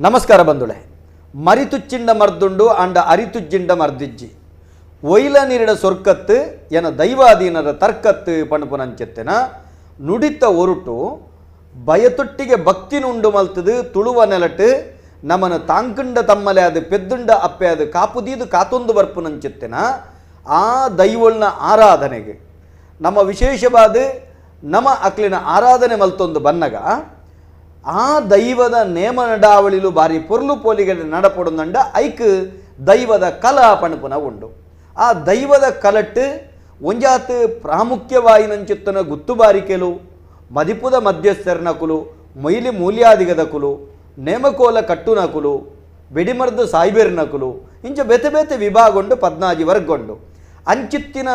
ನಮಸ್ಕಾರ ಬಂಧುಳೆ. ಮರಿತುಚ್ಚಿಂಡ ಮರ್ದುಂಡು ಅಂಡ ಅರಿತುಜ್ಜಿಂಡ ಮರ್ದಿಜ್ಜಿ ಒಯ್ಲ ನೀರಿಡ ಸೊರ್ಕತ್ತು ಎನ ದೈವಾಧೀನರ ತರ್ಕತ್ತು ಪಣಪುನಂಚೆತ್ತನ ನುಡಿತ ಒರುಟು ಬಯತೊಟ್ಟಿಗೆ ಭಕ್ತಿ ನುಂಡು ಮಲ್ತದು ತುಳುವ ನೆಲಟ್ಟು ನಮ್ಮನ್ನು ತಾಂಕಂಡ ತಮ್ಮಲೆ ಅದು ಪೆದ್ದುಂಡ ಅಪ್ಪೆ ಅದು ಕಾಪುದೀದು ಕಾತೊಂದು ಬರ್ಪುನಂಚೆತ್ತನ ಆ ದೈವಳ್ನ ಆರಾಧನೆಗೆ ನಮ್ಮ ವಿಶೇಷವಾದ ನಮ್ಮ ಅಕ್ಲಿನ ಆರಾಧನೆ ಮಲ್ತೊಂದು ಬನ್ನಗ ಆ ದೈವದ ನೇಮ ನಡಾವಳಿಲು ಬಾರಿ ಪೊರ್ಲು ಪೋಲಿಗೆ ನಡಪೊಡೊಂದಂಡ ಐಕ್ ದೈವದ ಕಲ ಪಣಪುನ ಉಂಡು. ಆ ದೈವದ ಕಲಟ್ಟು ಒಂಜಾತ್ ಪ್ರಾಮುಖ್ಯವಾಯಿನಂಚಿತ್ತನ ಗುತ್ತುಬಾರಿಕೆಲು ಮದಿಪುದ ಮಧ್ಯಸ್ಥರನಕುಲು ಮೊಯ್ಲಿ ಮೂಲ್ಯಾದಿಗದಕುಲು ನೇಮಕೋಲ ಕಟ್ಟುನಕುಲು ಬೆಡಿಮರ್ದು ಸಾಯ್ಬೇರ್ನಕುಲು ಇಂಚ ಬೇತೆ ಬೇತೆ ವಿಭಾಗೊಂಡು 14 ವರ್ಗೊಂಡು ಅಂಚಿತ್ತಿನ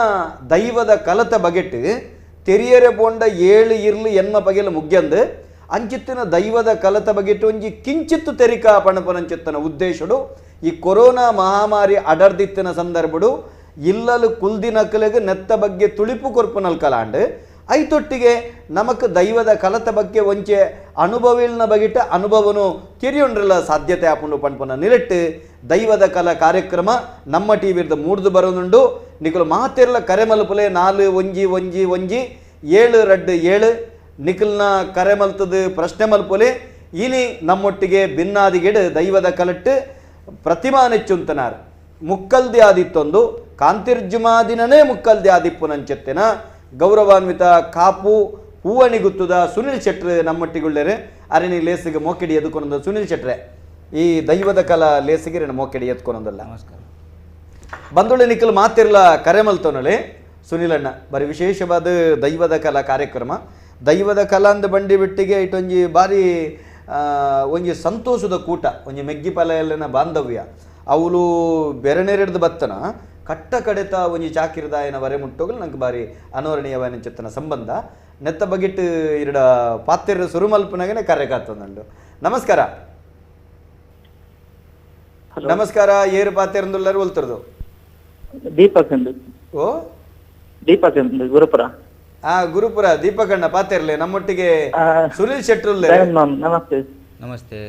ದೈವದ ಕಲತ ಬಗೆಟ್ ತೆರಿಯರೆ ಪೋಂಡ 7 ಇರ್ಲು ಎನ್ಮ ಬಗೆಲು ಮುಗ್ಯಂದು ಅಂಚಿತ್ತಿನ ದೈವದ ಕಲತ ಬಗೆಟ್ ಒಂಜಿ ಕಿಂಚಿತ್ತು ತೆರಿಕಾ ಪಣಪನಂಚಿತ್ತನ ಉದ್ದೇಶಡು ಈ ಕೊರೋನಾ ಮಹಾಮಾರಿ ಅಡರ್ದಿತ್ತಿನ ಸಂದರ್ಭಡು ಇಲ್ಲಲು ಕುಲ್ದಿನಕಲಿಗೆ ನೆತ್ತ ಬಗ್ಗೆ ತುಳಿಪು ಕೊರ್ಪುನಲ್ ಕಲಾಂಡು ಐತೊಟ್ಟಿಗೆ ನಮಕ್ ದೈವದ ಕಲತ ಬಗ್ಗೆ ಒಂಚೆ ಅನುಭವಿಲ್ನ ಬಗೆಟ ಅನುಭವನು ತಿರಿಯೊಂಡ್ರಲ್ಲ ಸಾಧ್ಯತೆ ಆಪುಂಡು ಪಣಪನ ನಿರಟ್ಟು ದೈವದ ಕಲ ಕಾರ್ಯಕ್ರಮ ನಮ್ಮ ಟಿವಿರ್ದು ಮೂಡ್ದು ಬರೋನುಂಡು ನಿಕಲು ಮಾತೆರ್ಲ ಕರೆ ಮಲ್ಪುಲೆ 4 ಒಂಜಿ ಒಂಜಿ ಒಂಜಿ 7 2 7 ನಿಖಲ್ನ ಕರೆ ಮಲ್ತದು ಪ್ರಶ್ನೆ ಮಲ್ಪೊಲೆ ಇನಿ ನಮ್ಮೊಟ್ಟಿಗೆ ಭಿನ್ನಾದಿಗೆಡು ದೈವದ ಕಲಟ್ಟು ಪ್ರತಿಮಾ ನೆಚ್ಚುಂತನಾರ್ ಮುಕ್ಕಲ್ದಿ ಆದಿತ್ತೊಂದು ಕಾಂತಿರ್ಜುಮಾದಿನನೇ ಮುಕ್ಕಲ್ದಿ ಆದಿಪ್ಪುನಂಚೆತ್ತಿನ ಗೌರವಾನ್ವಿತ ಕಾಪು ಹೂವಣಿಗುತ್ತದ ಸುನಿಲ್ ಶೆಟ್ರು ನಮ್ಮೊಟ್ಟಿಗುಳ್ಳೇರು ಅರೆನಿ ಲೇಸಿಗೆ ಮೋಕೆಡಿ ಎದ್ಕೊಂಡ ಸುನಿಲ್ ಶೆಟ್ರೆ ಈ ದೈವದ ಕಲಾ ಲೇಸಿಗೆ ರೇನು ಮೋಕೆಡಿ ಎತ್ಕೊಂಡಲ್ಲ. ನಮಸ್ಕಾರ ಬಂಧುಳೆ ನಿಖಲ್ ಮಾತಿರ್ಲ ಕರೆ ಮಲ್ತೋನಳೆ ಸುನಿಲಣ್ಣ ಬರೀ ವಿಶೇಷವಾದ ದೈವದ ಕಲಾ ಕಾರ್ಯಕ್ರಮ ದೈವದ ಕಲಾ ಅಂದ ಬಂಡಿ ಬಿಟ್ಟಿಗೆ ಇಟ್ಟೊಂಜಿ ಬಾರಿ ಒಂಜಿ ಸಂತೋಷದ ಕೂಟ ಒಂಜಿ ಮೆಗ್ಗಿ ಪಲೆಯಲ್ಲಿನ ಬಾಂಧವ್ಯ ಅವಳು ಬೆರನೆರೆಡ್ದು ಬತ್ತನ ಕಟ್ಟ ಕಡೆತ ಒಂಜಿ ಚಾಕಿರದಾಯನ ವರೆ ಮುಟ್ಟೋಗಲು ನಂಗೆ ಬಾರಿ ಅನೋರಣೀಯವಾದ ಚಿತ್ತನ ಸಂಬಂಧ ನೆತ್ತ ಬಗೆಟ್ ಇರಡ ಪಾತ್ರೆರ ಸುರುಮಲ್ಪನಾಗನೆ ಕರೆ ಕಾತೊಂದುಂಡು. ನಮಸ್ಕಾರ ನಮಸ್ಕಾರ ಏರು ಪಾತ್ರೆಂದುಲ್ಲರು ಒಲ್ತರದು ದೀಪಕ್ ಓ ದೀಪಕ್ ಗುರುಪುರ ಗುರುಪುರ ದೀಪಕಣ್ಣ ಪಾತೆರ್ಲೆ ನಮ್ಮೊಟ್ಟಿಗೆ ಸುನಿಲ್ ಶೆಟ್ರು. ನಮಸ್ತೆ ನಮಸ್ತೆ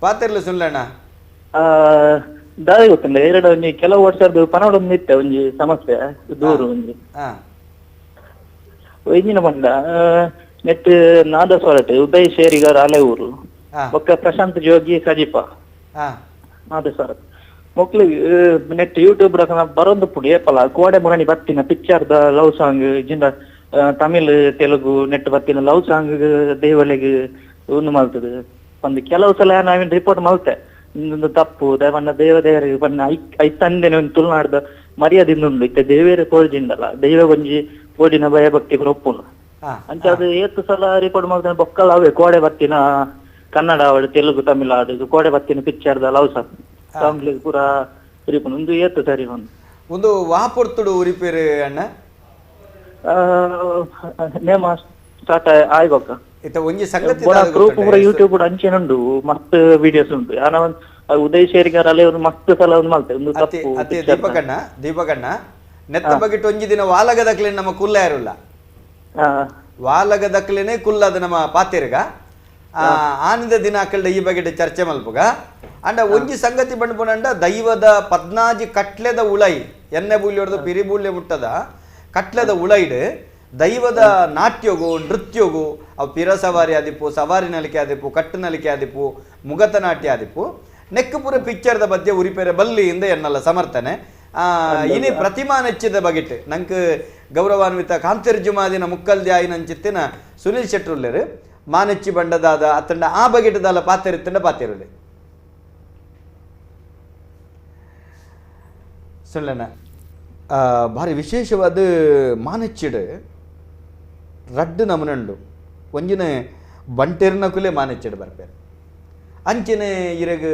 ಪಾತೆರ್ಲೆ ಸುನಿಲಣ್ಣ ದಾರಿ ಗೊತ್ತಿಲ್ಲ ಎರಡು ಒಂಜಿ ಕೆಲವು ವರ್ಷದ್ದು ಪನೋಡ ಇತ್ತೆ ಒಂಜಿ ಸಮಸ್ಯೆ ದೂರು ಒಂಜಿ ಇಂಜಿನ ಬಂದ ನೆಟ್ ನಾದಸ್ವರಟ್ ಉದಯ್ ಶೇರಿಗಾರ್ ಅಲೆ ಊರು ಒಕ್ಕ ಪ್ರಶಾಂತ್ ಜೋಗಿ ಸಜೀಪ ನಾದಸ್ವರಟ್ ಮೊಕ್ಲಿಗೆ ನೆಟ್ ಯೂಟ್ಯೂಬ್ ರಕಮ ಬರೋದು ಪುಡಿ ಏಪಲ್ಲ ಕೋಡೆ ಮುರಣಿ ಬತ್ತಿನ ಪಿಕ್ಚರ್ದ ಲವ್ ಸಾಂಗ್ ಜಿಂದ ತಮಿಳ್ ತೆಲುಗು ನೆಟ್ ಬತ್ತಿನ ಲವ್ ಸಾಂಗ್ ದೇವಳಿಗೆ ಒಂದು ಮಲ್ತದೆ ಒಂದು ಕೆಲವು ಸಲ ನಾವೇನು ರಿಪೋರ್ಟ್ ಮಲ್ತೆ ಒಂದು ತಪ್ಪು ದೇವಣ್ಣ ದೇವರಿಗೆ ಬಣ್ಣ ಐ ತಂದೆನ ಒಂದು ತುಳುನಾಡ್ದ ಮರ್ಯಾದಿಂದ ಉಂಡು ಇತ್ತೆ ದೇವೇರೆ ಕೋಲ್ಜಿಂದಲ್ಲ ದೈವ ಒಂಜಿ ಕೋಡಿನ ಭಯ ಭಕ್ತಿ ಒಪ್ಪುನು ಅಂತ ಅದು ಏತ್ತು ಸಲ ರಿಪೋರ್ಟ್ ಮಾಡ್ತಾನೆ ಬೊಕ್ಕಲ್ಲ ಅವೇ ಕೋಡೆ ಬತ್ತಿನ ಕನ್ನಡ ಅವಳು ತೆಲುಗು ತಮಿಳ್ ಆಡುದು ಕೋಡೆ ಬತ್ತಿನ ಪಿಕ್ಚರ್ದ ಲವ್ ಸಾಂಗ್ ಸಾಂಗ್ಲಿಗೆ ಪೂರ ರಿಪೋರ್ಟ್ ಒಂದು ಏತ್ತು ಸರಿ ಒಂದು ವಾಪೊರ್ತುಡು ಉರಿಪೇರು ಅಣ್ಣ ನೇಮ ಸ್ಟಾರ್ಟ್ ಆಯ್ಬಕ್ಕ ಇತ್ತ ಒಂಜಿ ಸಂಗತಿ ಗ್ರೂಪ್ ಪೂರ ಯೂಟ್ಯೂಬ್ ಕೂಡ ಅಂಚೆನುಂಡು ಮಸ್ತ್ ವಿಡಿಯೋಸ್ ಉಂಟು ಯಾನ ಉದಯ್ ಶೇರಿಗಾರ್ ಅಲ್ಲೇ ಒಂದು ಮಸ್ತ್ ಸಲ ಒಂದು ಮಾಡ್ತೇವೆ ಒಂದು ತಪ್ಪು ದೀಪಕಣ್ಣ ನೆತ್ತ ಬಗೆಟ್ ಒಂಜಿ ದಿನ ವಾಲಗದಕ್ಲೆ ನಮ್ಮ ಕುಲ್ಲ ಯಾರುಲ್ಲ ವಾಲಗದಕ್ಲೆನೆ ಕುಲ್ಲದ ನಮ್ಮ ಪಾತೆರ್ಗ ಆನಿದ ದಿನ ಹಾಕಲ್ಡ ಈ ಬಗೆಟ್ ಚರ್ಚೆ ಮಲ್ಪುಗ ಅಂಡ ಒಂಜಿ ಸಂಗತಿ ಬಂಡ್ಪುನಂಡ ದೈವದ 14 ಕಟ್ಲೆದ ಉಳೈ ಎಣ್ಣೆ ಬೂಲಿ ಹೊಡೆದು ಪಿರಿ ಬೂಲ್ಯ ಮುಟ್ಟದ ಕಟ್ಲೆದ ಉಳೈಡ್ ದೈವದ ನಾಟ್ಯಗು ನೃತ್ಯಗು ಅವು ಪಿರ ಸವಾರಿ ಆದಿಪ್ಪು ಸವಾರಿ ನಲಿಕೆ ಆದಿಪ್ಪು ಕಟ್ಟು ನಲಿಕೆ ಆದಿಪ್ಪು ಮುಗತ ನಾಟ್ಯ ಆದಿಪ್ಪು ನೆಕ್ ಪುರ ಪಿಕ್ಚರ್ದ ಬಗ್ಗೆ ಉರಿಪೇರೆ ಬಲ್ಲಿಯಿಂದ ಎನ್ನಲ್ಲ ಸಮರ್ಥನೆ ಇನಿ ಪ್ರತಿಮಾ ನೆಚ್ಚಿದ ಬಗೆಟ್ ನಂಗೆ ಗೌರವಾನ್ವಿತ ಕಾಂತಿರ್ಜುಮಾದಿನ ಮುಕ್ಕಲ್ದಿ ಆಯಿನಂಚಿತ್ತಿನ ಸುನಿಲ್ ಶೆಟ್ರುಲ್ಲೇರು ಮಾನೆಚ್ಚಿ ಬಂಡದಾದ ಅತ್ತಂಡ ಆ ಬಗೆಟದಲ್ಲ ಪಾತೆರಿತ್ತಂಡ ಪಾತೆರುಲೆ ಸುಳ್ಳಣ್ಣ ಭಾರಿ ವಿಶೇಷವಾದ ಮಾನೆಚ್ಚಿಡು ರಡ್ಡು ನಮನಂಡು ಒಂಜಿನ ಬಂಟೆರ್ನಕುಲೆ ಮಾನೆಚ್ಚಿಡು ಬರ್ಪೇರು ಅಂಚೆನೆ ಇರಗ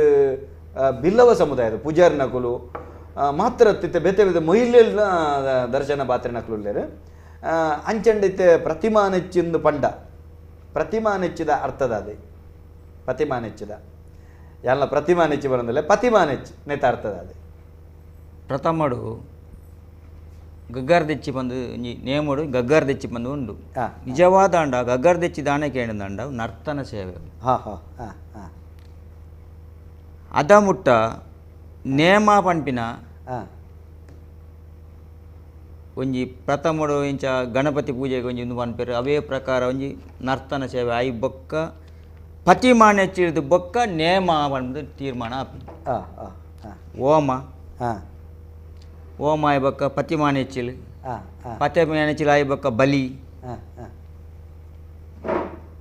ಬಿಲ್ಲವ ಸಮುದಾಯದ ಪೂಜಾರಿನಕುಲು ಮಾತ್ರ ತಿತ್ತೆ ಬೇತೆ ಬೇತೆ ಮೊಯ್ಲೆಲ್ನ ದರ್ಶನ ಪಾತ್ರೆನಕುಲ್ಲೇರು ಅಂಚಂಡಿತ್ತೆ ಪ್ರತಿಮಾ ನೆಚ್ಚಿಂದು ಪಂಡ ಪ್ರತಿಮಾ ನೆಚ್ಚಿದ ಅರ್ಥದ ಅದೇ ಪ್ರತಿಮಾ ನೆಚ್ಚಿದ ಎಲ್ಲ ಪ್ರತಿಮಾ ನೆಚ್ಚಿ ಬರೋದಿಲ್ಲ ಪ್ರತಿಮಾ ನೆಚ್ಚಿ ನೆತ್ತ ಅರ್ಥದ ಅದೇ ಪ್ರಥಮಡು ಗಗ್ಗಾರ್ ದೆಚ್ಚಿ ಬಂದು ನೇಮೋಡು ಗಗ್ಗಾರ್ ದೆಚ್ಚಿ ಬಂದು ಉಂಡು ನಿಜವಾದ ಅಂಡ ಗಗ್ಗಾರ್ ದೆಚ್ಚಿ ದಾನೆ ಕೇಳಿದಂಡ ನರ್ತನ ಸೇವೆ ಅದ ಮುಟ್ಟ ನೇಮ ಪಂಪಿನ ಒಂಜಿ ಪ್ರಥಮಡು ಇಂಚ ಗಣಪತಿ ಪೂಜೆಗೆ ಒಂಜಿ ಒಂದು ಪನ್ಪೇರು ಅವೇ ಪ್ರಕಾರ ಒಂಜಿ ನರ್ತನ ಸೇವೆ ಐ ಬೊಕ್ಕ ಪತಿಮಾನ ಹೆಚ್ಚಿಡಿದು ಬೊಕ್ಕ ನೇಮ ಬಂದು ತೀರ್ಮಾನ ಆಪಿ ಓಮ ಓಮ ಆಯ್ ಬೊಕ್ಕ ಪತಿಮಾನ ಹೆಚ್ಚಿಲು ಪತಿಮಾನ ಹೆಚ್ಚಿಲು ಆಯ್ ಬೊಕ್ಕ ಬಲಿ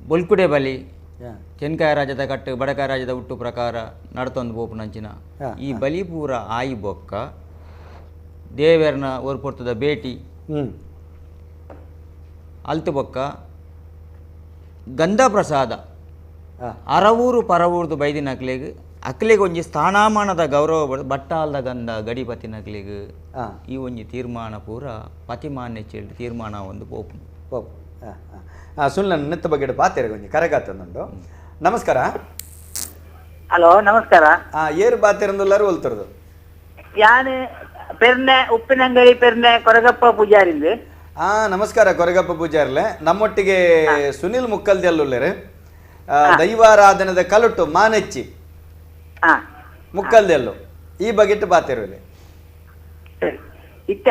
ಬೊಲ್ಕುಡೆ ಬಲಿ ಕೆನ್ಕಾಯ ರಾಜ್ಯದ ಕಟ್ಟು ಬಡಕಾಯ ರಾಜ್ಯದ ಹುಟ್ಟು ಪ್ರಕಾರ ನಡ್ತೊಂದು ಪೋಪು ನಂಚಿನ ಈ ಬಲಿ ಪೂರ ಆಯಿ ಬೊಕ್ಕ ದೇವರನ ಒರ್ಪೊರ್ತದ ಭೇಟಿ ಅಲ್ತು ಬೊಕ್ಕ ಗಂಧ ಪ್ರಸಾದ ಅರವೂರು ಪರವೂರ್ದು ಬೈದಿನ ಅಕ್ಲಿಗೆ ಒಂಜಿ ಸ್ಥಾನಮಾನದ ಗೌರವ ಬಟ್ಟಾಲ್ದ ಗಂಧ ಗಡಿಪತಿ ನಕ್ಲಿಗೆ ಈ ಒಂಜಿ ತೀರ್ಮಾನ ಪೂರ ಪತಿಮಾನ್ಯ ಚೇಳಿ ತೀರ್ಮಾನ ಒಂದು ಪೋಪು ಪೋಪು ಸುಳ್ಳು ನೆತ್ತ ಬಗ್ಗೆ ಪಾತಿರ ಒಂಜಿ ಕರೆಗಾತಂದುಂಡು ನಮಸ್ಕಾರ ಹಲೋ ನಮಸ್ಕಾರ ಏರು ಬಾತಿರಂದುಲ್ಲಾರು ಒಲ್ತರದು ಯಾನು ಪೆರ್ನೆ ಉಪ್ಪಿನಂಗಡಿ ಪೆರ್ನೆ ಕೊರಗಪ್ಪ ಪೂಜಾರಿಂದ ನಮಸ್ಕಾರ ಕೊರಗಪ್ಪ ಪೂಜಾರ್ಲೆ ನಮ್ಮೊಟ್ಟಿಗೆ ಸುನಿಲ್ ಮುಕ್ಕಲ್ದೆಲ್ಲುಲ್ಲೇರು ದೈವಾರಾಧನದ ಕಲುಟ್ಟು ಮಾನೆಚ್ಚಿ ಮುಕ್ಕಲ್ದೆಲ್ಲು ಈ ಬಗೆಟ್ ಬಾತಿರುವೆ ಇತ್ತ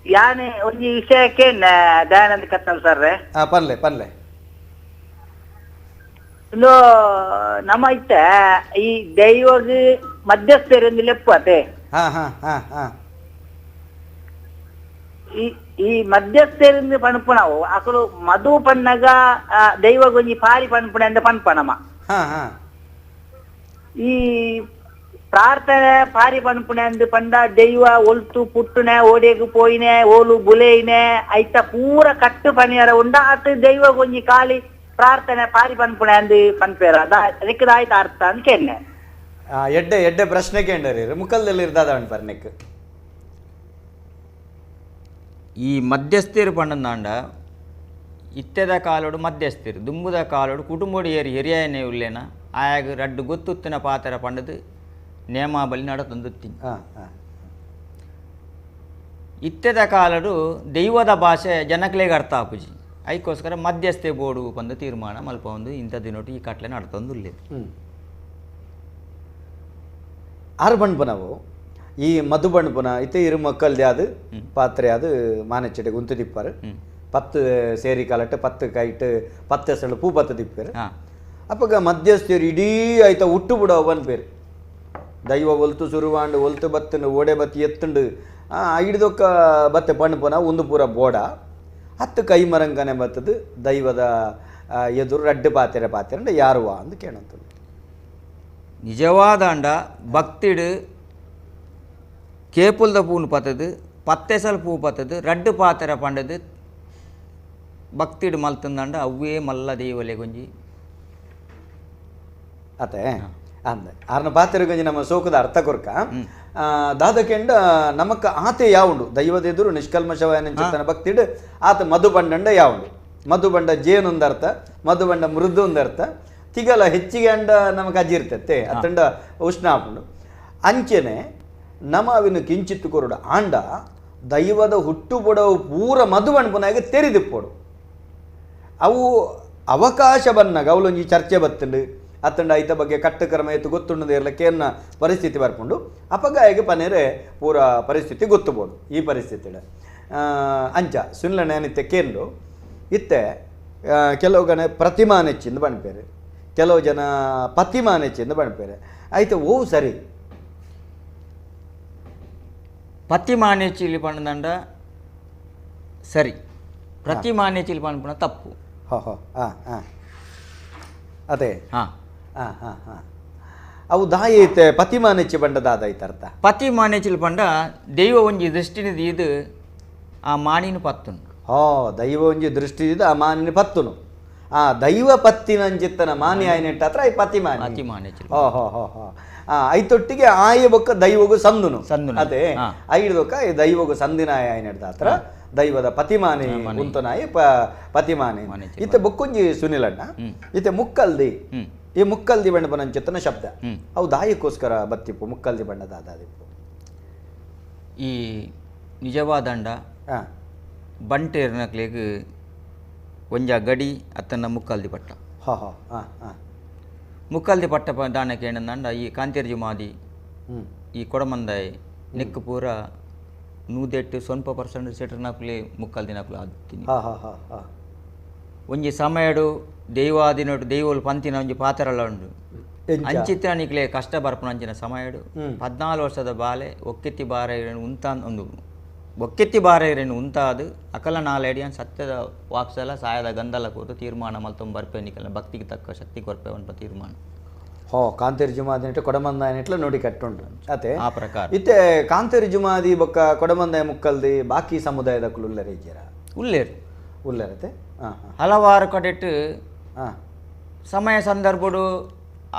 ಯಾನೆ ಒಂಜಿ ವಿಷಯಕ್ಕೆ ದಯಾನಂದ ಕತ್ತಲ್ ಸರ್ ಪನ್ಲೆ ಪನ್ಲೆ ಇಂದು ನಮ್ಮ ಇತ್ತ ಈ ದೈವಗ್ ಮಧ್ಯಸ್ಥರಿಂದ ಲೆಪ್ಪತೆ ಈ ಮಧ್ಯಸ್ಥರಿಂದ ಪಣಪು ನಾವು ಅಕಲು ಮಧು ಪಣ್ಣಗ ದೈವಗೊಂಜಿ ಪಾರಿ ಪಣಪುಣೆ ಅಂತ ಪಣಪಣಮ ಈ ಪ್ರಾರ್ಥನೆ ಪಾರಿ ಪಣಪುಣೆ ಅಂದು ಪಂಡ ದೈವ ಒಲ್ತು ಪುಟ್ಟುನೆ ಓಡೆಗು ಪೋಯಿನೆ ಓಲು ಬುಲೆಯಿನೆ ಐತ ಪೂರ ಕಟ್ಟು ಪಣಿಯರ ಉಂಡ ಅತ್ ದೈವಗೊಂಜಿ ಕಾಲಿ ಪ್ರಾರ್ಥನೆ ಪಾರಿ ಪಣಪುಣೆ ಅಂದು ಪನ್ಪೇರ ಅದಕ್ಕೆ ಆಯ್ತು ಅರ್ಥ ಅಂತ ಕೇಳಿನೆ ಎಡ್ಡೆ ಎಡ್ಡೆ ಪ್ರಶ್ನೆ ಕೇಂದ್ರೀ ಮುಕ್ಕಲ್ದಲ್ಲಿ ಇರ್ದಾದ ಬರ್ನೆಕ್ ಈ ಮಧ್ಯಸ್ಥಿರು ಪಂಡಂದಾಂಡ ಇತ್ತೆದ ಕಾಲೋಡು ಮಧ್ಯಸ್ಥಿರು ದುಂಬುದ ಕಾಲೋಡು ಕುಟುಂಬೋಡು ಏರಿ ಹಿರಿಯನೇ ಉಲ್ಲೇನ ಆಯಾಗ ರಡ್ಡು ಗೊತ್ತುತ್ತಿನ ಪಾತ್ರ ಪಂಡದು ನೇಮಾಬಲಿ ನಡತೊಂದುತ್ತಿ ಇತ್ತೆದ ಕಾಲಡು ದೈವದ ಭಾಷೆ ಜನಕ್ಲೆಗೆ ಅರ್ಥ ಆಪುಜಿ ಅದಕ್ಕೋಸ್ಕರ ಮಧ್ಯಸ್ಥೆ ಬೋರ್ಡು ಬಂದು ತೀರ್ಮಾನ ಮಲ್ಪ ಒಂದು ಇಂಥ ದಿನೊಟ್ಟು ಈ ಕಟ್ಲೆ ನಡ್ತೊಂದುಲ್ಲೆ ಆರು ಬಣ್ಪನವು ಈ ಮಧು ಬಣ್ಪನ ಇತ್ತೆ ಇರು ಮಕ್ಕಳದೇ ಅದು ಪಾತ್ರೆ ಅದು ಮಾನೆಚ್ಚೆಡೆ ಗುಂತು ದಿಪ್ಪಾರು 10 ಸೇರಿ ಕಾಲಟ್ಟು 10 ಕೈಟ್ 10 ಹೆಸಳು ಪೂ 10 ದಿಪ್ಪೇರು ಅಪ್ಪಗ ಮಧ್ಯಸ್ಥರು ಇಡೀ ಆಯ್ತಾ ಉಟ್ಟು ಬಿಡೋ ಅವನ್ ಪೇರು ದೈವ ಒಲ್ತು ಸುರುವಾಂಡು ಒಲ್ತು ಬತ್ತನು ಓಡೆ ಬತ್ತಿ ಎತ್ತುಂಡು ಹಿಡಿದೊಕ್ಕ ಬತ್ತೆ ಪಣ್ಪನ ಒಂದು ಪೂರ ಬೋಡ 10 ಕೈ ಮರಂಗನೆ ಬತ್ತದು ದೈವದ ಎದುರು ರಡ್ಡು ಪಾತೆರೆ ಪಾತೆರೆ ಯಾರುವ ಅಂದು ಕೇಳಂತ ನಿಜವಾದ ಅಂಡ ಭಕ್ತಿಡು ಕೇಪುಲ್ದ ಪೂನು ಪತ್ತದು 10 ಹೆಸಲು ಪೂ ಪತ್ತದು ರಡ್ಡು ಪಾತೆರೆ ಪಂಡದು ಭಕ್ತಿಡು ಮಲ್ತಂದಂಡ ಅವೇ ಮಲ್ಲ ದೇವಲೆ ಗೊಂಜಿ ಅತೆ ಅಂದ ಆರ್ನ ಪಾತೆರೆ ಗೊಂಜಿ ನಮ್ಮ ಸೋಕದ ಅರ್ಥ ಕೊರ್ಕ ದಾದಕೆಂಡ ನಮಕ್ಕ ಆತೆ ಯಾವುಂಡು ದೈವದ ಎದುರು ನಿಷ್ಕಲ್ಮಶವಾಯನ ಚಿತ್ತನ ಭಕ್ತಿಡು ಆತ ಮಧು ಬಂಡಂಡ ಯಾವುಂಡು ಮಧು ಬಂಡ ಜೇನುಂದ ಅರ್ಥ ಮಧು ಬಂಡ ಮೃದು ಅರ್ಥ ತಿಗಲ ಹೆಚ್ಚಿಗೆ ಅಂಡ ನಮಗೆ ಅಜಿರ್ತತೆ ಅತ್ತಂಡ ಉಷ್ಣ ಆಪುಂಡು ಅಂಚೆನೆ ನಮ ಅವಿನ ಕಿಂಚಿತ್ತು ಕೊರಡು ಆಂಡ ದೈವದ ಹುಟ್ಟು ಬುಡವು ಪೂರ ಮಧು ಬಣ್ಪನಾಗ ತೆರಿದಿಪ್ಪೋಡು ಅವು ಅವಕಾಶ ಬನ್ನಾಗ ಅವಳೊಂಜಿ ಚರ್ಚೆ ಬತ್ತಂಡು ಅತ್ತಂಡ ಐತ ಬಗ್ಗೆ ಕಟ್ಟು ಕ್ರಮ ಎತ್ತು ಗೊತ್ತುಂಡದು ಇರ್ಲಕ್ಕೇನ ಪರಿಸ್ಥಿತಿ ಬರ್ಕೊಂಡು ಅಪಗಾಯಗೆ ಪನೇರೆ ಪೂರ ಪರಿಸ್ಥಿತಿ ಗೊತ್ತುಬೋದು ಈ ಪರಿಸ್ಥಿತಿ ಅಂಚ ಸುನ್ಲನೆ ಅನಿತ್ತೆ ಕೇಂದ್ರ ಇತ್ತೆ ಕೆಲವು ಗಣ ಪ್ರತಿಮಾನೆಚ್ಚಿಂದ ಬಣ್ಪೇರೆ ಕೆಲವು ಜನ ಪತಿಮಾನೆಚ್ಚಿಂದ ಬಣ್ಪೇರೆ ಆಯ್ತು ಓ ಸರಿ ಪತಿಮಾನೆಚ್ಚಿಲಿ ಪಣ್ಣದಂಡ ಸರಿ ಪ್ರತಿಮಾನೆಚ್ಚಿಲಿ ಪಣ್ಪಣ ತಪ್ಪು ಅದೇ ಅವು ದಾಯಿ ಐತೆ ಪತಿಮಾನೆಚ್ಚಿ ಬಂಡದಾದಾಯ್ತು ಅರ್ಥ ಪತಿಮಾನೆಚ್ಚಿಲಿ ಪಂಡ ದೈವ ಒಂಜಿ ದೃಷ್ಟಿನಿದ ಇದು ಆ ಮಾಣಿನ ಪತ್ತುನು ದೈವ ಒಂಜಿ ದೃಷ್ಟಿದ ಆ ಮಾನಿನ ಪತ್ತುನು ದೈವ ಪತ್ತಿನಂಚಿತ್ತನ ಮಾನಿ ಆಯ್ನೆಟ್ಟ ಹತ್ರ ಐ ಪತಿಮಾನೆ ಐತೊಟ್ಟಿಗೆ ಆಯ ಬೊಕ್ಕ ದೈವಗು ಸಂದುನು ಅದೇ ಐಡ್ದೊಕ್ಕ ದೈವಗು ಸಂದಿನ ಆಯ್ನೆಡ್ದ ಹತ್ರ ದೈವದ ಪತಿಮಾನೆ ಉಂತನಾಯಿ ಪತಿಮಾನೆ ಇತ್ತೆ ಬೊಕ್ಕೊಂಜಿ ಸುನಿಲಣ್ಣ ಇತ್ತೆ ಮುಕ್ಕಲ್ದಿ ಈ ಮುಕ್ಕಲ್ದಿ ಬಣ್ಣ ಬನಂಚಿತ್ತನ ಶಬ್ದ ಅವು ದಾಯಕ್ಕೋಸ್ಕರ ಬತ್ತಿಪ್ಪು ಮುಕ್ಕಲ್ದಿ ಬಣ್ಣದ ದಾದಿಪ್ಪು ಈ ನಿಜವಾದಂಡ ಬಂಟೇರ್ನಕ್ಲೇಗ್ ಒಂಜ ಗಡಿ ಅತ್ತನ ಮುಕ್ಕಲ್ದಿ ಪಟ್ಟ ಮುಕ್ಕಲ್ದಿ ಪಟ್ಟ ದಾನಕ್ಕೆ ಏನಂದ ಈ ಕಾಂತೇರ್ಜಿ ಮಾದಿ ಈ ಕೊಡಮಂದಾಯ್ ನೆಕ್ ಪೂರ 108% ಸೆಟ್ರ್ ನಕ್ಲೆ ಮುಕ್ಕಲ್ದಿ ನಕ್ಲು ಆದ್ತೀನಿ ಒಂಜಿ ಸಮಯಡು ದೈವಾದಿನೊಟ್ಟು ದೈವೋಲು ಪಂತಿನ ಒಂಜಿ ಪಾತ್ರಲ ಉಂಡು ಅಂಚಿತ್ತಿನ ನಿಕ್ಲೆ ಕಷ್ಟ ಬರ್ಪುನ ಅಂಚಿನ ಸಮಯಡು 14 ವರ್ಷದ ಬಾಲೆ ಒಕ್ಕೆತ್ತಿ ಬಾರೈರನು ಒಂದು ಒಕ್ಕೆತ್ತಿ ಬಾರೈರನು ಉಂತಾದು ಅಕಲ ನಾಲೆಡಿ ಅನ್ ಸತ್ಯದ ವಾಕ್ಸಲ ಸಾಯದ ಗಂಧಲ ಕೂತು ತೀರ್ಮಾನ ಮಲ್ತೊಂದು ಬರ್ಪೆ ನಿಕಲ ಭಕ್ತಿಗೆ ತಕ್ಕ ಶಕ್ತಿ ಕೊರ್ಪೆ ಒಂದು ತೀರ್ಮಾನ ಕಾಂತೇರಿ ಜುಮಾದಿ ಕೊಡಮಂದಾಯನಿಟ್ಲ ನೋಡಿ ಕಟ್ಟುಂಡು ಅತೆ ಆ ಪ್ರಕಾರ ಇತ್ತೆ ಕಾಂತೇರಿ ಜುಮಾದಿ ಬೊಕ್ಕ ಕೊಡಮಂದಾಯ ಮುಕ್ಕಲ್ದಿ ಬಾಕಿ ಸಮುದಾಯದ ಉಳ್ಳರೆ ಇದ್ದೀರಾ ಉಳ್ಳರತೆ ಹಲವಾರು ಕಡೆಟ್ಟು ಸಮಯ ಸಂದರ್ಭಡು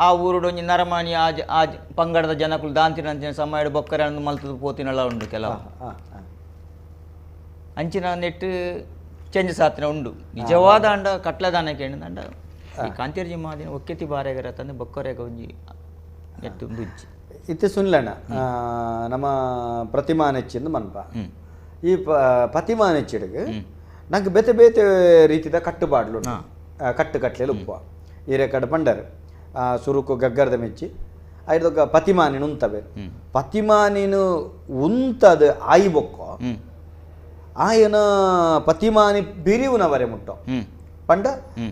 ಆ ಊರುಡು ಒಂಜಿ ನರಮಾನಿ ಆ ಪಂಗಡದ ಜನಕ್ಕಳು ದಾಂತಿನ ಸಮಯ ಬೊಕ್ಕರೆ ಮಲ್ತದ ಪೋತಿನಲ್ಲ ಉಂಡು ಕೆಲವು ಅಂಚಿನ ನೆಟ್ಟು ಚೇಂಜಸ್ ಆತಿನ ಉಂಡು ನಿಜವಾದ ಅಂಡ ಕಟ್ಲದಾನಕ್ಕೆ ಏನಂದ ಈ ಕಾಂತೇರ್ಜಿ ಮಾದಿನ ಒಕ್ಕೆತಿ ಬಾರೆಗರ ತಂದು ಬೊಕ್ಕರೆಗ ಒಂಜಿ ನೆಟ್ಟು ದುಜ್ಜಿ ಇತ್ತೆ ಸುನ್ಲಣ್ಣ ನಮ್ಮ ಪ್ರತಿಮಾ ನೆಚ್ಚಿಂದು ಮನ್ಪ ಈ ಪ್ರತಿಮಾ ನೆಚ್ಚಿಡಿಗೆ ನಂಗೆ ಬೇತೆ ಬೇತೆ ರೀತಿದ ಕಟ್ಟುಪಾಡ್ಲು ಕಟ್ಟಲೆ ಉಪ್ಪು ಈರೆ ಕಡೆ ಪಂಡರು ಸುರುಕು ಗಗ್ಗರದ ಮೆಚ್ಚಿ ಐದೊಕ್ಕ ಪತಿಮಾನಿನ ಉಂತವೆ ಪತಿಮಾನಿನು ಉಂತದ ಆಯಿ ಬೊಕ್ಕೋ ಆಯನ ಪತಿಮಾನಿ ಬಿರಿವುನವರೆ ಮುಟ್ಟೋ ಪಂಡ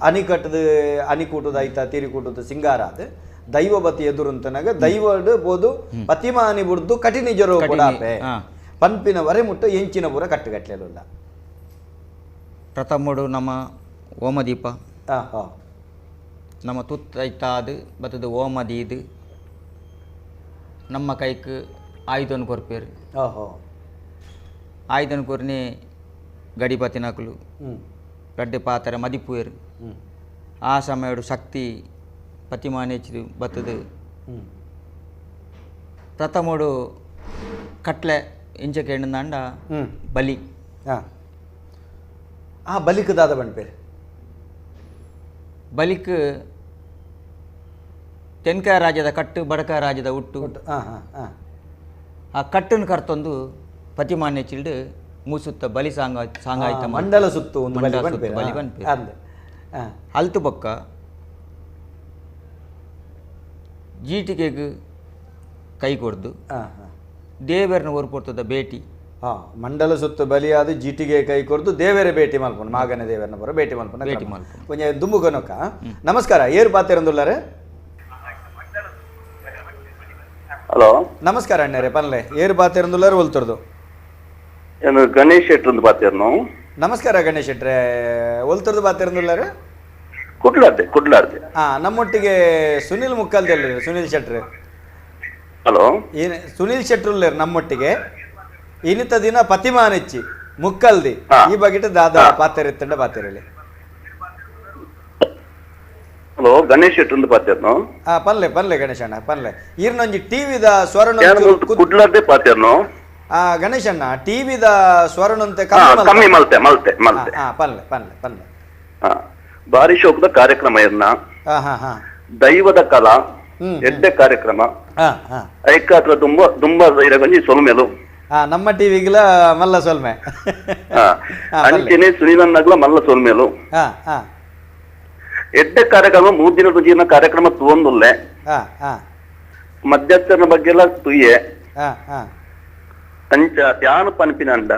ಅನಿಕಟ್ಟದ ಅನಿಕೂಟದ ಐತ ತಿರಿಕೂಟದ ಸಿಂಗಾರ ಅದು ದೈವಬತಿ ಎದುರುಂತನಾಗ ದೈವಡು ಬೋದು ಪತಿಮಾನಿ ಬುಡ್ದು ಕಟಿನಿಜರು ಕೂಡ ಪಂಪಿನವರೆ ಮುಟ್ಟ ಎಂಚಿನ ಪೂರ ಕಟ್ಟುಗಟ್ಲೆಲ್ಲ ಪ್ರಥಮಡು ನಮ್ಮ ಓಮದೀಪ ನಮ್ಮ ತುತ್ತೈತಾದು ಬತ್ತದ ಓಮದೀದು ನಮ್ಮ ಕೈಕ್ ಆಯುಧನ ಕೊರ್ಪೇರು ಆಯುಧನ ಕೊರ್ನೆ ಗಡಿಪತಿ ನಕಲು ಗಡ್ಡೆ ಪಾತ್ರ ಮದಿಪುವೇರು ಆ ಸಮಯಡು ಶಕ್ತಿ ಪತಿಮಾನೆಚ್ಚಿದು ಬತ್ತದು ಪ್ರಥಮಡು ಕಟ್ಲೆ ಇಂಚಕ್ಕೆ ಎಣ್ಣಂದ ಬಲಿ ಬಲಿಕ್ ದಾದ ಬಣ್ಪೇರು ಬಲಿಕ್ ತೆನ್ಕಾಯ ರಾಜ್ಯದ ಕಟ್ಟು ಬಡಕ ರಾಜ್ಯದ ಹುಟ್ಟು ಆ ಕಟ್ಟನ್ನು ಕರ್ತೊಂದು ಪತಿಮಾನ್ಯ ಚಿಲ್ಡು ಮೂಸುತ್ತ ಬಲಿ ಸಾಂಗಾಯ್ತ ಮಂಡಲ ಸುತ್ತು ಬಲಿ ಬನ್ಪೇರು ಅಲ್ತು ಬೊಕ್ಕ ಜೀಟಿಗೆಗ್ ಕೈ ಕೊಡ್ದು ದೇವರನ್ನ ಓರ್ಪೊರ್ತದ ಭೇಟಿ ಮಂಡಲ ಸುತ್ತು ಬಲಿಯಾದ ಜೀಟಿಗೆ ಕೈ ಕೊರ್ದು ದೇವರೇ ಭೇಟಿ ಮಲ್ಪನು ಮಾಗನ ದೇವರನ್ನ ಬರೋ ಭೇಟಿ ಮಲ್ಪನ ಕೊಂಚ ದುಂಬುಗೊನಕ ನಮಸ್ಕಾರ ಏರು ಪಾತಿರಂದುಲ್ಲಾರೆ ಹಲೋ ನಮಸ್ಕಾರ ಅಣ್ಣರೇ ಪನ್ಲೆ ಏರು ಪಾತಿರಂದುಲ್ಲಾರೆ ಒಲ್ತರ್ದು ಗಣೇಶ್ ಶೆಟ್ರು ಪಾತಿರ್ನು ನಮಸ್ಕಾರ ಗಣೇಶ್ ಶೆಟ್ರೆ ಒಲ್ತರ್ದು ಪಾತಿರಂದುಲ್ಲಾರೆ ಕುಡ್ಲಾರ್ದೆ ನಮ್ಮೊಟ್ಟಿಗೆ ಸುನಿಲ್ ಮುಕ್ಕಲ್ದಲ್ಲಿ ಸುನಿಲ್ ಶೆಟ್ರೆ ಹಲೋ ಏನು ಸುನಿಲ್ ಶೆಟ್ರುಲ್ಲೇರು ನಮ್ಮೊಟ್ಟಿಗೆ ಇನ್ನಿತ ದಿನ ಪತಿಮಾನೆಚ್ಚಿ ಮುಕ್ಕಲ್ದಿ ಈ ಬಗೆಟ್ ದಾದ ಪಾತೆರೆತ್ತಂಡ ಪಾತೆರಲಿ ಹಲೋ ಗಣೇಶ್ ಶೆಟ್ರು ಪಾತಿರ್ನು ಪನ್ಲೆ ಗಣೇಶ್ ಅಣ್ಣ ಪನ್ಲೆ ಈರ್ನೊಂಜಿ ಟಿವಿದ ಸ್ವರಣ ಕುಡ್ಲಾರ್ದೆ ಪಾತಿರ್ನು ಗಣೇಶ್ ಅಣ್ಣ ಟಿವಿದ ಸ್ವರಣಂತೆ ಕಮ್ಮಿ ಮಲ್ತೆ ಪನ್ಲೆ ಬಾರಿ ಶೋಕದ ಕಾರ್ಯಕ್ರಮ ಇರ್ನ ದೈವದ ಕಲಾ ಎಡ್ಡೆ ಕಾರ್ಯಕ್ರಮ ಐಕಾತ್ರ ತುಂಬಾ ಇರಗಂಜಿ ಸೊಲ್ಮೆಲು ನಮ್ಮ ಟಿವಿಗ್ಲ ಮಲ್ಲ ಸೊಲ್ಮೆ ಅಂಚೆನೆ ಸುನಿಲನ್ನಗ್ಲ ಮಲ್ಲ ಸೊಲ್ಮೆಲು ಎಡ್ಡೆ ಕಾರ್ಯಕ್ರಮ 3 ದಿನದ ಜೀವನ ಕಾರ್ಯಕ್ರಮ ತಗೊಂಡುಲ್ಲೆ ಮಧ್ಯಸ್ಥರ ಬಗ್ಗೆ ಎಲ್ಲ ತುಯ್ಯೆ ಅಂಚ ಧ್ಯಾನ ಪನ್ಪಿನಂಡ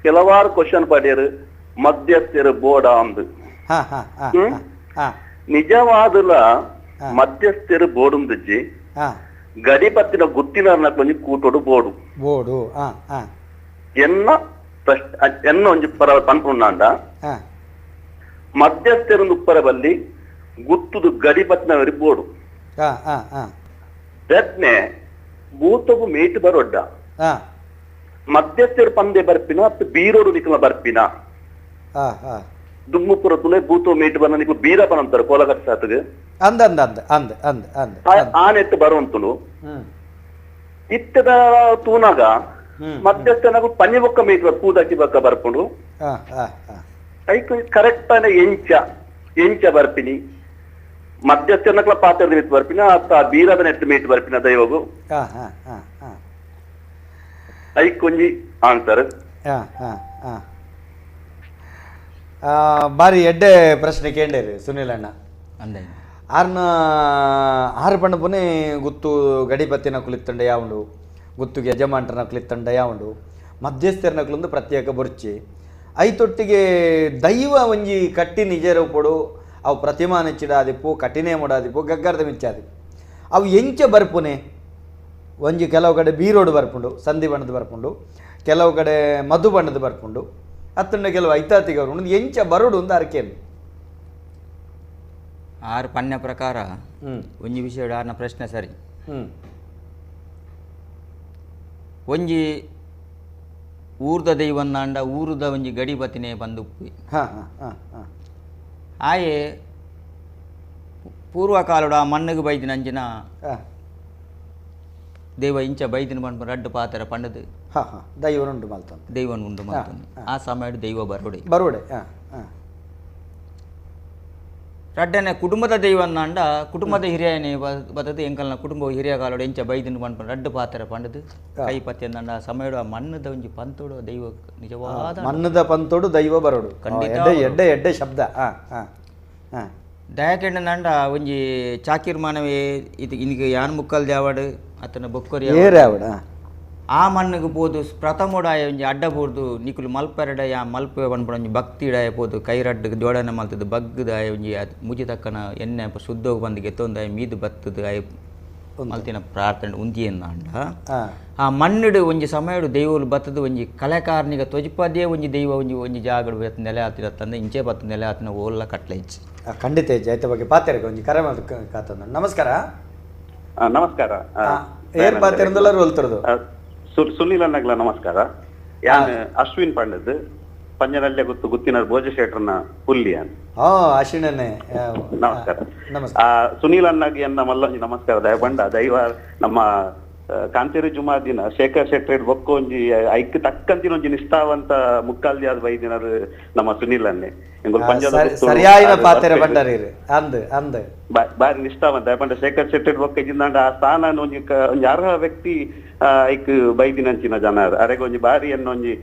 ಕೆಲವಾರು ಕ್ವಶನ್ ಪಡೆಯರು ಮಧ್ಯಸ್ಥರು ಬೋಡ ಅಂದು ನಿಜವಾದಲ ಮಧ್ಯಸ್ಥರು ಬೋಡುಂದಿಜ್ಜಿ ಗಡಿಪತ್ತಿನ ಗುತ್ತಿನ ಕೊಂಚ ಕೂಟೋಡು ಬೋಡು ಎನ್ನ ಒಂಜಿ ಪರ ಪನ್ಪುಂಡ ಮಧ್ಯಸ್ಥರು ಉಪ್ಪರ ಬಲ್ಲಿ ಗುತ್ತುದು ಗಡಿಪತ್ತಿನವರಿ ಬೋಡು ರತ್ನೆ ಭೂತವು ಮೇಟು ಬರೊಡ್ಡ ಮಧ್ಯಸ್ಥರು ಪಂದೆ ಬರ್ಪಿನ ಅತ್ತು ಬೀರೋಡು ನಿಕಲ ಬರ್ಪಿನ ದುಮ್ಮುಪುರ ತುಲೆ ಭೂತೋ ಮೇಟು ಬನ್ನ ನಿಕ್ಲು ಬೀರಪ್ಪನ ಅಂತಾರೆ ಕೋಲಗಟ್ಟ ಸಾತಗೆ ಆನೆತ್ತು ಬರುವಂತಲು ಇತ್ತದ ತೂನಾಗ ಮಧ್ಯಸ್ಥನಾಗ ಪನಿ ಬೊಕ್ಕ ಮೇಟು ಕೂದಕ್ಕಿ ಬೊಕ್ಕ ಬರ್ಕೊಂಡು ಐಕು ಕರೆಕ್ಟ್ ಆನೆ ಎಂಚ ಬರ್ಪಿನಿ ಮಧ್ಯಸ್ಥನಕ್ಲ ಪಾತ್ರದ ಮೆಟ್ಟು ಬರ್ಪಿನ ಅತ್ತ ಬೀರದ ನೆಟ್ಟು ಮೇಟು ಬರ್ಪಿನ ದೈವಗು ಐಕೊಂಜಿ ಆನ್ಸರ್. ಬಾರಿ ಎಡ್ಡೆ ಪ್ರಶ್ನೆ ಕೇಂಡೇರಿ ಸುನಿಲ್ ಅಣ್ಣ. ಅಂದೆ ಆರು ಪಂಡಪುನೆ ಗುತ್ತು ಗಡಿಪತ್ತಿನ ಕುಲಿತ್ತಂಡ ಯಾವುದು, ಗುತ್ತುಗೆ ಯಜಮಾಂಟನ ಕುಲಿತ್ತಂಡ ಯಾವುದು, ಮಧ್ಯಸ್ಥರನಕ್ಲೊಂದು ಪ್ರತ್ಯೇಕ ಬುರ್ಚಿ ಐತೊಟ್ಟಿಗೆ ದೈವ ಒಂಜಿ ಕಟ್ಟಿ ನಿಜ ರೂಪಡು ಅವು ಪ್ರತಿಮಾ ನೆಚ್ಚಿಡಾದಿಪ್ಪು, ಕಟ್ಟಿನೇ ಮಾಡಾದಿಪ್ಪು, ಗಗ್ಗಾರ್ದ ಮಿಚ್ಚಾದಿಪ್ಪು ಅವು ಎಂಚ ಬರ್ಪುನೆ. ಒಂಜಿ ಕೆಲವು ಕಡೆ ಬೀರೋಡು ಬರ್ಪುಂಡು, ಸಂಧಿ ಬಣ್ಣದ ಬರ್ಪುಂಡು, ಕೆಲವು ಕಡೆ ಮಧು ಬಣ್ಣದ ಬರ್ಪುಂಡು, ಅತ್ತಂಡ ಕೆಲವು ಐತಾತಿಗವರು ಒಂದು ಎಂಚ ಬರೋಡು ಅಂತ ಅರ್ಕೇನು. ಆರು ಪನ್ಯ ಪ್ರಕಾರ ಒಂಜಿ ವಿಷಯ ಆರ್ನ ಪ್ರಶ್ನೆ ಸರಿ. ಒಂಜಿ ಊರ್ದ ದೈವನ್ನಾಂಡ ಊರುದ ಒಂಜಿ ಗಡಿಪತಿನೇ ಬಂದುಪ್ಪಿ ಆಯೆ ಪೂರ್ವಕಾಲಡು ಆ ಮಣ್ಣಿಗೆ ಬೈದಿನ ಅಂಜಿನ ದೈವ ಇಂಚ ಬೈದಿನ ಬಂದು ರಡ್ಡು ಪಾತ್ರ ಪಂಡದು ದೈವನುಂಡು ಮಲ್ತ ದೈವನುಂಡು ಮಲ್ತಾನೆ. ಆ ಸಮಯ ದೈವ ಬರೋಡೆ ಬರೋಡೆ ರಡ್ಡನೆ ಕುಟುಂಬದ ದೈವನ್ನಾಂಡ ಕುಟುಂಬದ ಹಿರಿಯನೇ ಬರ್ತದೆ ಎಂಕಲ್ನ ಕುಟುಂಬ ಹಿರಿಯ ಕಾಲೋಡು ಎಂಚ ಬೈದಿನ ಬಂದು ರಡ್ಡು ಪಾತ್ರ ಪಂಡದು ಕೈ ಪತ್ತಿ ಅಂದಂಡ ಆ ಸಮಯ ಆ ಮಣ್ಣದ ಒಂಜಿ ಪಂತೋಡು ದೈವ ನಿಜವಾದ ಮಣ್ಣದ ಪಂತೋಡು ದೈವ ಬರೋಡು ಖಂಡಿತ ಎಡ್ಡೆ ಎಡ್ಡೆ ಶಬ್ದ. ದಯಕೆಂಡ ನಂಡ ಒಂಜಿ ಚಾಕಿರ್ ಮಾನವೇ ಇದು ಇನಿಗೆ ಯಾನ್ ಮುಕ್ಕಲ್ ದೇವಾಡು ಅತನ ಬೊಕ್ಕರಿ ಆ ಮಣ್ಣಿಗೆ ಪೋದು ಪ್ರಥಮೋಡಾಯ ಒಂಜಿ ಅಡ್ಡ ಬೋರ್ದು ನಿಕುಲು ಮಲ್ಪೆರಡಾಯ ಮಲ್ಪೆ ಬಂದ್ಬಿಡ ಒಂಜಿ ಭಕ್ತಿಡಾಯ ಪೋದು ಕೈರಡ್ಡು ಜೋಡಣೆ ಮಲ್ತದ್ದು ಬಗ್ಗದಾಯ ಒಂಜಿ ಮುಜಿ ತಕ್ಕನ ಎಣ್ಣೆ ಸುದ್ದೋಗಿ ಬಂದು ಗೆತ್ತೊಂದಾಯ ಮೀದು ಬತ್ತದು ಆಯ ಮಲ್ತಿನ ಪ್ರಾರ್ಥನೆ ಉಂದಿಯನ್ನಾಂಡ ಆ ಮಣ್ಣಿಡು ಒಂಜಿ ಸಮಯಡು ದೈವಲು ಬತ್ತದು ಒಂಜಿ ಕಲೆಕಾರನಿಗೆ ತೊಜಿಪದೇ ಒಂಜಿ ದೈವ ಒಂಜಿ ಒಂಜಿ ಜಾಗಡು ನೆಲೆ ಹಾತಿರತ್ತಂದ್ರೆ ಇಂಚೆ ಬತ್ತು ನೆಲೆ ಹಾತಿನ ಓಲ್ಲ ಕಟ್ಲೆ ಇಚ್ಚಿ ಖಂಡಿತ ಹೆಜ್ಜೆ ಆಯ್ತ ಬಗ್ಗೆ ಪಾತೆರಿಗೆ ಒಂಜಿ ಕರೆ ಕಾತಂದ. ನಮಸ್ಕಾರ. ನಮಸ್ಕಾರ. ಏರ್ ಪಾತೆರಂದೆಲ್ಲರೂ ಹೊಲ್ತಿರೋದು ಸುನಿಲ್ ಅನ್ನಗ್ಲ ನಮಸ್ಕಾರ. ಯಾನ್ ಅಶ್ವಿನ್ ಪಂಡದ್ ಪಂಜನಲ್ಲೆ ಗುತ್ತು ಗುತ್ತಿನ ಭೋಜ ಶೇಟ್ರನ ಪುಲ್ಲಿ ಅಂತ. ಅಶ್ವಿನನೇ ನಮಸ್ಕಾರ. ಸುನಿಲ್ ಅನ್ನಗ್ ಎನ್ನ ಮಲ್ಲೊಂಜಿ ನಮಸ್ಕಾರ ದಯ ಬಂಡ ದೈವ ನಮ್ಮ ಕಾಂತೇರಿ ಜುಮಾ ದಿನ ಶೇಖರ್ ಶೆಟ್ಟಿ ಬೊಕ್ಕ ಒಂಜಿ ಐಕ್ ತಕ್ಕಂತಿನ ಒಂಜಿ ನಿಷ್ಠಾವಂತ ಮುಕ್ಕಾಲ್ದಿ ಆದ ಬೈದಿನರು ನಮ್ಮ ಸುನಿಲ್ ಅನ್ನೆ ಬಾರಿ ನಿಷ್ಠಾವಂತ ದಯಪಂಡ ಶೇಖರ್ ಶೆಟ್ಟಿ ಬೊಕ್ಕ ಇದ್ದಂಡ ಆ ಸ್ಥಾನ ಒಂಜಿ ಅರ್ಹ ವ್ಯಕ್ತಿ ಐಕ್ ಬೈದಿನಂಚಿನ ಜನ ಅರೆಗೆ ಒಂಜಿ ಬಾರಿ ಎನ್ನ ಒಂಜಿ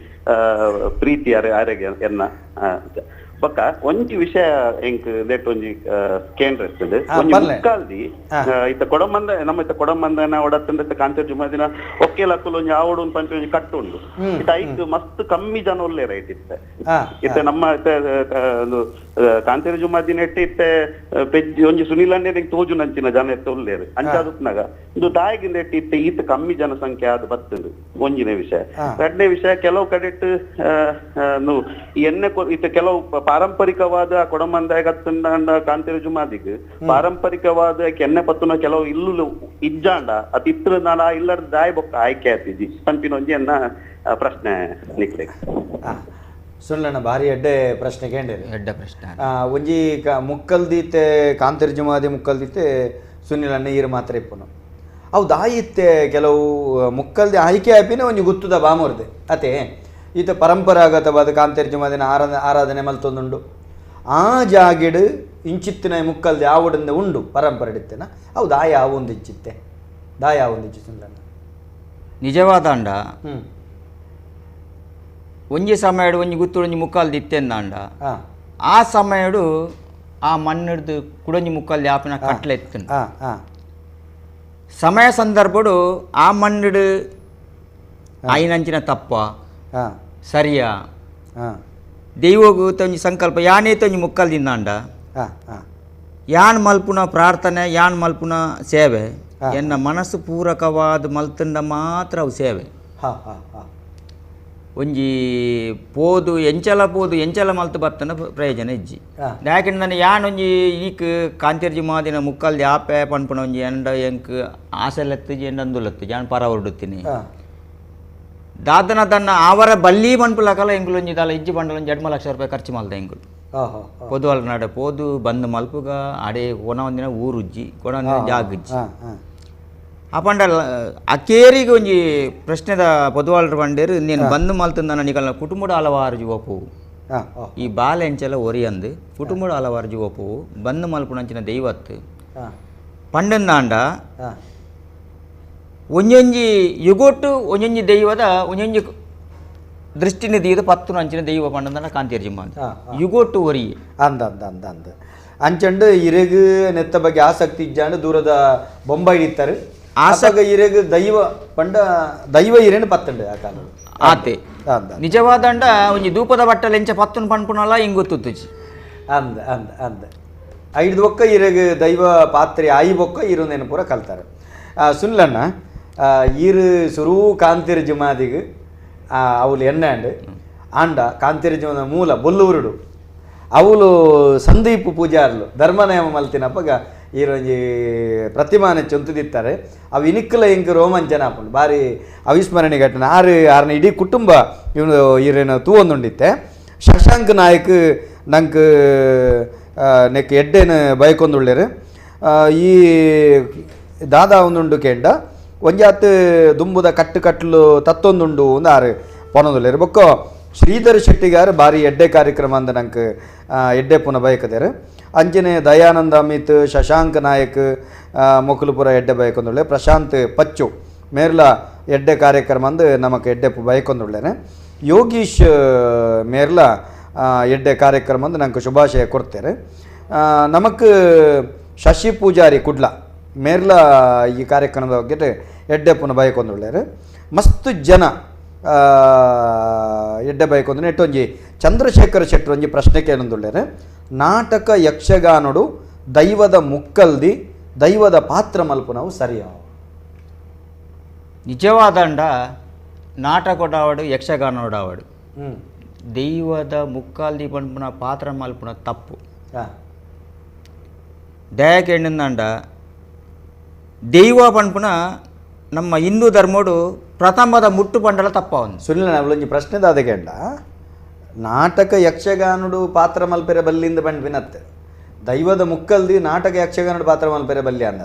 ಪ್ರೀತಿ ಅರೆಗೆ ಎನ್ನ ಬೊಕ್ಕ ಒಂಜಿ ವಿಷಯ ಎಂಕ್ ದೇಟ್ ಒಂಜಿ ಕೇಂದ್ರ ಇರ್ತದೆ ಒಂಜಿ ಮುಕ್ಕಾಲ್ದಿ ಇತ್ತ ಕೊಡಂಬಂದ ನಮ್ಮ ಇತ್ತ ಕೊಡಂಬಂದನ ಒಡತ್ತಂಡ ಕಾಂತೇರಿ ಜುಮಾ ದಿನ ಒಕ್ಕೆ ಲಕ್ಕಲು ಒಂಜಿ ಆವಡು ಪಂಚ ಒಂಜಿ ಕಟ್ಟು ಉಂಡು ಇತ್ತ ಐಕ್ ಮಸ್ತ್ ಕಮ್ಮಿ ಜನ ಒಳ್ಳೆ ರೈಟ್ ಇತ್ತ ನಮ್ಮ ಕಾಂತೇರಿ ಜುಮಾ ದಿನ ಇತ್ತೆ ಪೆಜ್ಜಿ ಒಂಜಿ ಸುನಿಲ್ ಅನ್ನೆ ತೋಜು ನಂಚಿನ ಜನ ಎತ್ತ ಒಳ್ಳೆರು ಅಂಚಾದುಪ್ನಾಗ ಇದು ದಾಯಿಗಿಂದ ಇತ್ತೆ ಈತ ಕಮ್ಮಿ ಜನಸಂಖ್ಯೆ ಆದ ಬರ್ತದೆ ಒಂಜಿನ ವಿಷಯ. ಎರಡನೇ ವಿಷಯ ಕೆಲವು ಕಡೆಟ್ ಎಣ್ಣೆ ಇತ್ತ ಕೆಲವು ಪಾರಂಪರಿಕವಾದ ಕೊಡಮಂದಾಯ ಗತ್ತಂಡ ಕಾಂತೇರಿ ಜುಮಾದಿಗ್ ಪಾರಂಪರಿಕವಾದ ಎಣ್ಣೆ ಪತ್ತುನ ಕೆಲವು ಇಲ್ಲು ಇಜ್ಜಾಂಡ ಅತ್ ಇತ್ರ ನಾಡ ಇಲ್ಲದ ದಾಯಿ ಬೊಕ್ಕ ಆಯ್ಕೆ ಆತಿಜಿ ಪಂಪಿನ ಒಂಜಿ ಅನ್ನ ಪ್ರಶ್ನೆ ನಿಕ್ಲೆ ಸುಳ್ಳಣ್ಣ ಬಾರಿ ಎಡ್ಡೆ ಪ್ರಶ್ನೆ ಕೇಂದ್ರಿ ಎಡ್ಡೆ ಪ್ರಶ್ನೆ ಒಂಜಿ ಮುಕ್ಕಲ್ದೀತೆ ಕಾಂತೇರಿ ಜುಮಾದಿ ಮುಕ್ಕಲ್ದೀತೆ ಸುನಿಲ್ ಅಣ್ಣ ಈರು ಮಾತ್ರ ಇಪ್ಪನು ಅವು ದಾಯಿತ್ತೆ ಕೆಲವು ಮುಕ್ಕಲ್ದಿ ಆಯ್ಕೆ ಆಪಿನ ಒಂಜಿ ಗುತ್ತುದ ಬಾಮುರ್ದೆ ಅತೆ ಈತ ಪರಂಪರಾಗತವಾದ ಕಾಂತೇರಿ ಜುಮಾದಿನ ಆರಾಧನೆ ಮಲ್ತೊಂದುಂಡು ಆ ಜಾಗಿಡು ಇಂಚಿತ್ತಿನ ಮುಕ್ಕಲ್ದಿ ಆವುಡಿಂದ ಉಂಡು ಪರಂಪರೆ ಇತ್ತೇನ ಅವು ದಾಯ ಆವೊಂದು ಇಚ್ಚಿತ್ತೆ ದಾಯ ಆವೊಂದು ಇಚ್ಚಿತ್ತಂಡ ನಿಜವಾದ ಅಂಡ ಒಂಜಿ ಸಮಯಡು ಒಂಜಿ ಗುತ್ತುಡು ಒಂಜಿ ಮುಕ್ಕಾಲ್ದು ಇತ್ತೆಂದಾಂಡ ಆ ಸಮಯಡು ಆ ಮಣ್ಣಿಡ್ದು ಕುಡೊಂಜಿ ಮುಕ್ಕಾಲ್ದು ಆಪಿನ ಕಟ್ಲೆ ಇತ್ತು ಸಮಯ ಸಂದರ್ಭಡು ಆ ಮಣ್ಣಿಡು ಐನಂಚಿನ ತಪ್ಪ ಸರಿಯಾ ದೈವಗೂ ಒಂಜಿ ಸಂಕಲ್ಪ ಯಾನೇತ ಒಂಜಿ ಮುಕ್ಕಲ್ದಿಂದಾಂಡ ಯಾನ್ ಮಲ್ಪುನ ಪ್ರಾರ್ಥನೆ ಯಾನ್ ಮಲ್ಪುನ ಸೇವೆ ಎನ್ನ ಮನಸ್ಸು ಪೂರಕವಾದ ಮಲ್ತಂಡ ಮಾತ್ರ ಅವು ಸೇವೆ ಒಂಜಿ ಪೋದು ಎಂಚಲ ಮಲ್ತು ಬರ್ತನ ಪ್ರಯೋಜನ ಇಜ್ಜಿ ಯಾಕೆಂದ್ರೆ ನಾನು ಯಾನ್ ಒಂಜಿ ಈಕ್ ಕಾಂತೇರಿ ಜುಮಾದಿನ ಮುಕ್ಕಲ್ದಿ ಆಪೆ ಪನ್ಪುನ ಒಂಜಿ ಎಂಡ ಎಂಕ್ ಆಸೆಲೆತ್ತಿಜಿ ಎಂಡಂದುಲತ್ತು ಯಾನ್ ಪರ ಹೊರಡುತ್ತೀನಿ ದಾದನ ತನ್ನ ಆವರ ಬಲ್ಲಿ ಮನ್ಪುಲಕಲ್ಲ ಎಂಗುಲು ಒಂಜಿ ದಾಲ ಇಜ್ಜಿ ಬಂಡಲ ಒಂಜಿ 2 ಲಕ್ಷ ರೂಪಾಯಿ ಖರ್ಚು ಮಲ್ದ ಎಂಗುಲು ಪೊದುವಲ್ ನಡೆ ಪೋದು ಬಂದು ಮಲ್ಪುಗ ಅಡೆ ಕೊನ ಒಂದಿನ ಊರುಜ್ಜಿ ಕೊನ ಒಂದಿನ ಜಾಗಿಜ್ಜಿ ಅಪಂಡ ಅಕೇರಿಗೆ ಒಂಜಿ ಪ್ರಶ್ನೆದ ಪೊದುವಾಳ್ರ ಬಂಡೇರು ನೀನು ಬಂದು ಮಲ್ತಂದ ನನಗಲ್ಲ ಕುಟುಂಬದ ಹಲವಾರು ಜೀವಪುವು ಈ ಬಾಲೆ ಎಂಚೆಲ್ಲ ಒರಿಯಂದು ಕುಟುಂಬದ ಹಲವಾರು ಜೀವಪುವು ಬಂದು ಮಲ್ಪುನಂಚಿನ ದೈವತ್ತು ಪಂಡಂದಾಂಡ ಒಂಜೊಂಜಿ ಯುಗೊಟ್ಟು ಒಂಜೊಂಜಿ ದೈವದ ಒಂಜೊಂಜಿ ದೃಷ್ಟಿನ ದೀದ ಪತ್ತು ಅಂಚಿನ ದೈವ ಪಂಡದನ ಕಾಂತೀರ್ ಜಿಮ್ಮ ಯುಗೊಟ್ಟು ಒರಿ ಅಂದ ಅಂದ ಅಂದ ಅಂದ ಅಂಚಂಡು ಇರೆಗು ನೆತ್ತ ಬಗ್ಗೆ ಆಸಕ್ತಿ ಇಜ್ಜಾಂಡು ದೂರದ ಬೊಂಬೈ ಇತ್ತಾರೆ ಆಸಗ ಇರೆಗು ದೈವ ಪಂಡ ದೈವ ಇರೇನು ಪತ್ತಂಡು ಆ ಕಾಲ ಆತೆ ನಿಜವಾದಂಡ ಒಂಜಿ ಧೂಪದ ಬಟ್ಟಲು ಎಂಚ ಪತ್ತುನ್ ಪನ್ಪುನಲ್ಲ ಹಿಂಗ್ ಗೊತ್ತುಚ್ಚಿ ಅಂದ ಅಂದ ಅಂದ ಐದು ಬೊಕ್ಕ ಇರೆಗು ದೈವ ಪಾತ್ರೆ ಆಯಿ ಬೊಕ್ಕ ಇರುನೇನು ಪೂರ ಕಲ್ತಾರೆ ಸುನ್ಲಣ್ಣ ಈರು ಸುರೂ ಕಾಂತೀರ್ ಜುಮಾದಿಗೆ ಅವಳು ಎಣ್ಣೆ ಆಂಡ ಕಾಂತೀರ್ ಜುಮದ ಮೂಲ ಬೊಲ್ಲೂರುಡು ಅವಳು ಸಂದೀಪ್ ಪೂಜಾರ್ಲು ಧರ್ಮನೇಮ ಮಲ್ತಿನಪ್ಪಗ ಈರೊಂಜಿ ಪ್ರತಿಮಾನೆ ಚೊಂತುದಿತ್ತಾರೆ ಅವು ಇನಿಕ್ಕಲ ಇಂಕ ರೋಮಾಂಚನ ಹಾಕೊಂಡು ಭಾರಿ ಅವಿಸ್ಮರಣೆ ಘಟನೆ ಆರನೇ ಇಡೀ ಕುಟುಂಬ ಇವನು ಈರೇನು ತೂವೊಂದುಂಡಿತ್ತೆ ಶಶಾಂಕ್ ನಾಯಕ್ ನಂಗೆ ನೆಕ್ ಎಡ್ಡೇನು ಬೈಕೊಂದುಳ್ಳೇರು ಈ ದಾದಾ ಒಂದುಂಡು ಕೇಂಡ ಒಂಜಾತ್ ದುಂಬುದ ಕಟ್ಟಲು ತತ್ತೊಂದುಂಡು ಒಂದು ಆರು ಪೊನದುಳ್ಳೇರು ಬೊಕ್ಕ ಶ್ರೀಧರ್ ಶೆಟ್ಟಿಗಾರು ಭಾರಿ ಎಡ್ಡೆ ಕಾರ್ಯಕ್ರಮ ಅಂದ ನಂಗೆ ಎಡ್ಡೆ ಪುನಃ ಬಯಕದೇರು ಅಂಚನೆ ದಯಾನಂದ ಅಮಿತ್ ಶಶಾಂಕ್ ನಾಯಕ್ ಮೊಕಲುಪುರ ಎಡ್ಡೆ ಬಯಕೊಂದುಳ್ಳೆ ಪ್ರಶಾಂತ್ ಪಚ್ಚು ಮೇರ್ಲ ಎಡ್ಡೆ ಕಾರ್ಯಕ್ರಮ ಅಂದು ನಮಕ್ ಎಡ್ಡೆ ಬಯಕೊಂದುಳ್ಳೇನೆ ಯೋಗೀಶ್ ಮೇರ್ಲ ಎಡ್ಡೆ ಕಾರ್ಯಕ್ರಮ ಅಂದು ನಂಗೆ ಶುಭಾಶಯ ಕೊಡ್ತೇನೆ ನಮಕ್ ಶಶಿ ಪೂಜಾರಿ ಕುಡ್ಲ ಮೇರ್ಲ ಈ ಕಾರ್ಯಕ್ರಮದ ಬಗ್ಗೆ ಎಡ್ಡೆ ಪುನಃ ಬಯಕೊಂದುಳ್ಳೇರು ಮಸ್ತ್ ಜನ ಎಡ್ಡೆ ಬೈಕೊಂದು ನೆಟ್ಟೊಂಜಿ ಚಂದ್ರಶೇಖರ ಶೆಟ್ಟರು ಒಂಜಿ ಪ್ರಶ್ನೆ ಕೇಳೊಂದುಳ್ಳೇರು ನಾಟಕ ಯಕ್ಷಗಾನಡು ದೈವದ ಮುಕ್ಕಲ್ದಿ ದೈವದ ಪಾತ್ರ ಮಲ್ಪುನವು ಸರಿಯ ನಿಜವಾದಂಡ ನಾಟಕೊಡಾವಡು ಯಕ್ಷಗಾನೋಡಾವಡು ದೈವದ ಮುಕ್ಕಾಲ್ದಿ ಪನ್ಪುನ ಪಾತ್ರ ಮಲ್ಪುನ ತಪ್ಪು ದಯಕ್ಕೆ ಎಣ್ಣಂದ ದೈವ ಪನ್ಪುನ ನಮ್ಮ ಹಿಂದೂ ಧರ್ಮಡು ಪ್ರಥಮದ ಮುಟ್ಟು ಪಂಡಲ ತಪ್ಪ ಒಂದು ಸುನಿಲ ಅವಳೊಂಜಿ ಪ್ರಶ್ನೆ ದಾದೆಗೆಂಡ ನಾಟಕ ಯಕ್ಷಗಾನುಡು ಪಾತ್ರ ಮಲ್ಪೆರೆ ಬಲ್ಲಿಂದ ಪಂಡ್ಬಿನತ್ತೆ ದೈವದ ಮುಕ್ಕಲ್ದಿ ನಾಟಕ ಯಕ್ಷಗಾನುಡು ಪಾತ್ರ ಮಲ್ಪೆರೆ ಬಲ್ಯ ಅಂದ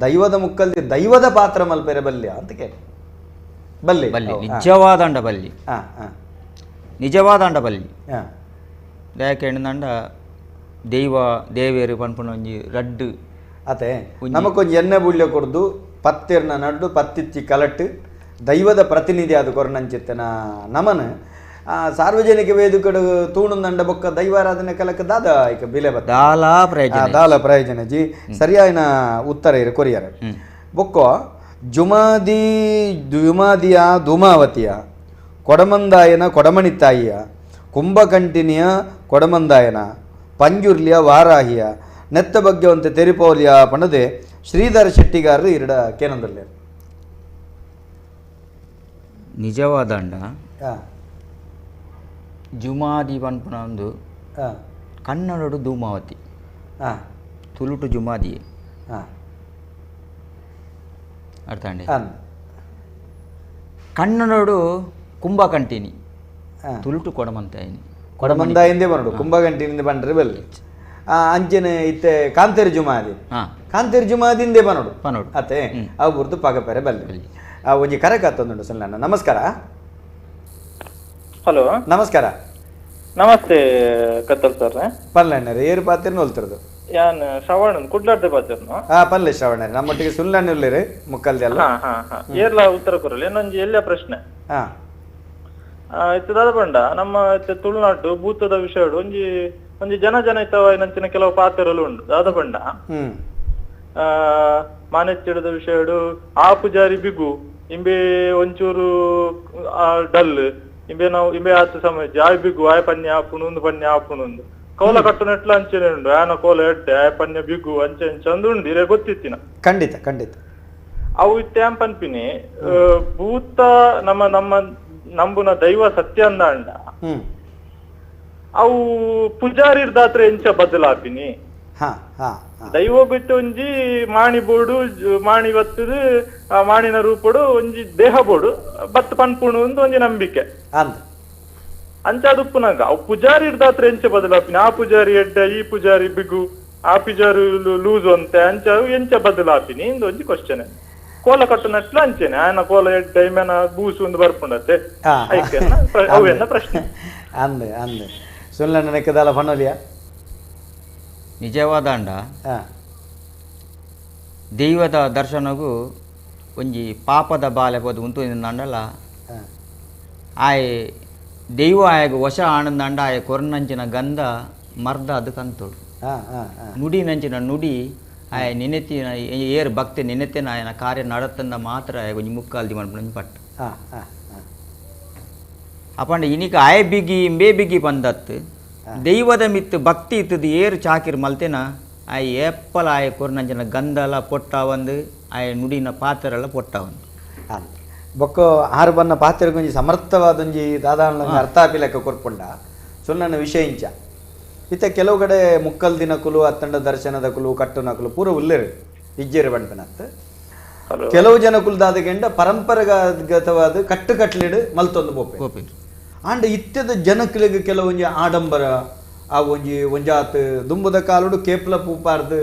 ದೈವದ ಮುಕ್ಕಲ್ದಿ ದೈವದ ಪಾತ್ರ ಮಲ್ಪೆರೆ ಬಲ್ಯ ಅಂತ ಕೇಳಿ ಬಲ್ಲಿ ಬಲ್ಲಿ ನಿಜವಾದಂಡ ಬಲ್ಲಿ ನಿಜವಾದಂಡ ಬಲ್ಲಿ ಯಾಕೆ ಹೆಣ್ಣಂಡ ದೈವ ದೇವೇರು ಪನ್ಪುನ ಒಂಜಿ ರಡ್ಡು ಅತೆ ನಮಕೊಂಜಿ ಎಣ್ಣೆ ಬುಳ್ಯ ಕೊಡ್ದು ಪತ್ತಿರ್ನ ನಡ್ಡು ಪತ್ತಿಚ್ಚಿ ಕಲಟ್ಟು ದೈವದ ಪ್ರತಿನಿಧಿ ಅದು ಕೊರನಂಚಿತ್ತನ ನಮನ ಸಾರ್ವಜನಿಕ ವೇದಿಕೆಡು ತೂಣುಂದಂಡ ಬೊಕ್ಕ ದೈವಾರಾಧನೆ ಕಲಕ ದಾದ ಈಗ ಬಿಲೆ ಬತ್ತ ದಾಲ ಪ್ರಯೋಜನ ಜಿ ಸರಿಯಾಯಿನ ಉತ್ತರ ಇರು ಕೊರಿಯರ್ ಬೊಕ್ಕ ಜುಮಾದಿಯ ಧೂಮಾವತಿಯ ಕೊಡಮಂದಾಯನ ಕೊಡಮಣಿತಾಯಿಯ ಕುಂಭಕಂಟಿನಿಯ ಕೊಡಮಂದಾಯನ ಪಂಜುರ್ಲಿಯ ವಾರಾಹಿಯ ನೆತ್ತ ಬಗ್ಗೆ ಒಂದು ತೆರಿಪೌಲಿಯ ಪಣದೆ ಶ್ರೀಧರ ಶೆಟ್ಟಿಗಾರರು ಇರಡ ಕೇನಂದಲ್ಲೇ ನಿಜವಾದಂಡ ಜುಮಾದಿ ಪನ್ಪುನ ಒಂದು ಕನ್ನಡಡು ಧೂಮಾವತಿ ತುಳುಟು ಜುಮಾದಿ ಅರ್ಥ ಅಂಡಿ ಕನ್ನಡಡು ಕುಂಭಕಂಟಿನಿ ತುಳುಟು ಕೊಡಮಂತಾಯಿನಿ ಕೊಡಮಂದಾಯಿಂದೇ ಬರೋಡು ಕುಂಭಕಂಟಿನಿಂದ ಬಂಡ್ರೆ ಬಲ್ಲಿ ಅಂಚನೆ ಇತ್ತೆ ಕಾಂತೇರಿ ಜುಮಾದಿ ಕಾಂತೇರಿ ಜುಮಾದಿಂದೇ ಬನೋಡು ಅತ್ತೆ ಅವು ಬುರ್ದು ಪಗಪೆರೆ ಬಲ್ಲಿ ಒಂಜಿ ಕರೆ ಕತ್ತೊಂದುಂಡು ಸುಲ್ಲಾನ ನಮಸ್ಕಾರ ಹಲೋ ನಮಸ್ಕಾರ ನಮಸ್ತೆ ಕತ್ತಲ್ ಸರ್ ಪಲ್ಲಣ್ಣರು ಏರು ಪಾತಿರ್ನ ಹೊಲ್ತಿರೋದು ಯಾನ್ ಶ್ರವಣನ್ ಕುಡ್ಲಾಡ್ದೆ ಪಾತಿರ್ನು ಪಲ್ಲೆ ಶ್ರವಣ ನಮ್ಮೊಟ್ಟಿಗೆ ಸುಲ್ಲಣ್ಣ ಇರ್ಲಿರಿ ಮುಕ್ಕಲ್ದಿ ಅಲ್ಲ ಏರ್ಲ ಉತ್ತರ ಕೊರಲಿ ಏನೊಂಜಿ ಎಲ್ಲ ಪ್ರಶ್ನೆ ಇತ್ತದಾದ ಪಂಡ ನಮ್ಮ ತುಳುನಾಡು ಭೂತದ ವಿಷಯ ಒಂಜಿ ಒಂಜಿ ಜನ ಇತ್ತವ ನಂಚಿನ ಕೆಲವು ಪಾತ್ರಗಳು ಉಂಟು ದಾದ ಪಂಡ ಮಾನೆಚ್ಚಿಡದ ವಿಷಯಡು ಆ ಪೂಜಾರಿ ಬಿಗು ಇಂಬೆ ಒಂಚೂರು ಡಲ್ ಇಂಬೆ ನಾವು ಇಂಬೆ ಆತ ಸಮಯ ಆಯ್ ಬಿಗು ಆಯ್ ಪನ್ಯ ಆಪುನು ಪನ್ಯ ಆಪುನು ಕೋಲ ಕಟ್ಟುನೆಟ್ಲ ಅಂಚೆನೆ ಉಂಡು ಆಯನ ಕೋಲ ಎಡ್ಡೆ ಆಯ್ ಪನ್ಯ ಬಿಗು ಅಂಚೆ ಅಂಚಂದು ಉಂಡು ಇರೇ ಗೊತ್ತಿತ್ತಿನ ಖಂಡಿತ ಖಂಡಿತ ಅವು ಇತ್ತೇಂ ಪನ್ಪಿನಿ ಭೂತ ನಮ್ಮ ನಂಬುನ ದೈವ ಸತ್ಯ ಅಂದ ಅಂಡ ಅವು ಪೂಜಾರಿ ದಾತ್ರ ಎಂಚ ಬದಲಾಪಿನಿ ದೈವ ಬಿಟ್ಟು ಒಂಜಿ ಮಾಣಿ ಬೋಡು ಮಾಣಿ ಬತ್ತದು ಆ ಮಾಣಿನ ರೂಪಡು ಒಂಜಿ ದೇಹ ಬೋಡು ಬತ್ ಪನ್ಪುಣು ಒಂದು ಒಂಜಿ ನಂಬಿಕೆ ಅಂಚ ಅದುಪ್ಪುನಾಗ ಅವು ಪೂಜಾರಿ ದಾತ್ರ ಎಂಚ ಬದಲಾಪಿನಿ ಆ ಪೂಜಾರಿ ಎಡ್ಡ ಈ ಪೂಜಾರಿ ಬಿಗು ಆ ಪೂಜಾರಿ ಲೂಸು ಅಂತೆ ಅಂಚ ಎಂಚ ಬದಲಾಪಿನಿ ಇಂದು ಒಂಜಿ ಕ್ವಶನ್ ಕೋಲ ಕಟ್ಟುನಟ್ಲ ಅಂಚೆನೆ ಆಯನ ಕೋಲ ಎಡ್ಡ ಇಮೇನ ಬೂಸು ಒಂದು ಬರ್ಪುಂಡತ್ತೆ ಅವೆನ್ನ ಪ್ರಶ್ನೆ ಅಂದೆ ಅಂದೆ ಸುಳ್ಳ ನೆಕ್ಕದಾಲ ಪಣ್ಣೋಲಿಯಾ ನಿಜವಾದ ಅಂಡ ದೈವದ ದರ್ಶನಗೂ ಒಂಜಿ ಪಾಪದ ಬಾಲೆ ಪೋದು ಉಂತು ನಂಡಲ್ಲ ಆಯ್ ದೈವ ಆಯಗ ವಶ ಆನಂದಂಡ ಆಯ ಕೊರನಂಚಿನ ಗಂಧ ಮರ್ದ ಅದು ಕಂತೋಡು ನುಡಿ ನಂಚಿನ ನುಡಿ ಆಯ ನೆನೆತಿನ ಏರ್ ಭಕ್ತಿ ನೆನೆತಿನ ಆಯನ ಕಾರ್ಯ ನಡತಂದ ಮಾತ್ರ ಆಯ ಒಂಜಿ ಮುಕ್ಕಾಲ್ದಿ ಮಾಡ್ಬಿಡ ಪಟ್ಟು ಅಪಂಡ ಇನಿಕ ಆಯ ಬಿಗಿ ಇಂಬೇ ಬಿಗಿ ಬಂದತ್ತು ದೈವದ ಮಿತ್ತು ಭಕ್ತಿ ಇತ್ತದು ಏರು ಚಾಕಿರ್ ಮಲ್ತೆನ ಆಯ್ ಏಪ್ಪಲ ಆಯ ಕೊರನಂಚಿನ ಗಂಧಲ ಪೊಟ್ಟ ಒಂದು ಆಯ ನುಡಿನ ಪಾತ್ರೆಲ್ಲ ಪೊಟ್ಟ ಒಂದು ಬೊಕ್ಕ ಆರು ಬನ್ನ ಪಾತ್ರೆಗೊಂಜಿ ಸಮರ್ಥವಾದೊಂಜಿ ದಾದಾನ ಅರ್ಥಾಪಿ ಲೆಕ್ಕ ಕೊರ್ಪುಂಡ ಸುಳ್ಳನ ವಿಷಯ ಇಂಚ ಇತ್ತ ಕೆಲವು ಕಡೆ ಮುಕ್ಕಲ್ ದಿನಕುಲು ಅತ್ತಂಡ ದರ್ಶನದ ಕುಲು ಕಟ್ಟುನಕುಲು ಪೂರ ಉಲ್ಲೇರು ಇಜ್ಜೇರು ಬಂಡ್ಪನತ್ ಕೆಲವು ಜನಕುಲು ದಾದಗೆಂಡ ಪರಂಪರಾಗತವಾದ ಕಟ್ಟು ಕಟ್ಲಿಡು ಮಲ್ತೊಂದು ಬೋಪೆ ಆಂಡ ಇತ್ಯದ ಜನಕಲಿಗೆ ಕೆಲವೊಂಜಿ ಆಡಂಬರ ಆ ಒಂಜಾತ್ ದುಂಬುದ ಕಾಲುಡು ಕೇಪ್ಲ ಪೂಪಾರ್ದು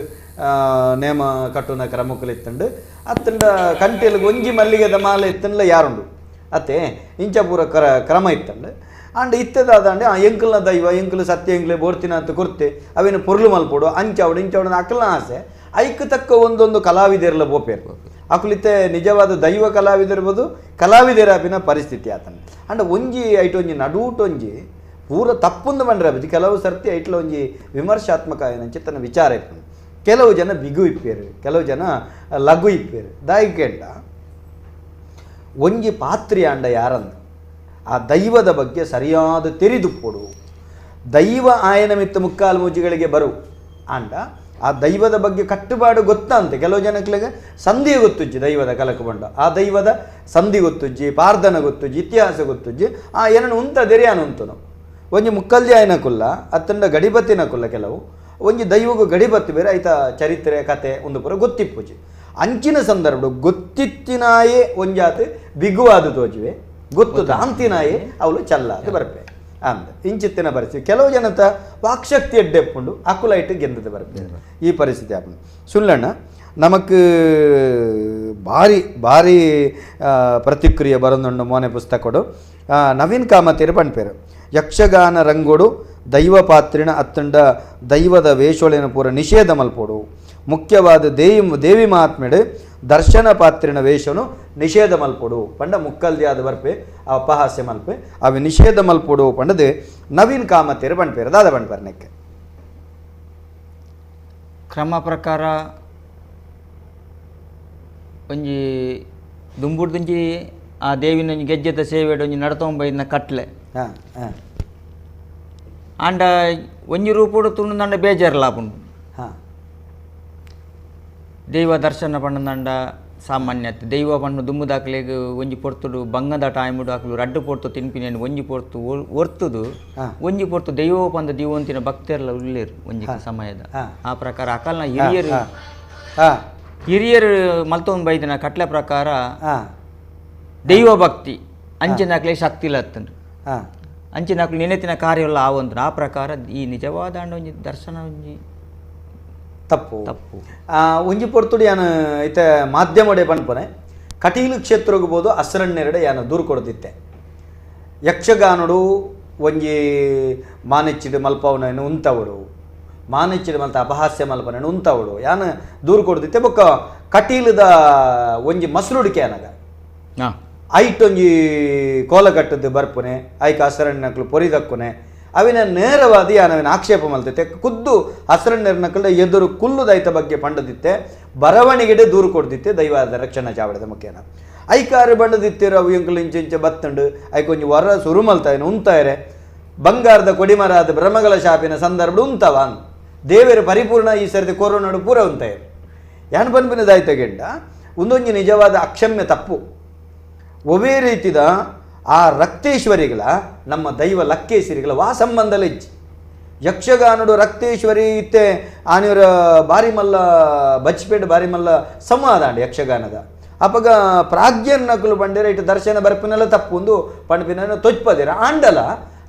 ನೇಮ ಕಟ್ಟುನ ಕ್ರಮಕ್ಕಲು ಇತ್ತಂಡು ಅತ್ತಂಡ ಕಂಟಿಯಲ್ಲಿಗೆ ಒಂಜಿ ಮಲ್ಲಿಗೆದ ಮಾಲೆ ಇತ್ತಂಡ್ಲ ಯಾರುಂಡು ಅತ್ತೆ ಇಂಚ ಪೂರ ಕ್ರಮ ಇತ್ತಂಡು ಅಂಡ್ ಇತ್ತದಾದಂಡೆ ಆ ಎಂಕಲ್ನ ದೈವ ಎಂಕಲು ಸತ್ಯ ಎಂಕ್ಲೆ ಬೋರ್ತಿನ ಅಂತ ಕೊರ್ತೆ ಅವೇನು ಪೊರ್ಲು ಮಲ್ಪೋಡು ಅಂಚವಡು ಇಂಚವಡು ಅಕ್ಕಲ್ನ ಆಸೆ ಐಕ್ ತಕ್ಕ ಒಂದೊಂದು ಕಲಾವಿದರೆಲ್ಲ ಬೋಪೇರು ಅಕುಲಿತ್ತೆ ನಿಜವಾದ ದೈವ ಕಲಾವಿದಿರ್ಬೋದು ಕಲಾವಿದರಾಪಿನ ಪರಿಸ್ಥಿತಿ ಆತನ ಅಂಡ್ ಒಂಜಿ ಐಟ್ ಒಂಜಿ ನಡೂಟೊಂಜಿ ಪೂರ ತಪ್ಪೊಂದು ಬಂಡ್ರೆ ಅಬ್ಬಿ ಕೆಲವು ಸರ್ತಿ ಐಟ್ಲ ಒಂಜಿ ವಿಮರ್ಶಾತ್ಮಕ ಏನಂಚೆ ತನ್ನ ವಿಚಾರ ಇತ್ತು ಕೆಲವು ಜನ ಬಿಗು ಇಪ್ಪೇರು ಕೆಲವು ಜನ ಲಘು ಇಪ್ಪೇರು ದಾಯಿಕೆಂಡ ಒಂಜಿ ಪಾತ್ರಿ ಅಂಡ ಯಾರಂದು ಆ ದೈವದ ಬಗ್ಗೆ ಸರಿಯಾದ ತೆರಿದುಕೊಡು ದೈವ ಆಯನ ಮಿತ್ತ ಮುಕ್ಕಾಲು ಮೂಜಿಗಳಿಗೆ ಬರು ಅಂಡ ಆ ದೈವದ ಬಗ್ಗೆ ಕಟ್ಟುಪಾಡು ಗೊತ್ತಂತೆ ಕೆಲವು ಜನಕ್ಕೆ ಸಂಧಿ ಗೊತ್ತುಜ್ಜಿ ದೈವದ ಕಲಕು ಬಂಡ ಆ ದೈವದ ಸಂಧಿ ಗೊತ್ತುಜ್ಜಿ ಪಾರ್ಧನ ಗೊತ್ತುಜ್ಜಿ ಇತಿಹಾಸ ಗೊತ್ತುಜ್ಜಿ ಆ ಏನನ್ನು ಉಂತದೆರಿ ಅನುಂತನು ಒಂಜಿ ಮುಕ್ಕಲ್ದಿ ಆಯನ ಕುಲ್ಲ ಅತ್ತಂಡ ಗಡಿಬತ್ತಿನ ಕುಲ್ಲ ಕೆಲವು ಒಂಜಿ ದೈವಗೂ ಗಡಿಬತ್ತು ಬೇರೆ ಐತ ಚರಿತ್ರೆ ಕತೆ ಒಂದು ಪುರ ಗೊತ್ತಿಪ್ಪುಜಿ ಅಂಚಿನ ಸಂದರ್ಭ ಗೊತ್ತಿತ್ತಿನಾಯೇ ಒಂಜಾತ್ ಬಿಗುವಾದ ತೋಜುವೆ ಗೊತ್ತು ದಾಂತಿನಾಯೇ ಅವಳು ಚಲ್ಲಾದ ಬರ್ಪೆ ಅಂದ ಇಂಚಿತ್ತಿನ ಪರಿಸ್ಥಿತಿ ಕೆಲವು ಜನತ ವಾಕ್ಶಕ್ತಿ ಎಡ್ಡೆಪ್ಪುಂಡು ಅಕುಲೈಟ್ ಗೆಂದದ ಬರ್ಪೆ ಈ ಪರಿಸ್ಥಿತಿ ಆಪುಂಡು ಸುಳ್ಳಣ್ಣ ನಮಕ್ ಭಾರಿ ಭಾರಿ ಪ್ರತಿಕ್ರಿಯೆ ಬರೋದುಂಡು ಮೋನೆ ಪುಸ್ತಕಡು ನವೀನ್ ಕಾಮತೇರು ಪಣ್ಪೇರು ಯಕ್ಷಗಾನ ರಂಗೋಡು ದೈವ ಪಾತ್ರಿನ ಅತ್ತಂಡ ದೈವದ ವೇಷೊಳಿನ ಪೂರ ನಿಷೇಧ ಮಲ್ಪೋಡು ಮುಖ್ಯವಾದ ದೇವಿ ಮಹಾತ್ಮೆಡು ದರ್ಶನ ಪಾತ್ರಿನ ವೇಷನು ನಿಷೇಧ ಮಲ್ಪೋಡು ಪಂಡ ಮುಕ್ಕಲ್ದಿ ಆದ ಬರ್ಪೆ ಅಪಹಾಸ್ಯ ಮಲ್ಪೆ ಅವು ನಿಷೇಧ ಮಲ್ಪೋಡು ಪಂಡದು ನವೀನ್ ಕಾಮತೇರು ಪಣ್ಪೇರು ದಾದ ಪಣ್ಪರ್ನೆಕ್ಕೆ ಕ್ರಮ ಪ್ರಕಾರ ಒಂಜಿ ದುಂಬುಡ್ದುಂಜಿ ಆ ದೇವಿನ ಗೆಜ್ಜೆದ ಸೇವೆಡು ಒಂಜಿ ನಡ್ತೊಂಬೈನ ಕಟ್ಲೆ ಅಂಡ ಒಂಜಿ ರೂಪುಡು ತುಣ್ಣುದಂಡ ಬೇಜಾರ್ಲಾಪುಂಡು ದೈವ ದರ್ಶನ ಪಂಡದಂಡ ಸಾಮಾನ್ಯತೆ ದೈವ ಪಂಡು ದುಮ್ಮುದಾಕ್ಲೆಗ್ ಒಂಜಿ ಪೊರ್ತುಡು ಬಂಗದ ಟೈಮುಡು ಆಕಲು ರಡ್ಡು ಪೊರ್ತು ತಿನ್ಪಿನೇನು ಒಂಜಿ ಪೊರ್ತು ಒರ್ತುದು ಒಂಜಿ ಪೊರ್ತು ದೈವ ಪಂದ ದಿವಂತಿನ ಭಕ್ತರೆಲ್ಲ ಉಳ್ಳೇರು ಒಂಜಿ ಸಮಯದ ಆ ಪ್ರಕಾರ ಅಕಲ್ನ ಹಿರಿಯರು ಮಲ್ತೊಂದು ಬೈದಿನ ಕಟ್ಲೆ ಪ್ರಕಾರ ದೈವ ಭಕ್ತಿ ಅಂಚಿನಾಕ್ಲೆ ಶಕ್ತಿ ಲತ್ತನು ಅಂಚಿನಾಕ್ಲು ನೆನೆತಿನ ಕಾರ್ಯವೆಲ್ಲ ಆವಂತು ಆ ಪ್ರಕಾರ ಈ ನಿಜವಾದ ಒಂಜಿ ದರ್ಶನ ಒಂಜಿ ತಪ್ಪು ತಪ್ಪು ಒಂಜಿ ಪೊರ್ತುಡು ಯಾನು ಇತ ಮಾಧ್ಯಮಡೆ ಪನ್ಪನೆ ಕಟೀಲು ಕ್ಷೇತ್ರಕ್ಕೆ ಬೋದು ಹಸ್ರಣ್ಣೆರಡೆ ಯಾನು ದೂರು ಕೊಡ್ತಿತ್ತೆ ಯಕ್ಷಗಾನುಡು ಒಂಜಿ ಮಾನೆಚ್ಚಿಡು ಮಲ್ಪವನೇನು ಉಂತವಡು ಮಾನೆಚ್ಚಿಡು ಮಲ್ತ ಅಪಹಾಸ್ಯ ಮಲ್ಪನೇನು ಉಂತವಡು ಯಾನು ದೂರು ಕೊಡ್ತಿತ್ತೆ ಬೊಕ್ಕ ಕಟೀಲದ ಒಂಜಿ ಮಸರುಡಿಕೆ ಅನಗ ಐಟೊಂಜಿ ಕೋಲಗಟ್ಟದ್ದು ಬರ್ಪುನೆ ಐಕ ಹಸ್ರಣ್ಣಕ್ಲು ಪೊರಿದಕ್ಕುನೆ ಅವಿನ ನೇರವಾದಿ ಅವಿನ ಆಕ್ಷೇಪ ಮಲ್ತೈತೆ ಖುದ್ದು ಹಸ್ರಣ್ಣೆರ್ನಕಲ್ದ ಎದುರು ಕುಲ್ಲುದೈತ ಬಗ್ಗೆ ಪಂಡದಿತ್ತೆ ಬರವಣಿಗೆಡೆ ದೂರು ಕೊಡ್ದಿತ್ತೆ ದೈವಾದ ರಕ್ಷಣಾ ಚಾವಡದ ಮುಖ್ಯನ ಐಕಾರು ಬಂಡದಿತ್ತಿರೋ ಅವು ಎಂಕಲು ಇಂಚೆ ಬತ್ತಂಡು ಐಕೊಂಜಿ ವರ ಸುರುಮಲ್ತಾಯನು ಉಂತಾಯರೆ ಬಂಗಾರದ ಕೊಡಿಮರಾದ ಬ್ರಹ್ಮಗಳ ಶಾಪಿನ ಸಂದರ್ಭ ಉಂತವ ದೇವರ ಪರಿಪೂರ್ಣ ಈ ಸರ್ತಿ ಕೊರೋನಾಡು ಪೂರ ಉಂತಾಯರು ಯಾನ್ ಪನ್ಪಿನದಾಯ್ತಗೆಂಡ ಒಂದೊಂಜಿ ನಿಜವಾದ ಅಕ್ಷಮ್ಯ ತಪ್ಪು ಒವೇ ರೀತಿದ ಆ ರಕ್ತೇಶ್ವರಿಗಳ ನಮ್ಮ ದೈವ ಲಕ್ಕೇಶ್ವರಿಗಳ ವಾ ಸಂಬಂಧಲ ಇಜ್ಜಿ ಯಕ್ಷಗಾನುಡು ರಕ್ತೇಶ್ವರಿ ಇತ್ತೆ ಆನಿವರ ಬಾರಿ ಮಲ್ಲ ಬಚ್ಪೇಟ್ ಬಾರಿ ಮಲ್ಲ ಸಂವಾದ ಅಂಡಿ ಯಕ್ಷಗಾನದ ಅಪಗ ಪ್ರಾಜ್ಞನ್ನಕಲು ಬಂಡೇರ ಇಟ್ಟು ದರ್ಶನ ಬರ್ಪಿನೆಲ್ಲ ತಪ್ಪು ಒಂದು ಪಂಡ್ಪಿನ ತೊಚ್ಪದಿರ ಆಂಡಲ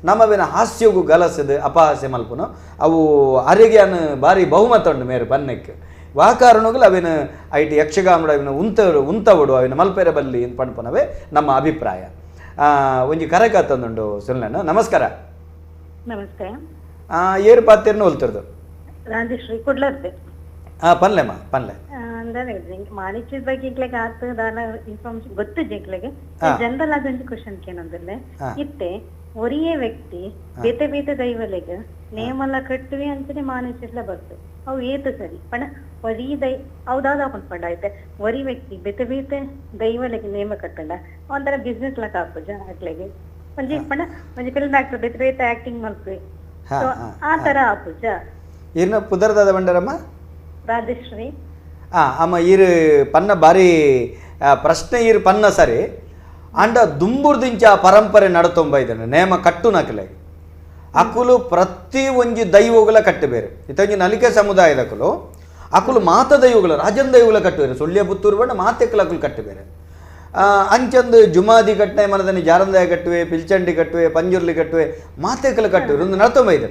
ನಮ್ಮವಿನ ಹಾಸ್ಯಗೂ ಗಲಸದು ಅಪಹಾಸ್ಯ ಮಲ್ಪುನು ಅವು ಅರಿಗ್ಯಾನ ಬಾರಿ ಬಹುಮತ ಉಂಡು ಮೇರು ಪನ್ನಕ್ಕೆ ವಾ ಕಾರಣಗಳು ಅವಿನ ಐಟಿ ಯಕ್ಷಗಾನುಡು ಅವಿನ ಉಂತವಡು ಅವಿನ ಮಲ್ಪೆರ ಬಲ್ಲಿ ಪಂಡ್ಪನವೇ ನಮ್ಮ ಅಭಿಪ್ರಾಯ ಒಂಜಿ ಕರೆಕ ತಂದುಂಡು ಸುಳ್ಳಣ್ಣ ನಮಸ್ಕಾರ ನಮಸ್ತೆ ಏರು ಪಾತ್ರೆಯನ್ನು ಹೊಲ್ತಿರ್ದು ರಾಜೇಶ್ವರಿ ಕೊಡ್ಲಾರ್ದೆ ಪನ್ಲೆಮ್ಮ ಪನ್ಲೆ ಅಂದ್ರೆ ಮಾಣಿಕ್ಯದ ಬಗ್ಗೆ ಇಕ್ಲೆಗೆ ಆತ ದಾನ ಇನ್ಫಾರ್ಮೇಶನ್ ಗೊತ್ತು ಜಿಕ್ಲೆಗೆ ಜನರಲ್ ಅದೊಂದು ಕ್ವಶನ್ ಏನಂದ್ರೆ ಇತ್ತೆ ಒರಿಯೇ ವ್ಯಕ್ತಿ ಬೇತೆ ಬೇತೆ ದೈವಲೆಗೆ ನೇಮಲ್ಲ ಕಟ್ಟುವೆ ಅಂತಾನೆ ಮಾಣಿಕ್ಯಲ್ಲ ಬರ್ತದೆ ಅವು ಏತು ಸರಿ ಪಣ ಒರಿ ಹೌದಾದ ಪಂಡ ಆಯ್ತೆ ಒರಿ ವ್ಯಕ್ತಿ ಬೇತೆ ಬೇತೆ ದೈವಲೆಗೆ ನೇಮ ಕಟ್ಟಂಡ ಒಂಥರ ಬಿಸ್ನೆಸ್ ಲಕ್ ಹಾಪುಜ ಅಟ್ಲೆಗೆ ಒಂಜಿ ಪಣ ಒಂಜಿ ಫಿಲ್ಮ್ ಆಕ್ಟರ್ ಬೇತೆ ಬೇತೆ ಆಕ್ಟಿಂಗ್ ಮಾಡ್ತೀವಿ ಆ ತರ ಹಾಪುಜ ಇರ್ನ ಪುದರ್ದಾದ ಬಂಡರಮ್ಮ ರಾಜಶ್ರೀ ಅಮ್ಮ ಇರು ಪನ್ನ ಬಾರಿ ಪ್ರಶ್ನೆ ಇರು ಪನ್ನ ಸರಿ ಅಂಡ ದುಂಬುರ್ದಿಂಚ ಪರಂಪರೆ ನಡತೊಂಬ ಇದನ್ನು ನೇಮ ಕಟ್ಟು ನಕಲೆ ಅಕುಲು ಪ್ರತಿ ಒಂಜಿ ದೈವಗಳ ಕಟ್ಟು ಬೇರೆ ಇತ್ತಂಜಿ ನಲಿಕೆ ಸಮುದಾಯದಕುಲು ಅಕುಲು ಮಾತ ದೈವಗಳು ರಾಜನ್ ದೈವಗಳ ಕಟ್ಟು ಬೇರೆ ಸುಳ್ಯ ಪುತ್ತೂರು ಬಂಡ ಮಾತೆಕ್ಕಲು ಅಕುಲು ಕಟ್ಟು ಬೇರೆ ಅಂಚಂದು ಜುಮಾದಿ ಕಟ್ಟೆ ಮನದಲ್ಲಿ ಜಾರಂದಾಯ ಕಟ್ಟುವೆ ಪಿಲ್ಚಂಡಿ ಕಟ್ಟುವೆ ಪಂಜುರ್ಲಿ ಕಟ್ಟುವೆ ಮಾತೆಕ್ಕಲು ಕಟ್ಟುವೆ ಒಂದು ನಡತೊಂಬ ಇದೆ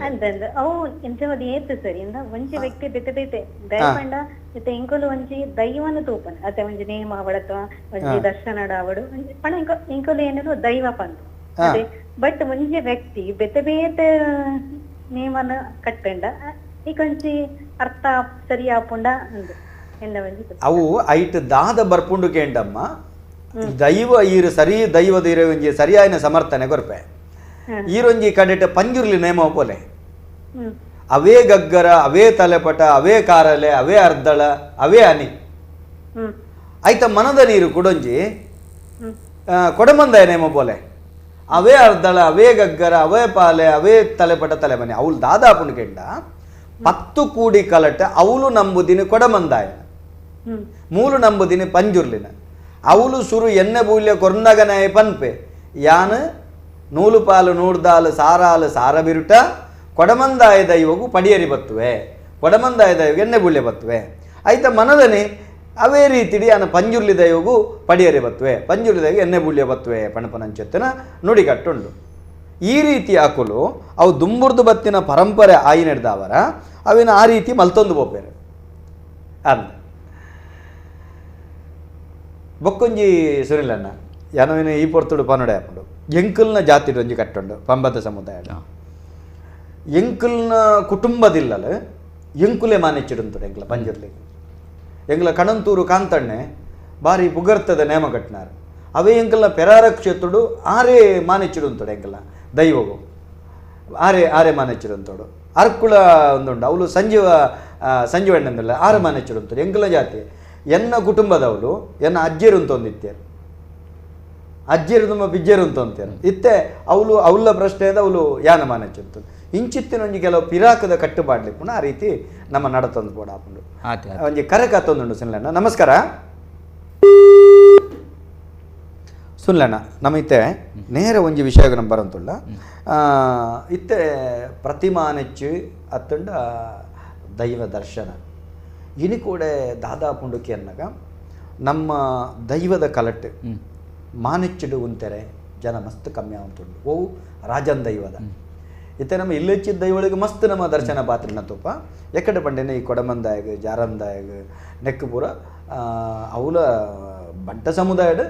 ಅವು ಎಂಚವದು ಏತು ಸರಿ ಇಂದ ಒಂಜಿ ವ್ಯಕ್ತಿ ಬೇತೆ ಬೇತೆ ದಯಪಂಡ ಇತ್ತೆ ಇಂಕೊಲು ಒಂಜಿ ದೈವನ ತೂಪನ ಅತ್ತೆ ಒಂಜಿ ನೇಮ ಅವಳತ್ವ ಒಂಜಿ ದರ್ಶನಡ ಅವಡು ಪಣ ಇಂಕೊಲು ಏನೇನು ದೈವ ಪಂದು ಅದೇ ಬಟ್ ಒಂಜಿ ವ್ಯಕ್ತಿ ಬೇತೆ ಬೇತೆ ನೇಮನ ಕಟ್ಟಂಡ ಈ ಕೊಂಚಿ ಅರ್ಥ ಸರಿ ಆಪುಂಡ ಅಂದು ಎಂದ ಒಂಜಿ ಅವು ಐಟ್ ದಾದ ಬರ್ಪುಂಡು ಕೇಂಡಮ್ಮ ದೈವ ಈರು ಸರಿ ದೈವದ ಇರೋ ಒಂಜಿ ಸರಿಯಾಯಿನ ಸಮರ್ಥನೆ ಕೊರ್ಪೆ ಈರೊಂಜಿ ಕಡೆಟ ಪಂಜುರ್ಲಿ ನೇಮ ಪೋಲೆ ಅವೇ ಗಗ್ಗರ ಅವೇ ತಲೆಪಟ ಅವೇ ಕಾರಲೆ ಅವೇ ಅರ್ಧಳ ಅವೇ ಅನಿ ಆಯ್ತ ಮನದ ನೀರು ಕುಡೊಂಜಿ ಕೊಡಮಂದಾಯ ನೇಮ ಪೋಲೆ ಅವೇ ಅರ್ಧಳ ಅವೇ ಗಗ್ಗರ ಅವೇ ಪಾಲೆ ಅವೇ ತಲೆಪಟ ತಲೆಮನೆ ಅವಳು ದಾದಾಪುಂಡು ಕೆಂಡ 10 ಕೂಡಿ ಕಲಟ ಅವಳು ನಂಬುದಿನಿ ಕೊಡಮಂದಾಯ ಮೂಲು ನಂಬುದಿನಿ ಪಂಜುರ್ಲಿನ ಅವಳು ಸುರು ಎಣ್ಣೆ ಬೂಲ್ಯ ಕೊರ್ನಗನಾಯ ಪನ್ಪೆ ಯಾನು ನೂಲು ಪಾಲು ನೂರ್ದಾಲು ಸಾರಾಲು ಸಾರ ಬಿರುಟ ಕೊಡಮಂದಾಯ ದೈವಗೂ ಪಡಿಯರಿ ಬತ್ತುವೆ ಕೊಡಮಂದಾಯ ದೈವಗೆ ಎಣ್ಣೆ ಬೂಲ್ಯ ಬತ್ತುವೆ ಆಯ್ತ ಮನದನಿ ಅವೇ ರೀತಿಡಿ ಅನ್ನ ಪಂಜುರ್ಲಿ ದೈವಗೂ ಪಡಿಯರಿ ಬತ್ತುವೆ ಪಂಜುರ್ಲಿ ದೈವ ಎಣ್ಣೆ ಬೂಲ್ಯ ಬತ್ತುವೆ ಪಣಪನಂಚೆತ್ತನ ನುಡಿಗಟ್ಟುಂಡು ಈ ರೀತಿ ಅಕುಲು ಅವು ದುಂಬುರ್ದು ಬತ್ತಿನ ಪರಂಪರೆ ಆಯಿ ನಡೆದವರ ಅವಿನ ಆ ರೀತಿ ಮಲ್ತೊಂದು ಬೋಪೇರೆ ಅಂದ ಬೊಕ್ಕೊಂಜಿ ಸುನಿಲಣ್ಣ ಯಾನವಿನ ಈ ಪೊರ್ತುಡು ಪನೊಡೆ ಹಾಕೊಂಡು ಎಂಕಲ್ನ ಜಾತಿಡು ಒಂಜಿ ಕಟ್ಟುಂಡು ಪಂಬದ ಸಮುದಾಯ ಎಂಕಲ್ನ ಕುಟುಂಬದಿಲ್ಲಲು ಎಂಕುಲೆ ಮಾನೆಚ್ಚಿಡುಂತುಡು ಎಂಕ್ಲ ಪಂಜುರ್ಲಿ ಎಂಗ್ಲ ಕಣಂತೂರು ಕಾಂತಣ್ಣೆ ಬಾರಿ ಪುಗರ್ತದ ನೇಮ ಕಟ್ಟಿನಾರು ಅವೇ ಎಂಕಲ್ನ ಪೆರಾರಕ್ಷತುಡು ಆರೇ ಮಾನೆಚ್ಚಿಡುಂತುಡು ಎಂಕಲ ದೈವವು ಆರೆ ಮಾನೆಚ್ಚಿಡುಂತೋಡು ಅರ್ಕುಳ ಒಂದುಂಡು ಅವಳು ಸಂಜೀವಣ್ಣಂದಲ್ಲ ಆರೆ ಮಾನೆಚ್ಚಿಡುಂತೋಡು ಎಂಕಲ ಜಾತಿ ಎನ್ನ ಕುಟುಂಬದವಳು ಎನ್ನ ಅಜ್ಜಿರು ಅಂತ ಒಂದಿತ್ತೇರು ಅಜ್ಜಿರು ತುಂಬ ಬಿಜ್ಜರು ಅಂತ ಅಂತೇರು ಇತ್ತೆ ಅವಳು ಅವಳ ಪ್ರಶ್ನೆದ ಅವಳು ಯಾನ ಮಾನಚ್ಚಂತ ಇಂಚಿತ್ತಿನ ಒಂಜಿ ಕೆಲವು ಪಿರಾಕದ ಕಟ್ಟುಪಾಡ್ಲಿಕ್ಕೂ ಆ ರೀತಿ ನಮ್ಮ ನಡತಂದು ಕೂಡ ಹಾಕೊಂಡು ಒಂಜಿ ಕರೆ ಕತ್ತೊಂದುಂಡು ಸುನ್ಲಣ್ಣ ನಮಸ್ಕಾರ ಸುನ್ಲಣ್ಣ ನಮ್ಮ ಇತ್ತೆ ನೇರ ಒಂಜಿ ವಿಷಯ ನಮ್ಮ ಬರಂತುಳ್ಳ ಇತ್ತೆ ಪ್ರತಿಮಾನೆಚ್ಚು ಅತ್ತಂಡ ದೈವ ದರ್ಶನ ಇನಿ ಕೂಡ ದಾದಾಪುಂಡುಕಿ ಅನ್ನಗ ನಮ್ಮ ದೈವದ ಕಲಟ್ಟು ಮಾನೆಚ್ಚಿಡು ಉಂತೆರೆ ಜನ ಮಸ್ತ್ ಕಮ್ಮಿ ಆಗುಂಟು ಓವು ರಾಜನ್ ದೈವದ ಇತ್ತೆ ನಮ್ಮ ಇಲ್ಲೆಚ್ಚಿದ ದೈವಳಿಗೆ ಮಸ್ತ್ ನಮ್ಮ ದರ್ಶನ ಪಾತ್ರನ ತುಪ್ಪ ಎಕ್ಕಡೆ ಬಂಡೇನೆ ಈ ಕೊಡಮಂದಾಯಗ ಜಾರಂದಾಯಗ ನೆಕ್ ಪೂರ ಅವಳ ಬಂಟ ಸಮುದಾಯದ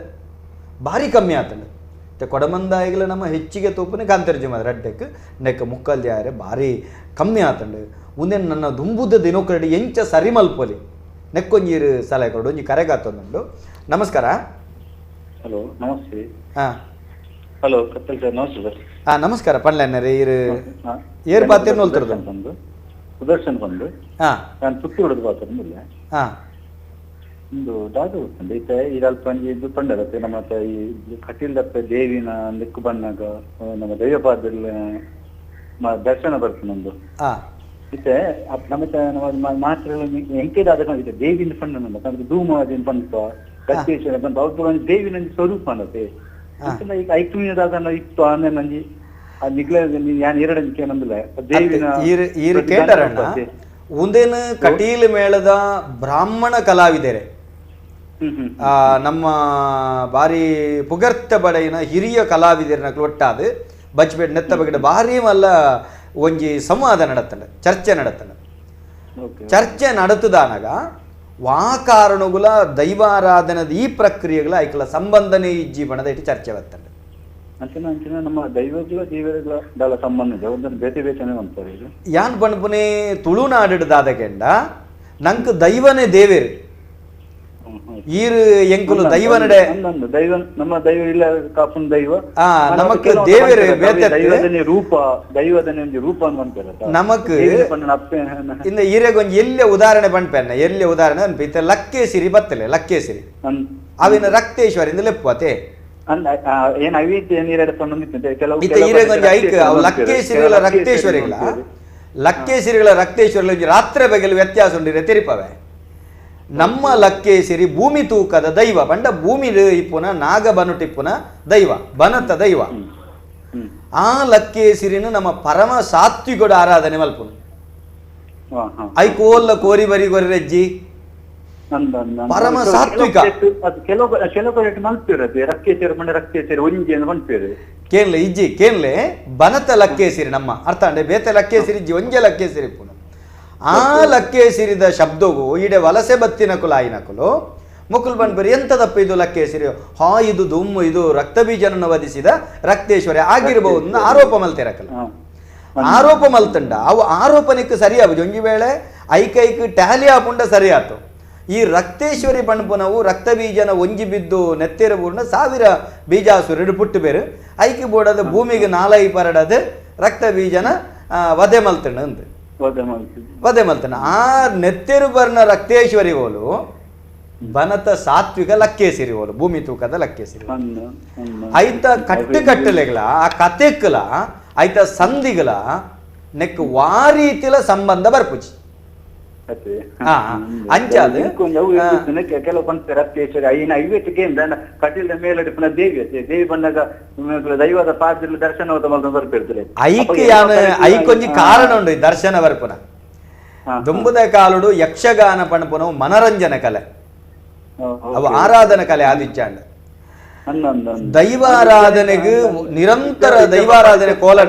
ಭಾರಿ ಕಮ್ಮಿ ಆತಂಡು ಇತ್ತೆ ಕೊಡಮಂದಾಯಗಲ ನಮ್ಮ ಹೆಚ್ಚಿಗೆ ತೂಪನೆ ಕಾಂತರ್ಜಿಮ ರಡ್ಡೆಕ್ ನೆಕ್ ಮುಕ್ಕಲ್ ಜಾರೆ ಭಾರಿ ಕಮ್ಮಿ ಆತಂಡು ಮುಂದೆ ನನ್ನ ದುಂಬುದ ದಿನೋಕರಡಿ ಎಂಚ ಸರಿ ಮಲ್ಪೊಲಿ ನೆಕ್ಕೊಂಜೀರು ಸಲಹೆ ಕೊಡು ಒಂಜಿ ಕರೆಗಾತೊಂದುಂಡು ನಮಸ್ಕಾರ ಹಲೋ ನಮಸ್ತೆ ಹಾಂ ಹಲೋ ಕತ್ತಲ್ ಸರ್ ನಮಸ್ತೆ ಸರ್ ನಮಸ್ಕಾರ ಪಣ್ಲೆನ್ನರೆ ಏರು ಪಾತ್ರ ನೋಲ್ತಿರೋದು ಬಂದು ಸುದರ್ಶನ್ ಬಂದು ನಾನು ಸುತ್ತಿ ಹೊಡೆದು ಪಾತ್ರ ಒಂದು ದಾದ ಗೊತ್ತಂడి అయితే ఈ అల్పంజి ಇದು పండగತ್ತೆ ನಮ್ಮ ಈ ಕಟೀಲ್ದಪ್ಪ ದೇವಿನ ಲೆಕ್ಕು ಬಣ್ಣಗ ನಮ್ಮ ದೈವಪಾದದಲ್ಲಿ ದರ್ಶನ ಬರ್ತದೆ ನಮ್ದು ಇತ್ತೆ ನಮ್ಮ ಮಾತ್ರ ಎಂಕೆದ ಅದಕ್ಕೆ ದೇವಿನ ಪಂಡ ನಮ್ಗೆ ಧೂಮದಿನ ಪಂಪ ಕತ್ತೇಶ್ವರ ಬಂದು ಅವ್ರು ದೇವಿನ ಸ್ವರೂಪ ಅನ್ನತ್ತೆ ಈಗ ಐಕ್ಯದಾಗ ಇತ್ತು ಆಮೇಲೆ ನಂಜಿ ಆ ನಿಗ್ಲ ಯಾನ್ ಎರಡಂಜಿಕೆ ನಂದಿಲ್ಲ ದೇವಿನ ಕೇಟಾರಣ್ಣ ಒಂದೇನು ಕಟೀಲ್ ಮೇಳದ ಬ್ರಾಹ್ಮಣ ಕಲಾವಿದರೆ ನಮ್ಮ ಬಾರಿ ಪುಗರ್ತ ಬಡೆಯಿನ ಹಿರಿಯ ಕಲಾವಿದರನ್ನ ಒಟ್ಟಾದ ಬಚ್ಬೇಟ್ ನೆತ್ತ ಬಗೆಡ ಭಾರಿ ಮಲ್ಲ ಒಂಜಿ ಸಂವಾದ ನಡತಂಡ ಚರ್ಚೆ ನಡತಂಡ ಚರ್ಚೆ ನಡತದಾನಾಗ ವಾಕಾರಣಗುಲ ದೈವಾರಾಧನದ ಈ ಪ್ರಕ್ರಿಯೆಗಳ ಐಕಲ ಸಂಬಂಧನೇ ಇಜ್ಜಿ ಬಣದ ಇಟ್ಟು ಚರ್ಚೆ ಬರ್ತಂಡ ಅಂಚಿನ ಅಂಚಿನ ನಮ್ಮ ದೈವಗಳ ಜೀವಗಳ ಸಂಬಂಧ ಒಂದೊಂದು ಬೇತೆ ಬೇತೆನೆ ಅಂತಾರೆ ಯಾನ್ ಪಣಪುನೆ ತುಳುನಾಡು ದಾದಕೆಂಡ ನಂಕ್ ದೈವನೇ ದೇವೇರು ಈರು ಎಂಕುಲು ದೈವ ನಡೆ ದೈವ ನಮ್ಮ ದೈವ ಇಲ್ಲ ಕಾಪುನ್ ದೈವ ನಮಕ್ ದೇವೇರು ದೈವದನೆ ರೂಪ ದೈವದನೆ ಒಂದು ರೂಪ ಅಂತ ನಮಕ್ ಇಂದ ಈರೆಗೊಂದು ಎಲ್ಲೆ ಉದಾಹರಣೆ ಪಂಪೆನ್ನ ಎಲ್ಲೆ ಉದಾಹರಣೆ ಅನ್ಪಿತ್ತೆ ಲಕ್ಕೇಸಿರಿ ಬತ್ತಲೆ ಲಕ್ಕೇಸಿರಿ ಅವಿನ ರಕ್ತೇಶ್ವರಿ ಇಂದ ಲೆಪ್ಪತೆ ಏನ್ ಅವೈತೆ ನೀರ ಈರೆಗೊಂದು ಐಕ್ ಅವು ಲಕ್ಕೇಸಿರಿಗಳ ರಕ್ತೇಶ್ವರಿಗಳ ಲಕ್ಕೇಸಿರಿಗಳ ರಕ್ತೇಶ್ವರಿಗಳ ರಾತ್ರಿ ಬಗೆಲು ವ್ಯತ್ಯಾಸ ಉಂಡಿರೆ ತಿರುಪವೆ ನಮ್ಮ ಲಕ್ಕೇಸಿರಿ ಭೂಮಿ ತೂಕದ ದೈವ ಪಂಡ ಭೂಮಿ ಇಪ್ಪುನ ನಾಗ ಬನುಟಿಪ್ಪುನ ದೈವ ಬನತ ದೈವ ಆ ಲಕ್ಕೇಸಿರಿನ ನಮ್ಮ ಪರಮ ಸಾತ್ವಿಕದ ಆರಾಧನೆ ಮಲ್ಪುನು ಐಕೋಲ್ಲ ಕೋರಿ ಬರಿ ಗೊರ್ರೆಜ್ಜಿ ಪರಮ ಸಾತ್ವಿಕ ಕೇನ್ಲೆ ಇಜ್ಜಿ ಕೇನ್ಲೆ ಬನತ ಲಕ್ಕೇಸಿರಿ ನಮ್ಮ ಅರ್ಥ ಅಂಡೆ ಬೇತೆ ಲಕ್ಕೇಸಿರಿ ಇಜ್ಜಿ ಒಂಜೆ ಲಕ್ಕೇಸಿರಿ ಪುನ ಆ ಲಕ್ಕೇಸಿರಿದ ಶಬ್ದಗೂ ಈಡೆ ವಲಸೆ ಬತ್ತಿನ ಕುಲ ಆಯ್ನಕುಲು ಮುಕುಲ್ ಬನ್ಬರಿ ಎಂತದಪ್ಪ ಇದು ಲಕ್ಕೇಸಿರಿ ಇದು ದುಮ್ಮು ಇದು ರಕ್ತಬೀಜನನ್ನು ವಧಿಸಿದ ರಕ್ತೇಶ್ವರಿ ಆಗಿರಬಹುದು ಆರೋಪ ಮಲ್ತಿರಕಲ್ಲ ಆರೋಪ ಮಲ್ತಂಡ ಅವು ಆರೋಪನಿಕ್ಕೆ ಸರಿಯಾಗ ಒಂಜಿ ವೇಳೆ ಐಕೈಕ್ ಟ್ಯಾಲಿ ಆಪುಂಡ ಸರಿಯಾತು ಈ ರಕ್ತೇಶ್ವರಿ ಬಣ್ಪುನವು ರಕ್ತಬೀಜನ ಒಂಜಿ ಬಿದ್ದು ನೆತ್ತೇರ ಪೂರ್ಣ 1000 ಬೀಜಾಸುರಡು ಪುಟ್ಟು ಬೇರು ಐಕಿ ಬೋಡದ ಭೂಮಿಗೆ 4 ಪರಡದು ರಕ್ತಬೀಜನ ವಧೆ ಮಲ್ತಂಡ ಅಂತ ವಧೆ ಮಲ್ತನ ಆ ನೆತ್ತೇರು ಬರ್ನ ರಕ್ತೇಶ್ವರಿ ಹೋಲು ಬನತ ಸಾತ್ವಿಕ ಲಕ್ಕೇಸಿರಿ ಹೋಲು ಭೂಮಿ ತೂಕದ ಲಕ್ಕೇಸಿರಿ ಐತ ಕಟ್ಟಲೆಗಳ ಆ ಕತೆಕ್ಕಲ ಐತ ಸಂಧಿಗಳ ನೆಕ್ ವಾರೀತಿಲ ಸಂಬಂಧ ಬರ್ಪುಜಿ ಅಂಚಾದ ಕೆಲವು ಪಂಚ ರಕ್ತೇಶ್ವರಿ ಐನ ಐವೇಟಿಗೆ ಕಟೀಲ ಮೇಲಡಿಪಿನ ದೇವಿ ದೇವಿ ಬಂದಾಗ ದೈವದ ಪಾದ ದರ್ಶನ ಬರ್ಪಿರ್ತದೆ ಐಕೊಂಜಿ ಕಾರಣ ಉಂಡು ದರ್ಶನ ಬರ್ಪುನ ದುಂಬುದ ಕಾಲುಡು ಯಕ್ಷಗಾನ ಪಣಪುನವು ಮನರಂಜನ ಕಲೆ ಅವು ಆರಾಧನ ಕಲೆ ಆದಿಚ್ಚಾಂಡ ದೈವಾರಾಧನೆಗೆ ನಿರಂತರ ದೈವಾರಾಧನೆ ಕೋಲ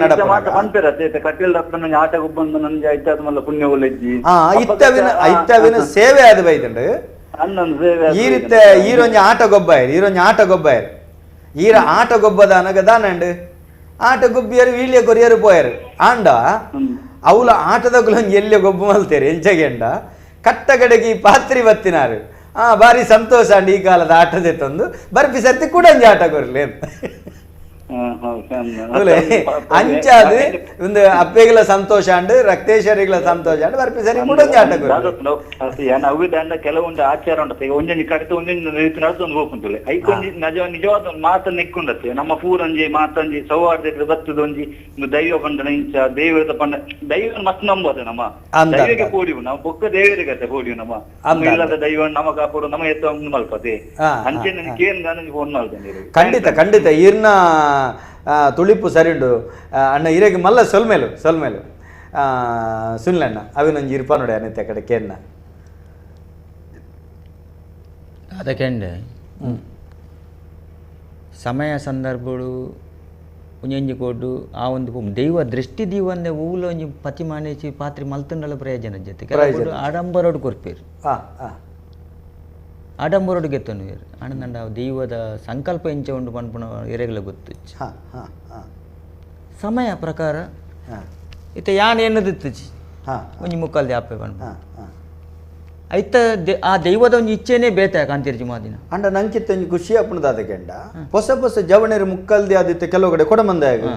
ಇತ್ತವಿನ ಸೇವೆ ಆದ ಬೈದಂಡು ಈ ರೀತಿ ಈರೊಂಜಿ ಆಟ ಗೊಬ್ಬಾಯರು ಈರ ಆಟ ಗೊಬ್ಬದ ಅನಗದಾನಂಡು ಆಟ ಗೊಬ್ಬಿಯರು ವೀಳ್ಯ ಕೊರಿಯರು ಪೋಯರು ಆಂಡ ಅವಳ ಆಟದ ಎಲ್ಲಿ ಗೊಬ್ಬ ಮಲ್ತೇರು ಎಂಚಗೆಂಡ ಕಟ್ಟಗಡೆಗೆ ಪಾತ್ರಿ ಬತ್ತಿನಾರು ಬಾರಿ ಸಂತೋಷ ಅಂಡ್ ಈ ಕಾಲದ ಆಟದೆ ತಂದು ಬರ್ಪಿ ಸರ್ತಿ ಕೂಡಂಜಿ ಆಟ ಕೊರ್ಲಿ ಅಂತ ಅಂಚಾದು ಒಂದು ಅಪ್ಪೆಗಳ ಸಂತೋಷ ಅಂಡ್ ರಕ್ತೇಶ್ವರಿಗಳ ಸಂತೋಷ ಅಂಡ್ ಬರ್ಪಿ ಸರಿ ಕೂಡಂಜಿ ಆಟ ಕೊರ್ಲಿ ಕೆಲವೊಂದು ಆಚಾರ ಉಂಟು ಒಂಜಿ ಕಡಿತ ಒಂಜೊಂದು ರೀತಿ ನಡ್ಕೊಂಡು ಹೋಗ್ಕೊಂತಲೆ ಐಕೊಂಜಿ ನಿಜವಾದ ಒಂದು ಮಾತನ್ನು ನೆಕ್ಕೊಂಡತ್ತೆ ನಮ್ಮ ಪೂರಂಜಿ ಮಾತಂಜಿ ಸೌಹಾರ್ದ ಬತ್ತದ ಒಂಜಿ ದೈವ ಪಂಡನ ಇಂಚ ದೈವದ ಪಂಡ ದೈವ ಮತ್ ನಂಬೋದು ನಮ್ಮ ದೈವಗೆ ಪೋಡಿವು ನಾವು ಬೊಕ್ಕ ದೇವರಿಗೆ ಪೋಡಿವು ನಮ್ಮ ಇಲ್ಲದ ದೈವ ನಮ ಕಾಪಾಡು ನಮ್ಮ ಎತ್ತ ಮಲ್ಪತೆ ಅಂಚೆ ನನಗೆ ಏನ್ ನಾನು ಫೋನ್ ಮಾಡ್ತೇನೆ ಖಂಡಿತ ಈರ್ನ ತುಳಿಪು ಸರಿಂಡು ಅಣ್ಣ ಇರೆಗೆ ಮಲ್ಲ ಸೊಲ್ಮೇಲು ಸುನ್ಲಣ್ಣ ಅವಿನೊಂಜಿ ಇರ್ಪ ನೋಡಿ ಅನ್ನತ್ತೆ ಕಡೆ ಕೇನ್ನ ಅದಕ್ಕೆಂಡೆ ಸಮಯ ಸಂದರ್ಭಗಳು ಒಂಜಿ ಕೊಡ್ಡು ಆ ಒಂದು ದೈವ ದೃಷ್ಟಿ ದೀವಂದೆ ಊಲ ಒಂಜಿ ಪತಿ ಮಾನೇಚಿ ಪಾತ್ರೆ ಮಲ್ತಂಡಲ ಪ್ರಯೋಜನ ಜೊತೆ ಕೆಲವು ಆಡಂಬರೋಡು ಕೊರ್ಪೇರು ಆಡಂಬರೋಡು ಗೆತ್ತನು ಅಣ್ಣಂಡ ದೈವದ ಸಂಕಲ್ಪ ಇಂಚ ಉಂಡು ಪನ್ಪುಣ ಎರೆಗಳ ಗೊತ್ತು ಸಮಯ ಪ್ರಕಾರ ಇತ್ತ ಯಾನ್ ಎನ್ನದಿತ್ತುಜಿ ಒಂಜಿ ಮುಕ್ಕಲ್ದೆ ಆಪೆ ಪನ್ಪ ಐತ ಆ ದೈವದ ಒಂದು ಇಚ್ಛೆನೇ ಬೇತ ಕಾಂತಿರ್ಜಿ ಮಾದಿನ ಅಂಡ ನಂಕಿತ್ತ ಖುಷಿ ಅಪ್ಪಣದ ಅದಕ್ಕೆಂಡ ಹೊಸ ಜವಣೆರು ಮುಕ್ಕಲ್ದೆ ಆದಿತ್ತ ಕೆಲವು ಕಡೆ ಕೊಡಮಂದಾಯ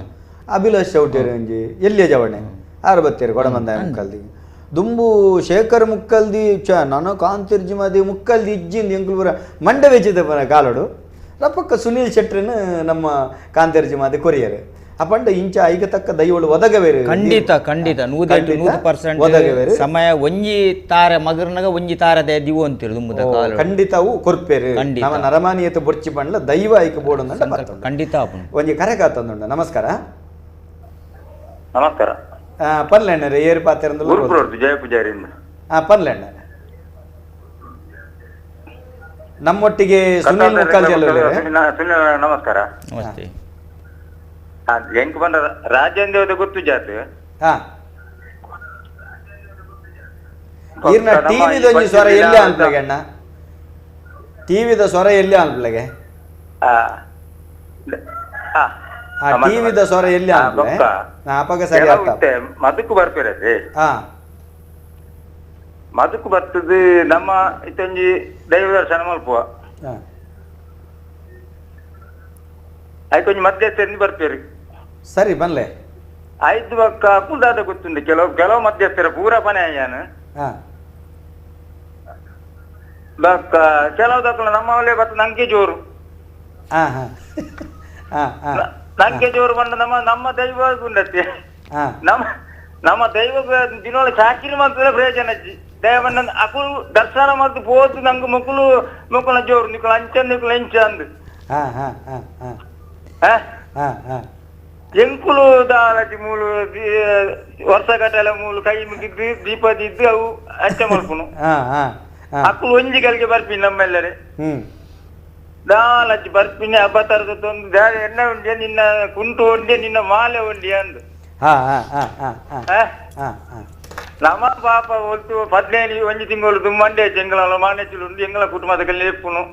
ಅಭಿಲಾಷ್ ಚೌಟೇರು ಒಂಜಿ ಎಲ್ಲಿಯ ಜವಣೆ ಆರು ಬತ್ತೇರು ಕೊಡಮಂದಾಯ ಮುಕ್ಕಲ್ದಿ ದುಂಬು ಶೇಖರ್ ಮುಕ್ಕಲ್ದಿ ನನ್ನ ಕಾಂತಿರ್ಜಿ ಮಾದಿ ಮುಕ್ಕಲ್ದಿ ಇಜ್ಜಿಂದ ಎಂಕುಲ್ಪುರ ಮಂಡ ವೆಚ್ಚಿದ ಕಾಲಡು ರಪ್ಪಕ್ಕ ಸುನೀಲ್ ಶೆಟ್ರಿನ ನಮ್ಮ ಕಾಂತಿರ್ಜಿ ಮಾದಿ ಕೊರಿಯರು ಅಪಂಡ ಇಂಚ ಐಗ ತಕ್ಕ ದೈವಳು ಒದಗವೇರು ಖಂಡಿತ 100% ಒದಗವೇರು ಸಮಯ ಒಂಜಿ ತಾರೆ ಮಗರ್ನಗ ಒಂಜಿ ತಾರದೆ ದಿವು ಅಂತಿರು ದುಂಬುದ ಕಾಲ ಖಂಡಿತವು ಕೊರ್ಪೇರು ನಮ್ಮ ನರಮಾನಿಯತೆ ಬೊರ್ಚಿ ಪಂಡ್ಲ ದೈವ ಐಕ ಬೋಡು ಖಂಡಿತ ಒಂಜಿ ಕರೆ ಕಾತಂದುಂಡ ನಮಸ್ಕಾರ ಪನ್ಲೆಣ್ಣರೆ ಏರು ಪಾತ್ರ ಜಯ ಪೂಜಾರಿಯಿಂದ ಪನ್ಲೆಣ್ಣ ನಮ್ಮೊಟ್ಟಿಗೆ ಸುನೀಲ್ ಮುಖರ್ಜಿ ನಮಸ್ಕಾರ ನಮಸ್ತೆ ಎಂಕ್ ಬಂದ ರಾಜೇಂದ್ರ ಗೊತ್ತು ಜಾತಿ ಈರ್ನ ಟಿವಿದ ಒಂಜಿ ಸ್ವರ ಎಲ್ಲಿ ಅನ್ಪ್ಲಗೆ ಅಣ್ಣ ಟಿವಿದ ಸ್ವರ ಎಲ್ಲಿ ಅನ್ಪ್ಲಗೆ ಟಿವಿದ ಸ್ವರ ಎಲ್ಲಿ ಅನ್ಪ್ಲೆ ಅಪಗ ಸರಿ ಮದಕ್ಕೂ ಬರ್ಪಿರತ್ತೆ ಮದಕು ಬರ್ತದೆ ನಮ್ಮ ಇತ್ತೊಂಜಿ ದೈವ ದರ್ಶನ ಮಲ್ಪುವ ಆಯ್ಕೊಂಜಿ ಮಧ್ಯಸ್ಥರಿಂದ ಬರ್ತೀರಿ ಸರಿ ಬನ್ಲೆ ಆಯ್ತು ಬಕ್ಕ ಕುಂದಾದ ಗೊತ್ತುಂಡು ಕೆಲವು ಮಧ್ಯಸ್ಥರ ಪೂರ ಪನೆ ಅಯ್ಯಾನು ಬಕ್ಕ ಕೆಲವು ದಕ್ಕಲು ನಮ್ಮ ಒಳ್ಳೆ ಬತ್ತ ನಂಗೆ ಜೋರು ನಂಗೆ ಜೋರು ಬಂದ ನಮ್ಮ ದೈವ ಉಂಡತ್ತೆ ನಮ್ಮ ದೈವ ದಿನೊಳ ಸಾಕಿನ ಮಾತ್ರ ಪ್ರಯೋಜನ ಅಜ್ಜಿ ದೈವನ್ನ ಅಕುಲು ದರ್ಶನ ಮತ್ತು ಪೋದು ನಂಗೆ ಮುಕ್ಕುಲ ಜೋರು ನಿಕ್ಕಳು ಅಂಚ ನಿಕ್ಕಳು ಎಂಚ ಅಂದು ಎಂಕುಲು ದಾಳಟಿ ಮೂಲು ವರ್ಷಗಟ್ಟಲೆ ಮೂಲು ಕೈ ಮುಗಿದ್ದು ದೀಪದಿದ್ದು ಅವು ಹಚ್ಚ ಮಲ್ಪುನು ಅಕ್ಕಳು ಒಂಜಿಗಳಿಗೆ ಬರ್ತೀನಿ ನಮ್ಮೆಲ್ಲರೇ ದಾಳಜ್ಜಿ ಬರ್ತೀನಿ ಹಬ್ಬ ತರದೊಂದು ಎಣ್ಣೆ ಉಂಡೆ ನಿನ್ನ ಕುಂಟು ಉಂಡೆ ನಿನ್ನ ಮಾಲೆ ಉಂಡೆ ಅಂದು ನಮ್ಮ ಪಾಪ ಒಟ್ಟು 15 ಒಂಜಿ ತಿಂಗಳು ಮಂಡೆ ಎಂಗಳ ಮಾನೆಚ್ಚಲು ಉಂಡು ಎಂಗಳ ಕುಟುಂಬದ ಲೇಪುನು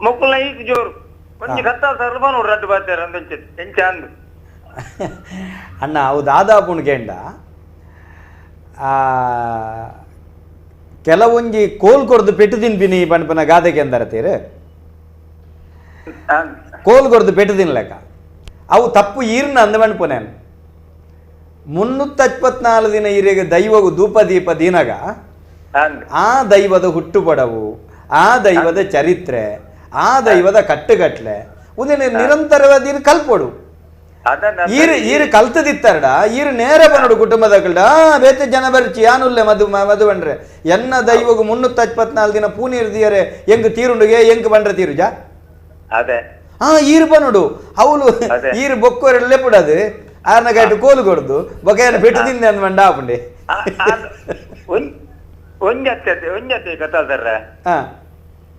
ಮೊಕ್ಕಲ ಈಗ ಜೋರು కొంచెం కత్తా సర్వను రద్దు పడతారు అందించి ఎంచాందు అన్న అవు దాదాపు గేండ ಕೆಲವೊಂಜಿ ಕೋಲ್ ಕೊರ್ದು ಪೆಟ್ಟು ತಿನ್ಪಿನಿ ಪನ್ಪನ ಗಾದೆಗೆ ಅಂದರತೀರು ಕೋಲ್ ಕೊರ್ದು ಪೆಟ್ಟು ತಿನ್ಲೆಕ್ಕ ಅವು ತಪ್ಪು ಈರ್ನ ಅಂದ ಪನ್ಪುನೇನು 354 ದಿನ ಈರೆಗೆ ದೈವವು ಧೂಪ ದೀಪ ದಿನಗ ಆ ದೈವದ ಹುಟ್ಟುಪಡವು ಆ ದೈವದ ಚರಿತ್ರೆ ಆ ದೈವದ ಕಟ್ಟುಗಟ್ಲೆ ಉದನೆ ನಿರಂತರವಾದ ಈರು ಕಲ್ಪೊಡು ಈರು ಕಲ್ತದಿತ್ತಾರಡ ಈರು ನೇರ ಬನ್ನೋಡು ಕುಟುಂಬದ ಕಲ್ಡ ಬೇತೆ ಜನ ಬರ್ಚಿ ಯಾನುಲ್ಲೆ ಮದು ಬಂಡ್ರೆ ಎನ್ನ ದೈವಗು 354 ದಿನ ಪೂನೀರು ದಿಯರೆ ಎಂಗ್ ತೀರುಂಡುಗೆ ಎಂಗ್ ಬಂಡ್ರೆ ತೀರುಜ ಅದೇ ಈರು ಬನ್ನೋಡು ಅವಳು ಈರು ಬೊಕ್ಕೋರೆಲ್ಲೇ ಬಿಡದು ಆರ್ನ ಗೈಟು ಕೋಲು ಕೊಡ್ದು ಬೊಕೆಯನ್ನು ಪೆಟ್ಟು ತಿಂದೆ ಅಂದ್ ಮಂಡ ಆಪುಂಡೆ ಒಂಜತ್ತೆ ಕತ್ತಾಳ್ತಾರ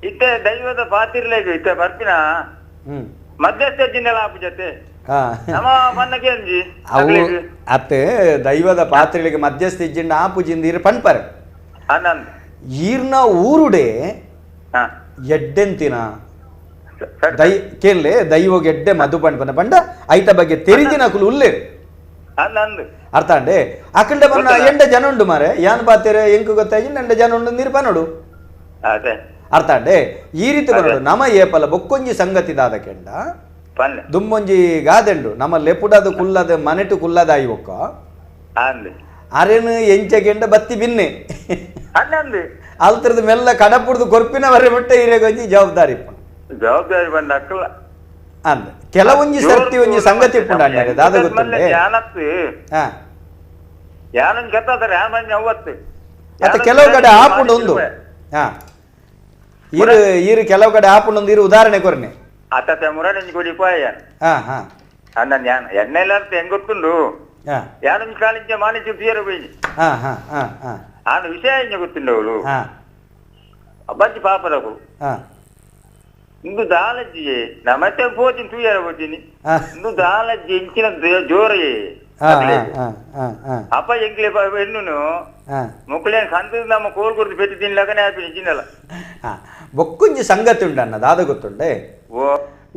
ಇತ್ತೆ ದೈವದ ಪಾತಿರ್ಲೇಗೆ ಇತ್ತೆ ಬರ್ತಿನ ಮಧ್ಯಸ್ಥೆಲ್ಲ ಆಪು ಜೊತೆ ನಮ್ಮ ಮನ್ನಗೆ ಅಂಜಿ ಅವು ಅತ್ತೆ ದೈವದ ಪಾತ್ರೆಗಳಿಗೆ ಮಧ್ಯಸ್ಥ ಇಜ್ಜಿಂಡ ಆಪುಜಿಂದ ಈರು ಪಣ್ಪರೆ ಈರ್ನ ಊರುಡೆ ಎಡ್ಡೆಂತಿನ ಕೇಳಲೆ ದೈವಗೆ ಎಡ್ಡೆ ಮಧು ಪಣ್ಪನ ಪಂಡ ಐತ ಬಗ್ಗೆ ತೆರಿದಿನ ಕುಲು ಉಲ್ಲೇರು ಅರ್ಥ ಅಂಡೆ ಅಕಂಡೆ ಬನ್ನ ಎಂಡ ಜನ ಉಂಡು ಮಾರೆ ಯಾನ್ ಪಾತೆರೆ ಎಂಕು ಗೊತ್ತಾಗಿ ಎಂಡ ಜನ ಉಂಡು ನೀರು ಪನ್ನೋಡು ಅರ್ಥ ಅಂಡೆ ಈ ರೀತಿ ಬರೋಡು ನಮ ಏಪಲ ಬೊಕ್ಕೊಂಜಿ ಸಂಗತಿ ದಾದ ಕೆಂಡ ದುಮ್ಮೊಂಜಿ ಗಾದೆಂಡು ನಮ್ಮ ಲೆಪುಡದು ಕುಲ್ಲದ ಮನೆಟು ಕುಲ್ಲದಾಯಿ ಒಕ್ಕ ಅರೇನು ಎಂಚೆಗೆಂಡ ಬತ್ತಿ ಬಿನ್ನೆ ಅಲ್ತರದ ಮೆಲ್ಲ ಕಡಪುಡ್ದು ಕೊರ್ಪಿನವರೆ ಬಿಟ್ಟೆ ಇರೇಗೊಂಜಿ ಜವಾಬ್ದಾರಿ ಬಂದ ಅಕ್ಕಲ್ಲ ಅಂದ ಕೆಲವೊಂಜಿ ಸರ್ತಿ ಒಂಜಿ ಸಂಗತಿ ಪುಂಡ ದಾದ ಗೊತ್ತುಂಡೆ ಯಾನೊಂದು ಕೆತ್ತಾತಾರೆ ಮತ್ತೆ ಕೆಲವು ಕಡೆ ಆಪುಂಡು ಒಂದು ಈರು ಕೆಲವು ಕಡೆ ಆಪುಂಡು ಒಂದು ಇರು ಉದಾಹರಣೆ ಕೊರ್ನೆ ಅತ್ತ ಮುರಾಣಿ ಕೊಡಿಪಾಯ ಅನ್ನ ಎಣ್ಣೆಲ್ಲಾರ್ಥ ಹೆಂಗ್ ಗೊತ್ತುಂಡು ಯಾನೊಂದು ಕಾಲಿಂಚ ಮಾನಿಸಿ ತೀರ ಬೈನಿ ಆನ ವಿಷಯ ಹೆಂಗೆ ಗೊತ್ತುಂಡು ಅವಳು ಅಬ್ಬಜ್ಜಿ ಪಾಪದವು ಇಂದು ದಾಲಜ್ಜಿಯೇ ನಮ್ಮತ್ತೆ ಪೋತಿನ ತೂಯರ ಕೊಟ್ಟಿನಿ ಇಂದು ದಾಲಜ್ಜಿ ಇಂಚಿನ ಜೋರೇ ಅಪ್ಪ ಎಂಕ್ಲೆ ಹೆಣ್ಣು ಮುಕ್ಕಳೇನು ಕಂದು ನಮ್ಮ ಕೋಲ್ ಕೊಡ್ದು ಪೆಟ್ಟು ತಿನ್ಲಕನೇ ಆಪಿ ಇಂಚಿನಲ್ಲ ಬೊಕ್ಕೊಂಜಿ ಸಂಗತಿ ಉಂಡನ್ನ ದಾದ ಗೊತ್ತುಂಡೆ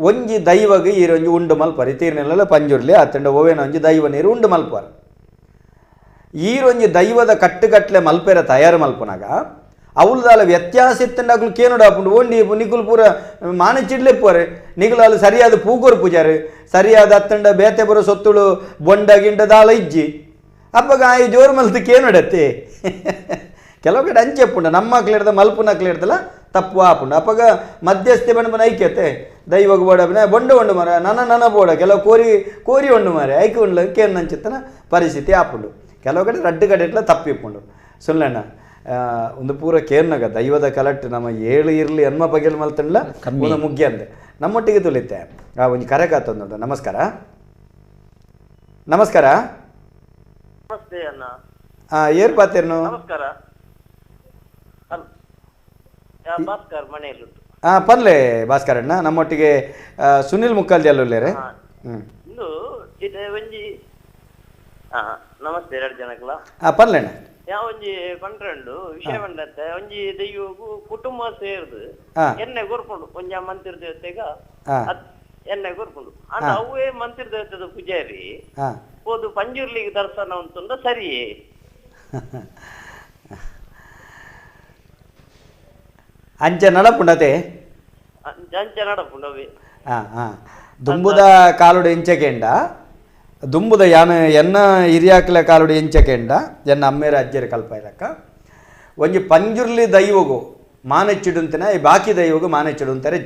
ಒಂಜಿ ದೈವಗೆ ಈರೊಂಜಿ ಉಂಡು ಮಲ್ಪರ್ ತೀರ್ನೆಲ್ಲ ಪಂಜುರ್ಲಿ ಅತ್ತಂಡ ಓವೇನ ಒಂಜಿ ದೈವ ನೀರು ಉಂಡು ಮಲ್ಪರ್ ಈರೊಂಜಿ ದೈವದ ಕಟ್ಟುಗಟ್ಲೆ ಮಲ್ಪೆರ ತಯಾರು ಮಲ್ಪನಾಗ ಅವಳದಾಲ ವ್ಯತ್ಯಾಸ ಇತ್ತಂಡಾಗ್ಲು ಕೇನೋಡ ಹಾಕೊಂಡು ಓಂಡಿ ನಿಗುಲು ಪೂರ ಮಾನಚಿಡ್ಲೆ ಪೋರೆ ನಿಗುಲಾಲು ಸರಿಯಾದ ಪೂಗೋರು ಪೂಜಾರು ಸರಿಯಾದ ಅತ್ತಂಡ ಬೇತೆ ಬರೋ ಸೊತ್ತುಳು ಬೊಂಡ ಗಿಂಡ ದಾಲ ಇಜ್ಜಿ ಅಪ್ಪಗ ಆಯ್ ಜೋರು ಮಲ್ತು ಕೇನೋಡತ್ತೆ ಕೆಲವು ಕಡೆ ಅಂಚೆ ಪುಂಡ ನಮ್ಮ ಮಕ್ಳಿಡ್ದ ಮಲ್ಪುನಕ್ಲು ಇಡ್ದಲ್ಲ ತಪ್ಪು ಆಪುಂಡು ಅಪ್ಪಗ ಮಧ್ಯಸ್ಥೆ ಬಣ್ಣ ಐಕ್ಯತೆ ದೈವಗ ಬೋಡ ಬೊಂಡ ಮರ ನನ್ನ ಬೋಡ ಕೆಲವು ಕೋರಿ ಉಂಡು ಮಾರೆ ಐಕೆ ಉಂಡ್ಲ ಕೇನ್ ಅಂಚಿತ್ತನ ಪರಿಸ್ಥಿತಿ ಆಪುಂಡು ಕೆಲವು ಕಡೆ ರಡ್ಡು ಕಡೆ ಇಟ್ಲ ತಪ್ಪಿಪ್ಪುಂಡು ಸುಳ್ಳಣ್ಣ ಒಂದು ಪೂರ ಕೇರ್ನಾಗ ದೈವದ ಕಲೆಕ್ಟ್ ನಮ್ಮ ಏಳು ಇರಲಿ ಹನ್ಮ ಬಗೆಲ್ ಮಲ್ತಂಡ್ಲ ಒಂದು ಮುಗ್ಯ ಅಂದೆ ನಮ್ಮೊಟ್ಟಿಗೆ ತುಳಿತೆ ಒಂದು ಕರೆ ಕಾತೊಂದು ನಮಸ್ಕಾರ ನಮಸ್ಕಾರ ನಮಸ್ತೆ ಅಣ್ಣ ಏರ್ ಪಾತೇರ್ನು ನಮಸ್ಕಾರ ಭಾಸ್ಕರ್ ಮನೆಯಲ್ಲಿ ಪನ್ಲೆ ಭಾಸ್ಕರ್ ಅಣ್ಣ ನಮ್ಮೊಟ್ಟಿಗೆ ಸುನಿಲ್ ಮುಕ್ಕಾಲ್ಜಿ ಅಲ್ಲೇ ಇಂದು ಇದು ಒಂಜಿ ನಮಸ್ತೆ 2 ಜನಕ್ಕಲ್ಲ ಪನ್ಲೆ ಅಣ್ಣ ಒಂಜಿ ಪಂಡ್ರೆಂಡು ವಿಷಯ ಬಂದತ್ತೆ ಒಂಜಿ ದೈವಗು ಕುಟುಂಬ ಸೇರ್ದು ಎಣ್ಣೆ ಕೊರ್ಪುಂಡು ಒಂಜ ಮಂತಿರ ದೇವತೆಗ ಎಣ್ಣೆ ಕೊರ್ಪುಂಡು ಅಂದ ಅವೇ ಮಂತಿರ ದೇವತೆದ ಪೂಜಾರಿ ಪೋದು ಪಂಜುರ್ಲಿಗೆ ದರ್ಶನ ಉಂಟುಂಡ ಸರಿಯೇ ಅಂಚ ನಡಪುಂಡತೆ ಅಂಚ ನಡಪುಂಡವೆ ದುಂಬುದ ಕಾಲುಡು ಎಂಚಕೆಂಡ ದುಂಬುದ ಯಾನ ಎನ್ನ ಹಿರಿಯಾಕ್ಲ ಕಾಲುಡು ಎಂಚಕೆಂಡ ಎನ್ನ ಅಮ್ಮೇರ ಅಜ್ಜರ ಕಲ್ಪ ಇರಕ್ಕ ಒಂಜಿ ಪಂಜುರ್ಲಿ ದೈವಗು ಮಾನೆಚ್ಚಿಡುಂತನ ಈ ಬಾಕಿ ದೈವಗು ಮಾನೆಚ್ಚಿಡುಂತಾರೆ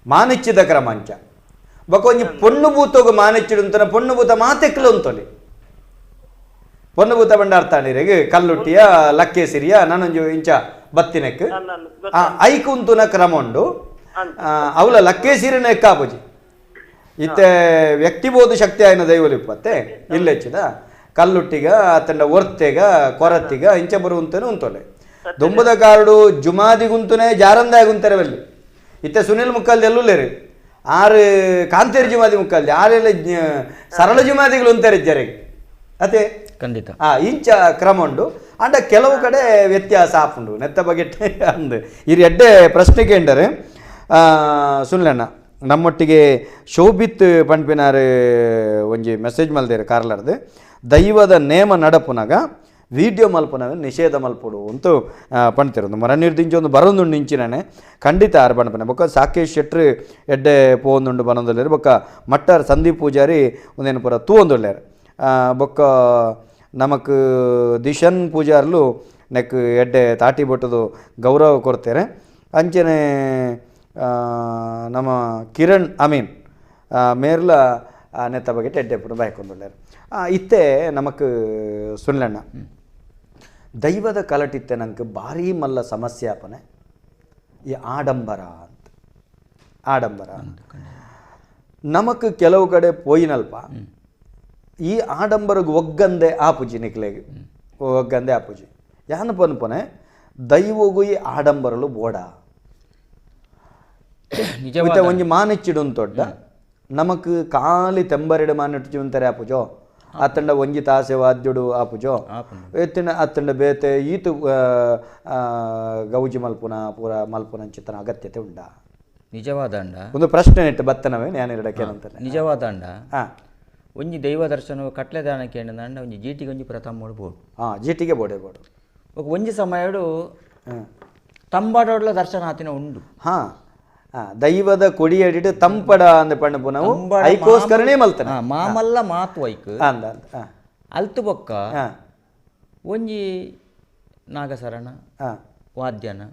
ಮಾನೆಚ್ಚಿದ ಕ್ರಮಾಂಚ ಬೊಕ ಒಂಜಿ ಪೊಣ್ಣುಭೂತಗು ಮಾನೆಚ್ಚಿಡುಂತನ ಪೊಣ್ಣುಭೂತ ಮಾತೆಕ್ಲು ಉಂತೊಲಿ ಪೊಣ್ಣುಭೂತ ಬಂಡ ಅರ್ಥಾಣಿರೆಗ್ ಕಲ್ಲುಟ್ಟಿಯ ಲಕ್ಕೆ ಸಿರಿಯ ನಾನೊಂಜು ಇಂಚ ಬತ್ತಿನಕ್ ಐಕುಂತುನ ಕ್ರಮ ಉಂಡು ಅವಳ ಲಕ್ಕೆ ಸಿರಿನ ಎಕ್ಕಾಪುಜಿ ಇತ್ತೆ ವ್ಯಕ್ತಿಬೋಧ ಶಕ್ತಿ ಆಯ್ನ ದೈವಲು ಇಪ್ಪತ್ತೆ ಇಲ್ಲೆಚ್ಚಿದ ಕಲ್ಲುಟ್ಟಿಗ ಅತ್ತಂಡ ಒರ್ತೆಗ ಕೊರತ್ತಿಗ ಇಂಚ ಬರುವಂತನೇ ಉಂತೊಲೆ ದುಂಬದ ಕಾರುಡು ಜುಮಾದಿಗುಂತನೇ ಜಾರಂದಾಗುಂತಾರೆ ಬಲ್ಲಿ ಇತ್ತೆ ಸುನಿಲ್ ಮುಕ್ಕಲ್ದಿ ಎಲ್ಲೂಲೇರಿ ಆರು ಕಾಂತೇರಿ ಜುಮಾದಿ ಮುಕ್ಕಲ್ದಿ ಆರೆಲ್ಲ ಸರಳ ಜುಮಾದಿಗಳು ಉಂತಾರೆ ಜರೆಗೆ ಅದೇ ಖಂಡಿತ ಇಂಚ ಕ್ರಮ ಉಂಡು ಅಂಡ ಕೆಲವು ಕಡೆ ವ್ಯತ್ಯಾಸ ಆಪುಂಡು ನೆತ್ತ ಬಗೆಟ್ಟೆ ಅಂದು ಇರು ಎಡ್ಡೆ ಪ್ರಶ್ನೆ ಕೇಂಡರೆ ಸುನ್ಲಣ್ಣ ನಮ್ಮೊಟ್ಟಿಗೆ ಶೋಭಿತ್ ಪಂಪಿನಾರು ಒಂಜಿ ಮೆಸೇಜ್ ಮಲ್ದೇರು ಕಾರ್ಲಾರ್ದು ದೈವದ ನೇಮ ನಡಪುನಾಗ ವಿಡಿಯೋ ಮಲ್ಪುನಾಗ ನಿಷೇಧ ಮಲ್ಪುಡು ಅಂತೂ ಪಣ್ತಿರೋದು ಮರನೀರ್ದಿಂಚಿ ಒಂದು ಬರೋದುಂಡು ಇಂಚಿನೇ ಖಂಡಿತ ಆರು ಪಣ್ಪನೆ ಬೊಕ್ಕ ಸಾಕೇಶ್ ಶೆಟ್ರು ಎಡ್ಡೆ ಪೋಂದುಂಡು ಬರೋದಲ್ಲೇರು ಬೊಕ್ಕ ಮಟ್ಟಾರ್ ಸಂದೀಪ್ ಪೂಜಾರಿ ಒಂದೇನು ಪುರ ತೂವೊಂದುಲ್ಲೇರು ಬೊಕ್ಕ ನಮಕ್ ದಿಶನ್ ಪೂಜಾರ್ಲು ನೆಕ್ ಎಡ್ಡೆ ತಾಟಿ ಬೊಟ್ಟದು ಗೌರವ ಕೊಡ್ತಾರೆ ಅಂಚನೆ ನಮ್ಮ ಕಿರಣ್ ಅಮೀನ್ ಮೇರ್ಲ ನೆತ್ತ ಬಗೆಟ್ ಎಡ್ಡೆ ಪುಡ ಬಾಯ್ಕೊಂಡುಳ್ಳಾರು ಇತ್ತೆ ನಮಕ್ ಸುನ್ಲಣ್ಣ ದೈವದ ಕಲಟಿತ್ತೆ ನಂಗೆ ಭಾರಿ ಮಲ್ಲ ಸಮಸ್ಯೆ ಆಪನೆ ಈ ಆಡಂಬರ ಅಂತ ಆಡಂಬರ ನಮಕ್ ಕೆಲವು ಕಡೆ ಪೋಯಿನಲ್ಪ ಈ ಆಡಂಬರಗೆ ಒಗ್ಗಂದೆ ಆಪುಜಿ ನಿಕ್ಲೆಗೆ ಒಗ್ಗಂದೆ ಆಪುಜಿ ಯಾನು ಪನ್ಪನೆ ದೈವಗೂ ಈ ಆಡಂಬರಲು ಬೋಡ ಒಂಜಿ ಮಾನೆಚ್ಚಿಡು ದೊಡ್ಡ ನಮಕ್ ಖಾಲಿ ತೆಂಬರೆಡು ಮಾನೆಟ್ಟು ಉಂತಾರೆ ಆಪುಜೋ ಅತ್ತಂಡ ಒಂಜಿ ತಾಸೆ ವಾದ್ಯುಡು ಆಪುಜೋ ಎತ್ತಿನ ಅತ್ತಂಡ ಬೇತೆ ಈತು ಗೌಜಿ ಮಲ್ಪುನ ಪೂರ ಮಲ್ಪುನ ಚಿತ್ತನ ಅಗತ್ಯತೆ ಉಂಡ ನಿಜವಾದ ಒಂದು ಪ್ರಶ್ನೆ ನೆಟ್ಟು ಬತ್ತನವೇ ನಾನು ಇಡಕ್ಕೆ ನಿಜವಾದ ಒಂಜಿ ದೈವ ದರ್ಶನ ಕಟ್ಲೆ ದಾನಕ್ಕೆ ಏನಂದ ಒಂಜಿ ಜೀಟಿಗೆ ಒಂಜಿ ಪ್ರಥಮ ಮಾಡ್ಬೋದು ಜೀಟಿಗೆ ಬೋಡೆ ಬೋಡು ಒಂಜಿ ಸಮಯಡು ತಂಬಾಡೋಡ್ಲ ದರ್ಶನ ಆತಿನ ಉಂಡು ದೈವದ ಕೊಡಿಯಡಿಡು ತಂಪಡ ಅಂದ ಪಣ್ಣಪು ನಾವು ಐಕೋಸ್ಕರನೇ ಮಲ್ತಾನೆ ಮಾಮಲ್ಲ ಮಾತು ಐಕ್ ಅಲ್ತು ಬೊಕ್ಕ ಒಂಜಿ ನಾಗಸರಣ ವಾದ್ಯನ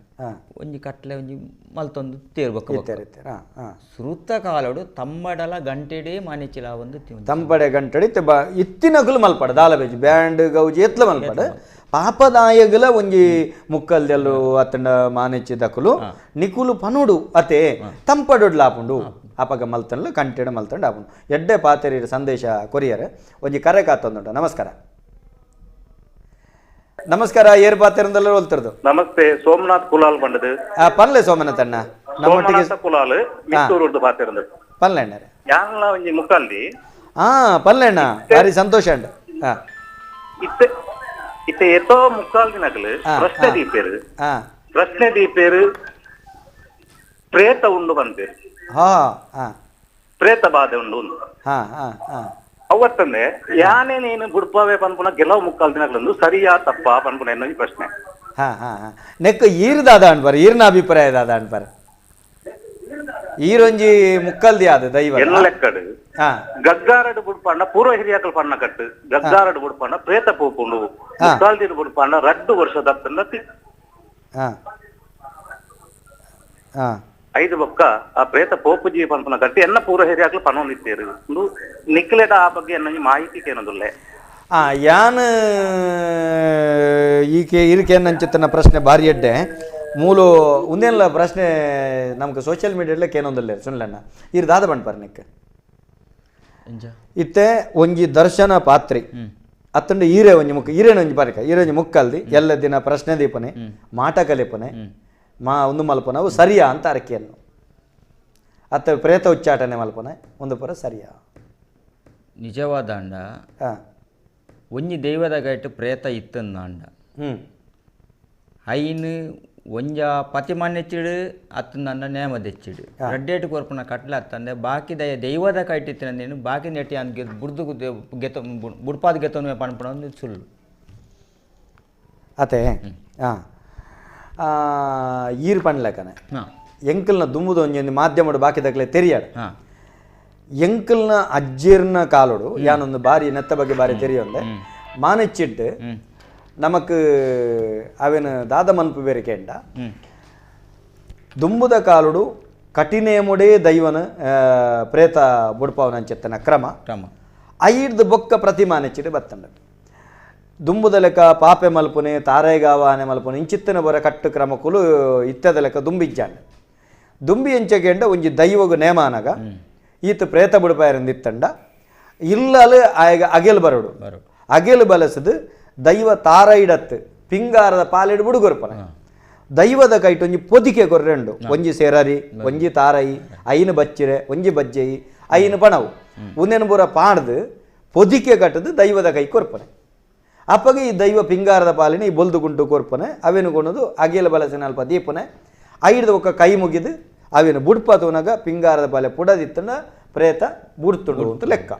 ಒಂಜಿ ಕಟ್ಲೆ ಒಂಜಿ ಮಲ್ತೊಂದು ತೇರ್ಬೇಕು ಶ್ರುತ ಕಾಲಡು ತಂಬಡಲ ಗಂಟೆಡೆ ಮಾನೆಚಿಲ ಒಂದು ತಂಪಡೆ ಗಂಟೆಡಿ ಇತ್ತಿನಗುಲು ಮಲ್ಪಡ ದಾಲಬೇಜಿ ಬ್ಯಾಂಡ್ ಗೌಜಿ ಎತ್ಲ ಮಲ್ಪಡ ಪಾಪದಾಯಗಲ ಒಂಜಿ ಮುಕ್ಕಲ್ದೆಲ್ಲು ಅತ್ತಂಡ ಮಾನೆಚ್ಚಿ ದಕುಲು ನಿಕುಲು ಪನುಡು ಅತೆ ತಂಪಡೊಡ್ಲ ಆಪುಂಡು ಅಪಗ ಮಲ್ತನ್ಲು ಕಂಟೆಡ ಮಲ್ತಂಡು ಆಪುಂಡು ಎಡ್ಡೆ ಪಾತೆರಿ ಸಂದೇಶ ಕೊರಿಯರ್ ಒಂಜಿ ಕರೆ ಕಾತೊಂದುಂಟು ನಮಸ್ಕಾರ ನಮಸ್ಕಾರ ಏರ್ ಪಾತೆರಂದಲ್ಲ ಹೋಲ್ತಿರೋದು ನಮಸ್ತೆ ಸೋಮನಾಥ್ ಕುಲಾಲ್ ಬಂಡದು ಪನ್ಲೆ ಸೋಮನಾಥ್ ಅಣ್ಣ ನಮ್ಮೊಟ್ಟಿಗೆ ಕುಲಾಲ್ ಮಿತ್ತೂರು ಪಾತೆರಂದ ಪನ್ಲೆ ಅಣ್ಣ ಯಾನ್ಲ ಒಂಜಿ ಮುಕ್ಕಲ್ದಿ ಪನ್ಲೆ ಅಣ್ಣ ಭಾರಿ ಸಂತೋಷ ಅಂಡ ಇತ್ತೆ ಇತ್ತೆ ಎತ್ತೋ ಮುಕ್ಕಾಲ್ ದಿನಗಳು ಪ್ರಶ್ನೆ ದೀಪೇರು ಪ್ರೇತ ಉಂಡು ಬಂತೇರು ಪ್ರೇತ ಬಾಧೆ ಉಂಡು ಅವತ್ತಂದೆ ಯಾನೇ ನೀನು ಬುಡ್ಪವೇ ಪನ್ಪುನ ಕೆಲವು ಮುಕ್ಕಾಲ್ ದಿನಗಳಂದು ಸರಿಯಾ ತಪ್ಪಾ ಪನ್ಪುನ ಎನ್ನೋ ಪ್ರಶ್ನೆ ನೆಕ್ ಈರ್ದಾದ ಅನ್ಬಾರ ಈರ್ನ ಅಭಿಪ್ರಾಯದಾದ ಅನ್ಬಾರ ಈರೊಂಜಿ ಮುಕ್ಕಲ್ದಿ ಆದ ದೈವ ಎಲ್ಲ ಲೆಕ್ಕಡು ಗಗ್ಗಾರಡು ಬುಡ್ಪಣ್ಣ ಪೂರ್ವ ಹಿರಿಯಾಕಲ್ ಪಣ್ಣ ಕಟ್ಟು ಗಗ್ಗಾರಡು ಬುಡ್ಪಣ್ಣ ಪ್ರೇತ ಪೋಪುಂಡು ಮುಕ್ಕಾಲ್ದಿಡು ಬುಡ್ಪಣ್ಣ 2 ವರ್ಷದ ಐದು ಬೊಕ್ಕ ಆ ಪ್ರೇತ ಪೋಪುಜಿ ಪನ್ಪುನ ಕಟ್ಟಿ ಎನ್ನ ಪೂರ್ವ ಹಿರಿಯಾಕಲ್ ಪನ್ನೊಂದಿತ್ತೇರು ನಿಕ್ಲೆಟ ಆ ಬಗ್ಗೆ ಎನ್ನ ಮಾಹಿತಿ ಕೇನೋದುಲ್ಲೆ ಯಾನ್ ಈಕೆ ಇರಿಕೆನ್ನಂಚಿತ್ತನ ಪ್ರಶ್ನೆ ಭಾರಿ ಎಡ್ಡೆ ಮೂಲು ಉಂದೆಲ್ಲ ಪ್ರಶ್ನೆ ನಮ್ಗೆ ಸೋಷಿಯಲ್ ಮೀಡಿಯಾಡ್ಲೆ ಕೇನೊಂದಲ್ಲೇ ಸುನ್ಲಣ್ಣ ಇರ್ದಾದ ಬಣ್ಪರ್ನಿಕ್ಕೆ ಇತ್ತೆ ಒಂಜಿ ದರ್ಶನ ಪಾತ್ರಿ ಅತ್ತಂಡ ಈರೆ ಒಂಜಿ ಮುಕ್ಕ ಈರೇನ ಒಂಜಿ ಪಾರಿಕ ಈರೊಂಜಿ ಮುಕ್ಕಲ್ದಿ ಎಲ್ಲ ದಿನ ಪ್ರಶ್ನೆ ದೀಪನೆ ಮಾಟ ಕಲಿಪನೆ ಒಂದು ಮಲ್ಪನ ಅವು ಸರಿಯಾ ಅಂತ ಅರಕೆಯನ್ನು ಅತ್ತ ಪ್ರೇತ ಉಚ್ಚಾಟನೆ ಮಲ್ಪನೆ ಒಂದು ಪರ ಸರಿಯಾ ನಿಜವಾದ ಅಂಡ ಒಂಜಿ ದೈವದ ಗೈಟ್ ಪ್ರೇತ ಇತ್ತನ್ನ ಅಂಡ ಐನು ಒಂಜ ಪತಿಮಾನ್ಯಚ್ಚಿಡು ಅತ್ತಂದ ನೇಮ ತೆಚ್ಚಿಡು ರಡ್ಡೇಟ್ ಕೊರ್ಪುನ ಕಟ್ಲೆ ಅತ್ತಂದೆ ಬಾಕಿ ದೈವದ ಕೈಟಿತ್ತಿನ ಬಾಕಿ ನೆಟ್ಟಿ ಅನ್ಗೆ ಬುಡ್ದು ಗೆತ ಬುಡ್ಪಾದ ಗೆತನು ಪಣಪಣ ಒಂದು ಸುಳ್ಳು ಅತೆ ಹಾಂ ಈರು ಪಣ್ಲೆಕ್ಕನೆ ಎಂಕಲ್ನ ದುಮ್ಮುದು ಒಂಜಿ ಮಾಧ್ಯಮಡು ಬಾಕಿ ದಕ್ಲೆ ತೆರಿಯಾಡು ಎಂಕಲ್ನ ಅಜ್ಜಿರ್ನ ಕಾಲೋಡು ಯಾನೊಂದು ಬಾರಿ ನೆತ್ತ ಬಗ್ಗೆ ಬಾರಿ ತೆರಿಯೊಂದೆ ಮಾನೆಚ್ಚಿಟ್ಟು ನಮಕ್ ಅವೇನು ದಾದ ಮನ್ಪು ಬೇರೆ ಕೇಂಡ ದುಂಬುದ ಕಾಲುಡು ಕಠಿನೇಮುಡೇ ದೈವನ ಪ್ರೇತ ಬುಡ್ಪಾವನಂಚೆತ್ತನ ಕ್ರಮ ಐಡ್ದು ಬೊಕ್ಕ ಪ್ರತಿಮಾನೆಚ್ಚಿಟ್ಟು ಬತ್ತಂಡ ದುಂಬುದ ಲೆಕ್ಕ ಪಾಪೆ ಮಲ್ಪುನೆ ತಾರೇಗಾವ ಆನೆ ಮಲ್ಪುನೆ ಇಂಚಿತ್ತಿನ ಬರ ಕಟ್ಟು ಕ್ರಮಕ್ಕೂ ಇತ್ತದ ಲೆಕ್ಕ ದುಂಬಿಜ್ಜಾಂಡ ದುಂಬಿ ಎಂಚೆಗೆಂಡ ಒಂಜಿ ದೈವಗು ನೇಮಾನಗ ಈತ ಪ್ರೇತ ಬುಡ್ಪಾಯರಂದಿತ್ತಂಡ ಇಲ್ಲಲು ಆಗ ಅಗೆಲ್ ಬರಡು ಅಗೆಲ್ ಬಲಸದು ದೈವ ತಾರೈಡತ್ತು ಪಿಂಗಾರದ ಪಾಲಿಡು ಬುಡುಗೊರ್ಪನ ದೈವದ ಕೈಟ್ ಒಂಜಿ ಪೊದಿಕೆ ಕೊರ್ರೆಂಡು ಒಂಜಿ ಸೇರರಿ ಒಂಜಿ ತಾರೈ ಐನು ಬಚ್ಚಿರೆ ಒಂಜಿ ಬಜ್ಜೆಯಿ ಐನು ಪಣವು ಉಂದೆನು ಪೂರ ಪಾಡ್ದು ಪೊದಿಕೆ ಕಟ್ಟದು ದೈವದ ಕೈ ಕೊರ್ಪನೆ ಅಪ್ಪಗೆ ಈ ದೈವ ಪಿಂಗಾರದ ಪಾಲಿನ ಈ ಬೊಲ್ದು ಗುಂಟು ಕೊರ್ಪನೆ ಅವೇನು ಕೊಣದು ಅಗೆಲ್ ಬಲಸಿನ ಅಲ್ಪ ದೀಪನೆ ಐಡ್ದು ಒಕ್ಕ ಕೈ ಮುಗಿದು ಅವೇನು ಬುಡ್ಪತುನಗ ಪಿಂಗಾರದ ಪಾಲೆ ಪುಡದಿತ್ತಂಡ ಪ್ರೇತ ಬುಡ್ತುಂಡು ಅಂತ ಲೆಕ್ಕ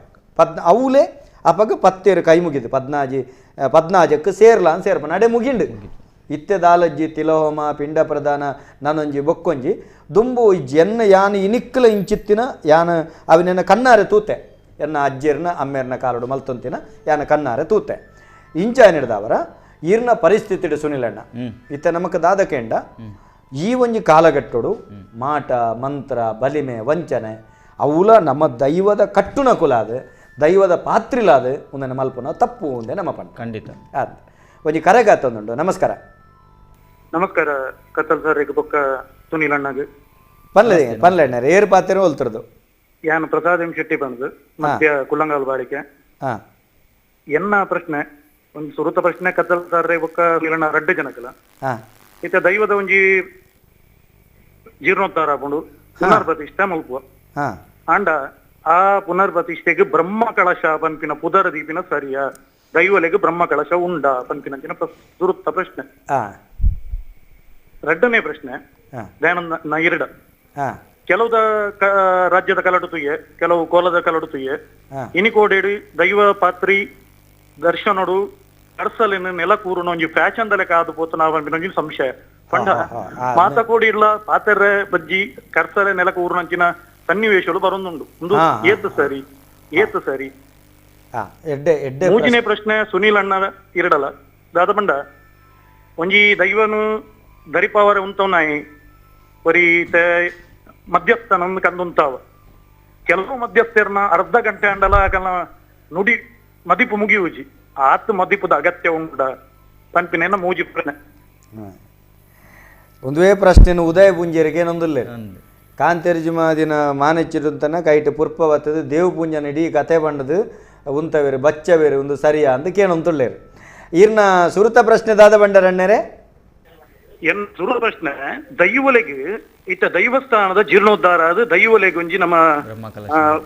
ಅವಲೇ ಅಪ್ಪಗೆ ಪತ್ತೇರು ಕೈ ಮುಗಿದು ಪದ್ನಾಜಕ್ಕೆ ಸೇರ್ಲಾ ಅಂತ ಸೇರ್ಪ ನಡೆ ಮುಗಿಂಡು ಇತ್ತೆ ದಾಲಜ್ಜಿ ತಿಲೋಹೋಮ ಪಿಂಡ ಪ್ರದಾನ ನಾನೊಂಜಿ ಬೊಕ್ಕೊಂಜಿ ದುಂಬು ಎನ್ನ ಯಾನು ಇನಿಕ್ಕಲ ಇಂಚಿತ್ತಿನ ಯಾನು ಅವನೆನ್ನ ಕಣ್ಣಾರೆ ತೂತೆ ಎನ್ನ ಅಜ್ಜಿರ್ನ ಅಮ್ಮೇರ್ನ ಕಾಲಡು ಮಲ್ತೊಂತಿನ ಯಾನ ಕಣ್ಣಾರೆ ತೂತೆ ಇಂಚ ಏನಿಡ್ದವರ ಈರ್ನ ಪರಿಸ್ಥಿತಿ ಸುನಿಲಣ್ಣ ಇತ್ತೆ ನಮಕ್ ದಾದಕೆಂಡ ಈ ಒಂಜಿ ಕಾಲಘಟ್ಟೋಡು ಮಾಟ ಮಂತ್ರ ಬಲಿಮೆ ವಂಚನೆ ಅವುಲ ನಮ್ಮ ದೈವದ ಕಟ್ಟುನ ಕುಲಾದ ದೈವದ ಪಾತ್ರಿಲಾದ ಒಂದನ್ನು ಮಲ್ಪನ ತಪ್ಪು ಒಂದೇ ನಮ್ಮ ಪಂಡ ಖಂಡಿತ ಅದು ಒಂಜಿ ಕರೆಗಾತೊಂದುಂಡು ನಮಸ್ಕಾರ ನಮಸ್ಕಾರ ಕತ್ತಲ್ ಸರ್ ಈಗ ಬೊಕ್ಕ ಸುನೀಲ್ ಅಣ್ಣಗೆ ಪನ್ಲೆಣ್ಣೆ ಏರ್ ಪಾತ್ರೆ ಹೊಲ್ತಿರೋದು ಯಾನು ಪ್ರಸಾದ್ ಎಂ ಶೆಟ್ಟಿ ಬಂದು ಮಧ್ಯ ಕುಳ್ಳಂಗಾಲ್ ಬಾಳಿಕೆ ಎನ್ನ ಪ್ರಶ್ನೆ ಒಂದು ಸುರುತ ಪ್ರಶ್ನೆ ಕತ್ತಲ್ ಸರ್ ಬೊಕ್ಕ ಸುನೀಲಣ್ಣ ರಡ್ಡು ಜನಕಲ ಇತ್ತ ದೈವದ ಒಂಜಿ ಜೀರ್ಣೋದ್ಧಾರ ಆಪುಂಡು ಪುನರ್ಪ್ರತಿಷ್ಠೆ ಮಲ್ಪುವ ಆಂಡ ಆ ಪುನರ್ಪ್ರತಿಷ್ಠೆಗೆ ಬ್ರಹ್ಮ ಕಳಶ ಪಂಪಿನ ಪುದರ ದೀಪಿನ ಸರಿಯ ದೈವಲೆಗೆ ಬ್ರಹ್ಮ ಕಳಶ ಉಂಡ ಪಂಪಿನ ಸುರುತ್ತ ಪ್ರಶ್ನೆ ಎರಡನೇ ಪ್ರಶ್ನೆ ದಯಾನಂದ ಇರಡ ಕೆಲವುದ ರಾಜ್ಯದ ಕಲಡು ತುಯ್ಯೆ ಕೆಲವು ಕೋಲದ ಕಲಡು ತುಯ್ಯೆ ಇನಿಕೋಡೇಡು ದೈವ ಪಾತ್ರಿ ದರ್ಶನಡು ಕರ್ಸಲಿನ ನೆಲ ಕೂರುನ ಒಂಜಿ ಫ್ಯಾಷನ್ ದಲೆ ಕಾದು ಪೋತು ನಾವು ಪಂಪಿನ ಸಂಶಯ ಪಂಡ ಮಾತಕೋಡಿ ಇಲ್ಲ ಪಾತೆರೆ ಬಜ್ಜಿ ಕರ್ಸಲೆ ನೆಲ ಕೂರುನಂಚಿನ ಸನ್ನಿವೇಶಗಳು ಬರೋದುಂಡು ಒಂದು ಏತು ಸರಿ ಮೂಜನೇ ಪ್ರಶ್ನೆ ಸುನೀಲ್ ಅಣ್ಣ ಇರಡಲ್ಲ ದಾದ ಪಂಡ ಒಂಜಿ ದೈವನು ದರಿಪಾವರ ಉಂತವನಾಯಿ ಬರೀ ಮಧ್ಯಸ್ಥನ ಕಂದುಂತಾವ ಕೆಲವು ಮಧ್ಯಸ್ಥರನ್ನ ಅರ್ಧ ಗಂಟೆ ಅಂಡಲ ನುಡಿ ಮದಿಪು ಮುಗಿಯೂಜಿ ಆತ್ ಮದಿಪುದ ಅಗತ್ಯ ಉಂಡ ಪಂಪಿನ ಮೂಜಿ ಪ್ರಶ್ನೆ ಒಂದುವೇ ಪ್ರಶ್ನೆ ಉದಯ ಪುಂಜರಿಗೆ ಏನೊಂದಿಲ್ಲ ಕಾಂತೆರ್ಜಿಮಾದಿನ ಮಾನೆಚ್ಚಿರುಂತನ ಕೈಟ್ ಪುರ್ಪ ಬತ್ತದು ದೇವ್ ಪೂಂಜನ ಇಡೀ ಕತೆ ಬಂಡದು ಉಂತವೇರು ಬಚ್ಚವೇರು ಒಂದು ಸರಿಯಾ ಅಂತ ಕೇಳೊಂತುಳ್ಳೇರು ಈರ್ನ ಸುರುತ ಪ್ರಶ್ನೆ ದಾದ ಬಂಡರಣ್ಣರೇ ಎನ್ ಸುರುತ ಪ್ರಶ್ನೆ ದೈವಲೆಗೆ ಇತ್ತ ದೈವಸ್ಥಾನದ ಜೀರ್ಣೋದ್ಧಾರ ಅದು ದೈವಲೆಗೆ ಒಂಜಿ ನಮ್ಮ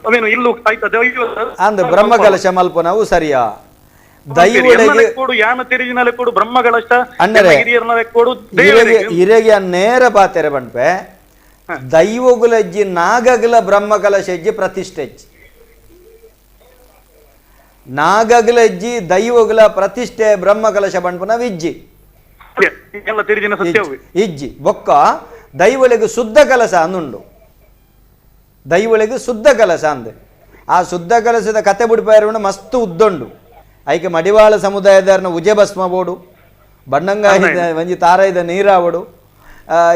ಅವೇನು ಇಲ್ಲು ಆಯ್ತಾ ದೈವ ಅಂದ ಬ್ರಹ್ಮಕಲಶ ಮಲ್ಪನವು ಸರಿಯಾ ದೈವಲೆಗೆ ಯಾನ ತೆರಿಜಿನ ಲೆಕ್ಕೋಡು ಬ್ರಹ್ಮಕಲಶ ಅಣ್ಣರೇ ಹಿರಿಯರ್ನ ಲೆಕ್ಕೋಡು ಇರೆಗೆ ನೇರ ಪಾತೆರೆ ಬಣ್ಪೆ ದೈವಗುಲಜ್ಜಿ ನಾಗಗಲ ಬ್ರಹ್ಮಕಲಶಜ್ಜಿ ಪ್ರತಿಷ್ಠೆಜ್ಜಿ ನಾಗಗಲಜ್ಜಿ ದೈವಗುಲ ಪ್ರತಿಷ್ಠೆ ಬ್ರಹ್ಮಕಲಶ ಬಣ್ಪನ ವಿಜ್ಜಿ ಇಜ್ಜಿ ಬೊಕ್ಕ ದೈವಳಿಗೆ ಶುದ್ಧ ಕಲಶ ಅಂದುಂಡು ದೈವಳಿಗೆ ಶುದ್ಧ ಕಲಶ ಅಂದೆ ಆ ಶುದ್ಧ ಕಲಶದ ಕತೆ ಬಿಡ್ಪಾಯಿರೋಣ ಮಸ್ತ್ ಉದ್ದೊಂಡು ಐಕೆ ಮಡಿವಾಳ ಸಮುದಾಯದಾರನ ಉಜೆ ಭಸ್ಮ ಬೋಡು ಬಣ್ಣಂಗ ಒಂಜಿ ತಾರಾಯ್ದ ನೀರಾವಡು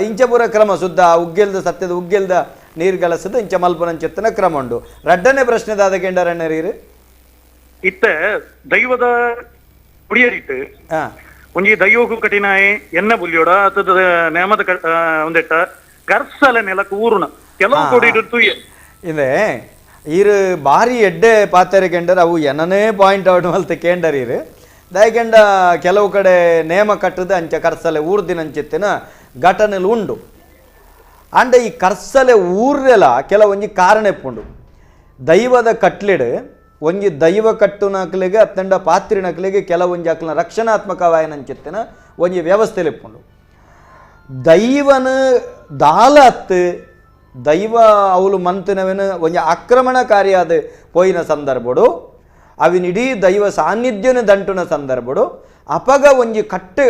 ಇಂಚಪುರ ಕ್ರಮ ಶುದ್ಧ ಉಗ್ಗೆಲ್ದ ಸತ್ಯದ ಉಗ್ಗೆಲ್ದ ನೀರು ಕಲಸದ ಇಂಚ ಮಲ್ಪನಂಚೆತ್ತನ ಕ್ರಮ ಉಂಡು ರಡ್ಡನೇ ಪ್ರಶ್ನೆ ದಾದ ಕೆಂಡರಣ್ಣರೀರು ಇತ್ತ ದೈವದ ಕುಡಿಯರಿತ್ತು ಒಂಜಿ ದೈವಕ್ಕೂ ಕಠಿಣಾಯಿ ಎಣ್ಣೆ ಬುಲ್ಲಿಯೋಡ ಅತದ ನೇಮದ ಒಂದೆಟ್ಟ ಕರ್ಸಲ ನೆಲ ಕೂರುಣ ಕೆಲವು ಕೊಡಿಟ್ಟು ಇದೆ ಈರು ಬಾರಿ ಎಡ್ಡೆ ಪಾತ್ರೆ ಕೆಂಡರ್ ಅವು ಏನನೇ ಪಾಯಿಂಟ್ ಔಟ್ ಮಲ್ತೆ ಕೇಂಡರೀರು ದಯಕೆಂಡ ಕೆಲವು ಕಡೆ ನೇಮ ಕಟ್ಟದ ಅಂಚ ಕರ್ಸಲೆ ಊರ್ದಿನಂಚಿತ್ತಿನ ಘಟನೆಲು ಉಂಡು ಅಂಡ ಈ ಕರ್ಸಲೆ ಊರ್ರೆಲ ಕೆಲವೊಂಜಿ ಕಾರಣ ಎಪ್ಪುಂಡು ದೈವದ ಕಟ್ಲಿಡ್ ಒಂಜಿ ದೈವ ಕಟ್ಟುನಕ್ಲಿಗೆ ಅತ್ತಂಡ ಪಾತ್ರಿನಕ್ಲಿಗೆ ಕೆಲವೊಂಜಿ ಅಕ್ಲನ ರಕ್ಷಣಾತ್ಮಕವಾಯನಂಚಿತ್ತಿನ ಒಂಜಿ ವ್ಯವಸ್ಥೆ ಎಪ್ಪುಂಡು ದೈವನ ದಾಲತ್ತು ದೈವ ಅವಳು ಮಂತನವನು ಒಂದು ಆಕ್ರಮಣಕಾರಿಯಾದ ಪೋಯಿನ ಸಂದರ್ಭಡು ಅವಿನಿಡೀ ದೈವ ಸಾನ್ನಿಧ್ಯನ ದಂಟುನ ಸಂದರ್ಭಡು ಅಪಗ ಒಂಜಿ ಕಟ್ಟು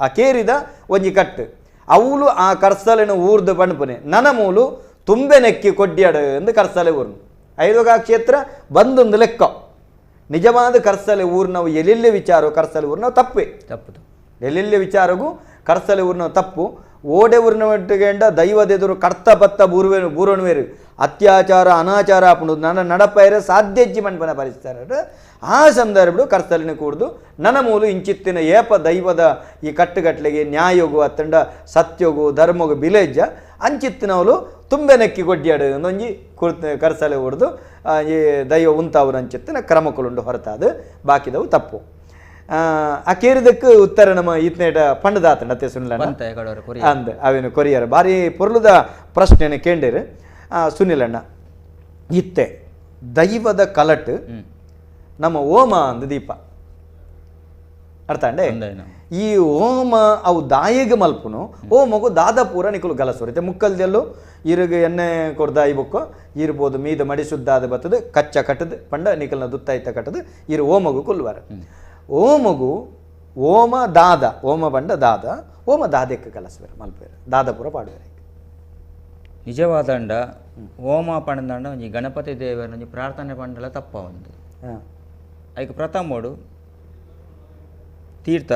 ಅಕೇರಿದ ಒಂಜಿ ಕಟ್ಟು ಅವಳು ಆ ಕರ್ಸಲಿನ ಊರ್ದು ಪಣಪನೆ ನನ್ನ ಮೂಲು ತುಂಬೆ ನೆಕ್ಕಿ ಕೊಡ್ಯಾಡು ಎಂದು ಕರ್ಸಲೆ ಊರ್ನು ಐದೋಗ ಕ್ಷೇತ್ರ ಬಂದೊಂದು ಲೆಕ್ಕ ನಿಜವಾದ ಕರ್ಸಲೆ ಊರ್ನವು ಎಲ್ಲೆಲ್ಲೇ ವಿಚಾರ ಕರ್ಸಲೆ ಊರ್ನವು ತಪ್ಪು ಎಲ್ಲೆಲ್ಲೇ ವಿಚಾರಗೂ ಕರ್ಸಲೆ ಊರ್ನವು ತಪ್ಪು ಓಡೆ ಊರಿನ ಒಟ್ಟಿಗೆಂಡ ದೈವದೆದುರು ಕರ್ತ ಪತ್ತ ಬೂರನುವೇರು ಅತ್ಯಾಚಾರ ಅನಾಚಾರ ಆಪುಂಡು ನನ್ನ ನಡಪೈರ ಸಾಧ್ಯಜ್ಜಿ ಮನ್ಪನ ಪರಿಸ್ತಾರೆ ಆ ಸಂದರ್ಭ ಕರ್ಸಲಿನ ಕೂಡ್ದು ನನ್ನ ಮೂಲು ಇಂಚಿತ್ತಿನ ಏಪ ದೈವದ ಈ ಕಟ್ಟುಗಟ್ಲೆಗೆ ನ್ಯಾಯೋಗು ಅತ್ತಂಡ ಸತ್ಯೋಗು ಧರ್ಮಗು ಬಿಲೇಜ್ಜ ಅಂಚಿತ್ತಿನವಳು ತುಂಬೆ ನೆಕ್ಕಿ ಕೊಡ್ಯಾಡು ಒಂಜಿ ಕರ್ಸಲೆ ಹೊಡೆದು ಈ ದೈವ ಉಂತಾವ್ರು ಅಂಚಿತ್ತಿನ ಕ್ರಮಕುಲುಂಡು ಹೊರತಾದು ಬಾಕಿದವು ತಪ್ಪು ಅಕೇರಿದಕ್ಕೆ ಉತ್ತರ ನಮ್ಮ ಈತ್ನೇಟ ಪಂಡದಾತಂಡತೆ ಸುನಿಲ ಅಂದ ಅವೇನು ಕೊರಿಯರ್ ಭಾರಿ ಪೊರ್ಲುದ ಪ್ರಶ್ನೆನ ಕೇಂಡಿರು ಸುನಿಲಣ್ಣ ಇತ್ತೆ ದೈವದ ಕಲಟ್ ನಮ್ಮ ಓಮ ಅಂದ ದೀಪ ಅರ್ಥ ಅಂಡೆ ಈ ಓಮ ಅವು ದಾಯಿಗೆ ಮಲ್ಪುನು ಓಮಗು ದಾದಪೂರ ನಿಕಲು ಗಲಸುರತೆ ಮುಕ್ಕಲ್ದೆಲ್ಲೂ ಇರುಗ ಎಣ್ಣೆ ಕೊಡ್ದಾಯಿ ಬುಕ್ಕು ಇರ್ಬೋದು ಮೀದ ಮಡಿ ಸುದ್ದಾದ ಬತ್ತದು ಕಚ್ಚ ಕಟ್ಟದು ಪಂಡ ನಿಕಲ್ನ ದುತ್ತಾಯ್ತ ಕಟ್ಟದು ಇರು ಓಮಗು ಕೊಲ್ವಾರ ಓಮಗು ಓಮ ದಾದ ಓಮ ಬಂಡ ದಾದ ಓಮ ದಾದಕ್ಕೆ ಕಲಸುವರ ಮಲ್ಪೇರು ದಾದಪುರ ಪಾಡುವರೆ ನಿಜವಾದಂಡ ಓಮ ಪಂಡಂಡ ಒಂಜಿ ಗಣಪತಿ ದೇವರ ಒಂಜಿ ಪ್ರಾರ್ಥನೆ ಪಂಡಲ ತಪ್ಪ ಒಂದು ಐಕ ಪ್ರಥಮೋಡು ತೀರ್ಥ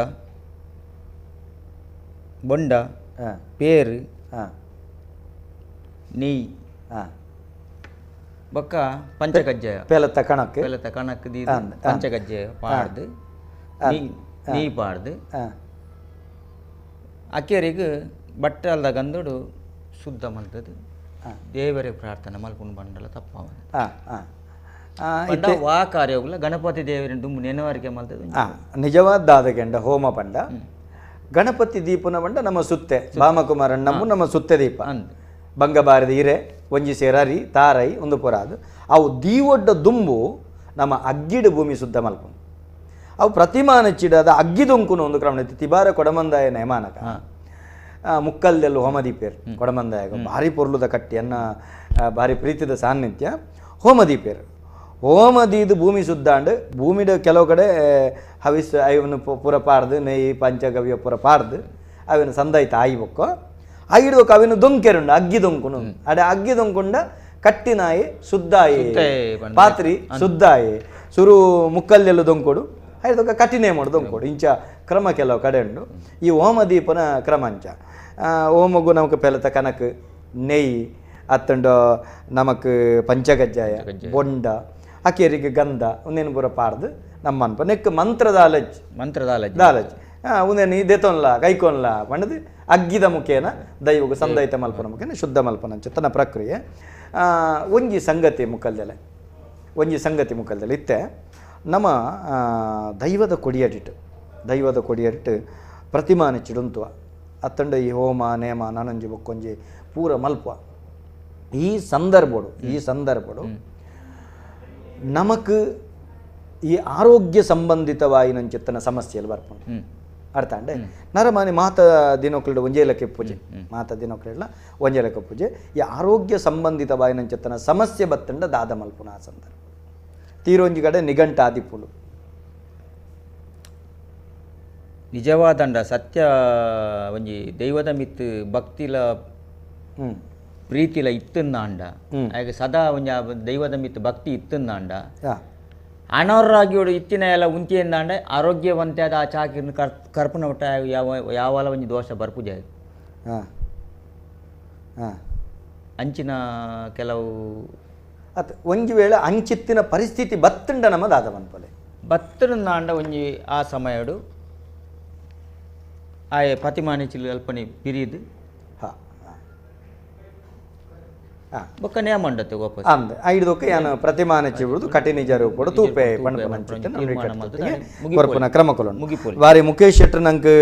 ಬೊಂಡ ಪೇರು ನೀ ಬೊಕ್ಕ ಪಂಚಕಜ್ಜಾಯ ಪೇಲತ್ತ ಕಣಕ್ ಪಂಚಕಜ್ಜಾಯ ಪಾಡ್ದು ನೀ ಪಾಡ್ದು ಅಕ್ಕೇರಿಗೆ ಬಟ್ಟಲ್ದ ಗಂದುಡು ಶುದ್ಧ ಮಲ್ತದು ದೇವರೇ ಪ್ರಾರ್ಥನೆ ಮಲ್ಪುಂಡು ಬಂಡಲ ತಪ್ಪ ವಾ ಕಾರ್ಯಗಳ ಗಣಪತಿ ದೇವರ ದುಂಬು ನೆನವರಿಕೆ ಮಲ್ತದು ನಿಜವಾದ ದಾದಗೆಂಡ ಹೋಮ ಪಂಡ ಗಣಪತಿ ದೀಪನ ಬಂಡ ನಮ್ಮ ಸುತ್ತೆ ಭಾಮಕುಮಾರಣ್ಣಮ್ಮು ನಮ್ಮ ಸುತ್ತೆ ದೀಪ ಬಂಗಬಾರದ ಹಿರೆ ಒಂಜಿ ಸೇರರಿ ತಾರೈ ಒಂದು ಪುರಾದು ಅವು ದೀವೊಡ್ಡ ದುಂಬು ನಮ್ಮ ಅಗ್ಗಿಡು ಭೂಮಿ ಶುದ್ಧ ಮಲ್ಪುಂಡು ಅವು ಪ್ರತಿಮಾನಚ್ಚಿಡದ ಅಗ್ಗಿದೊಂಕುನು ಒಂದು ಕ್ರಮ ತಿಬಾರ ಕೊಡಮಂದಾಯ ನಯಮಾನಕ ಮುಕ್ಕಲ್ದೆಲ್ಲೂ ಹೋಮದೀಪೇರು ಕೊಡಮಂದಾಯ ಭಾರಿ ಪೊರ್ಲುದ ಕಟ್ಟಿಯನ್ನ ಭಾರಿ ಪ್ರೀತಿದ ಸಾನ್ನಿಧ್ಯ ಹೋಮದೀಪೇರು ಹೋಮದೀದು ಭೂಮಿ ಸುದ್ದಾಂಡು ಭೂಮಿಡ ಕೆಲವು ಕಡೆ ಹವಿಸ್ ಅವನು ಪುರ ಪಾಡ್ದು ನೆಯ್ಯಿ ಪಂಚಗವ್ಯ ಪುರ ಪಾಡ್ದು ಅವನು ಸಂದಾಯ್ತ ಆಯ್ಬೊಕ್ಕ ಆಗಿಡ್ಬೇಕು ಅವನು ದೊಂಕೆರುಂಡು ಅಗ್ಗಿ ದೊಂಕುನು ಅಡೆ ಅಗ್ಗಿ ದೊಂಕುಂಡ ಕಟ್ಟಿನಾಯಿ ಸುದ್ದಾಯಿ ಪಾತ್ರಿ ಸುದ್ದಾಯಿ ಸುರು ಮುಕ್ಕಲ್ಲೆಲ್ಲೂ ದೊಂಕೊಡು ಐದೊಕ್ಕ ಕಟ್ಟಿನೇ ಮಾಡು ದೊಂಕೊಡು ಇಂಚ ಕ್ರಮ ಕೆಲವು ಕಡೆ ಉಂಡು ಈ ಹೋಮದೀಪನ ಕ್ರಮಂಚ ಓಮಗು ನಮಕ್ ಪೆಲತ ಕನಕ್ ನೆಯ್ಯಿ ಅತ್ತಂಡು ನಮಕ್ ಪಂಚಗಜ್ಜಾಯ ಬೊಂಡ ಅಕೇರಿಗೆ ಗಂಧ ಒಂದೇನು ಪೂರ ಪಾಡ್ದು ನಮ್ಮ ಅನ್ಪ ನೆಕ್ ಮಂತ್ರದಾಲಜ್ ದಾಲಜ್ ಉಂದೇನು ದೆತೊನ್ಲ ಕೈಕೊನ್ಲ ಪಂಡದು ಅಗ್ಗಿದ ಮುಖೇನ ದೈವಗು ಸಂದೈತ ಮಲ್ಪನ ಮುಖೇನ ಶುದ್ಧ ಮಲ್ಪನ ತನ್ನ ಪ್ರಕ್ರಿಯೆ ಒಂಜಿ ಸಂಗತಿ ಮುಖಲ್ದಲ್ಲಿ ಇತ್ತೆ ನಮ್ಮ ದೈವದ ಕೊಡಿಯಡಿಟ್ಟು ಪ್ರತಿಮಾನಿಚ್ಚಿಡುಂತುವ ಅತ್ತಂಡ ಈ ಹೋಮ ನೇಮ ನನಂಜಿ ಬೊಕ್ಕೊಂಜಿ ಪೂರ ಮಲ್ಪ ಈ ಸಂದರ್ಭಡು ನಮಕ್ ಈ ಆರೋಗ್ಯ ಸಂಬಂಧಿತವಾಯಿನಂಚಿತ್ತನ ಸಮಸ್ಯೆಯಲ್ಲಿ ಬರ್ಪುಂಡು ಅರ್ಥ ಅಂಡೆ ನರಮಾನಿ ಮಾತ ದಿನೊಕ್ಲಿಡ ಒಂಜೇಲಕ್ಕೆ ಪೂಜೆ ಒಂಜೇಲಕ್ಕೆ ಪೂಜೆ ಈ ಆರೋಗ್ಯ ಸಂಬಂಧಿತವಾಯಿನಂಚಿತ್ತನ ಸಮಸ್ಯೆ ಬತ್ತಂಡ ದಾದ ಮಲ್ಪುನ ಆ ಸಂದರ್ಭ ತೀರೊಂಜಿ ಕಡೆ ನಿಘಂಟ ಆದಿಪ್ಪುಳು ನಿಜವಾದಂಡ ಸತ್ಯ ಒಂಜಿ ದೈವದ ಮಿತ್ ಭಕ್ತಿಲ ಪ್ರೀತಿಲ ಇತ್ತಂದಾಂಡ ಹಾಗೆ ಸದಾ ಒಂಜಿ ದೈವದ ಮಿತ್ ಭಕ್ತಿ ಇತ್ತಂದಾಂಡ ಅನಾರೋಗ್ಯೋಡು ಇತ್ತಿನ ಎಲ್ಲ ಉಂತಿಯಿಂದಾಂಡ ಆರೋಗ್ಯವಂತೆ ಆದ ಆ ಚಾಕಿನ ಕರ್ಪಣ ಒಟ್ಟ ಯಾವಲ ಒಂಜಿ ದೋಷ ಬರ್ಪುಜ ಅಂಚಿನ ಕೆಲವು ಅತ್ ಒಂಜಿ ವೇಳೆ ಅಂಚಿತ್ತಿನ ಪರಿಸ್ಥಿತಿ ಬತ್ತಂಡ ನಮ್ಮ ದಾದ ಮನ್ಪಲೆ ಬತ್ತಂದಾಂಡ ಒಂಜಿ ಆ ಸಮಯಡು ಆ ಪ್ರತಿಮಾನಿಚಿಲ್ ಅಲ್ಪನೆ ಪಿರಿದು ಬೊಕ್ಕ ನೇಮ ಉಂಡತ್ತೆ ವಾಪಸ್ ಅಂದೆ ಐದಕ್ಕೆ ಏನು ಪ್ರತಿಮಾನ ಚಿಬುದು ಕಠಿಣ ಜರುಪಡು ತೂಪೆ ಪಣಪನ ಕ್ರಮಕೊಲೊಂಡು ಬಾರಿ ಮುಖೇಶ್ ಶೆಟ್ಟರ್ ನಂಗೆ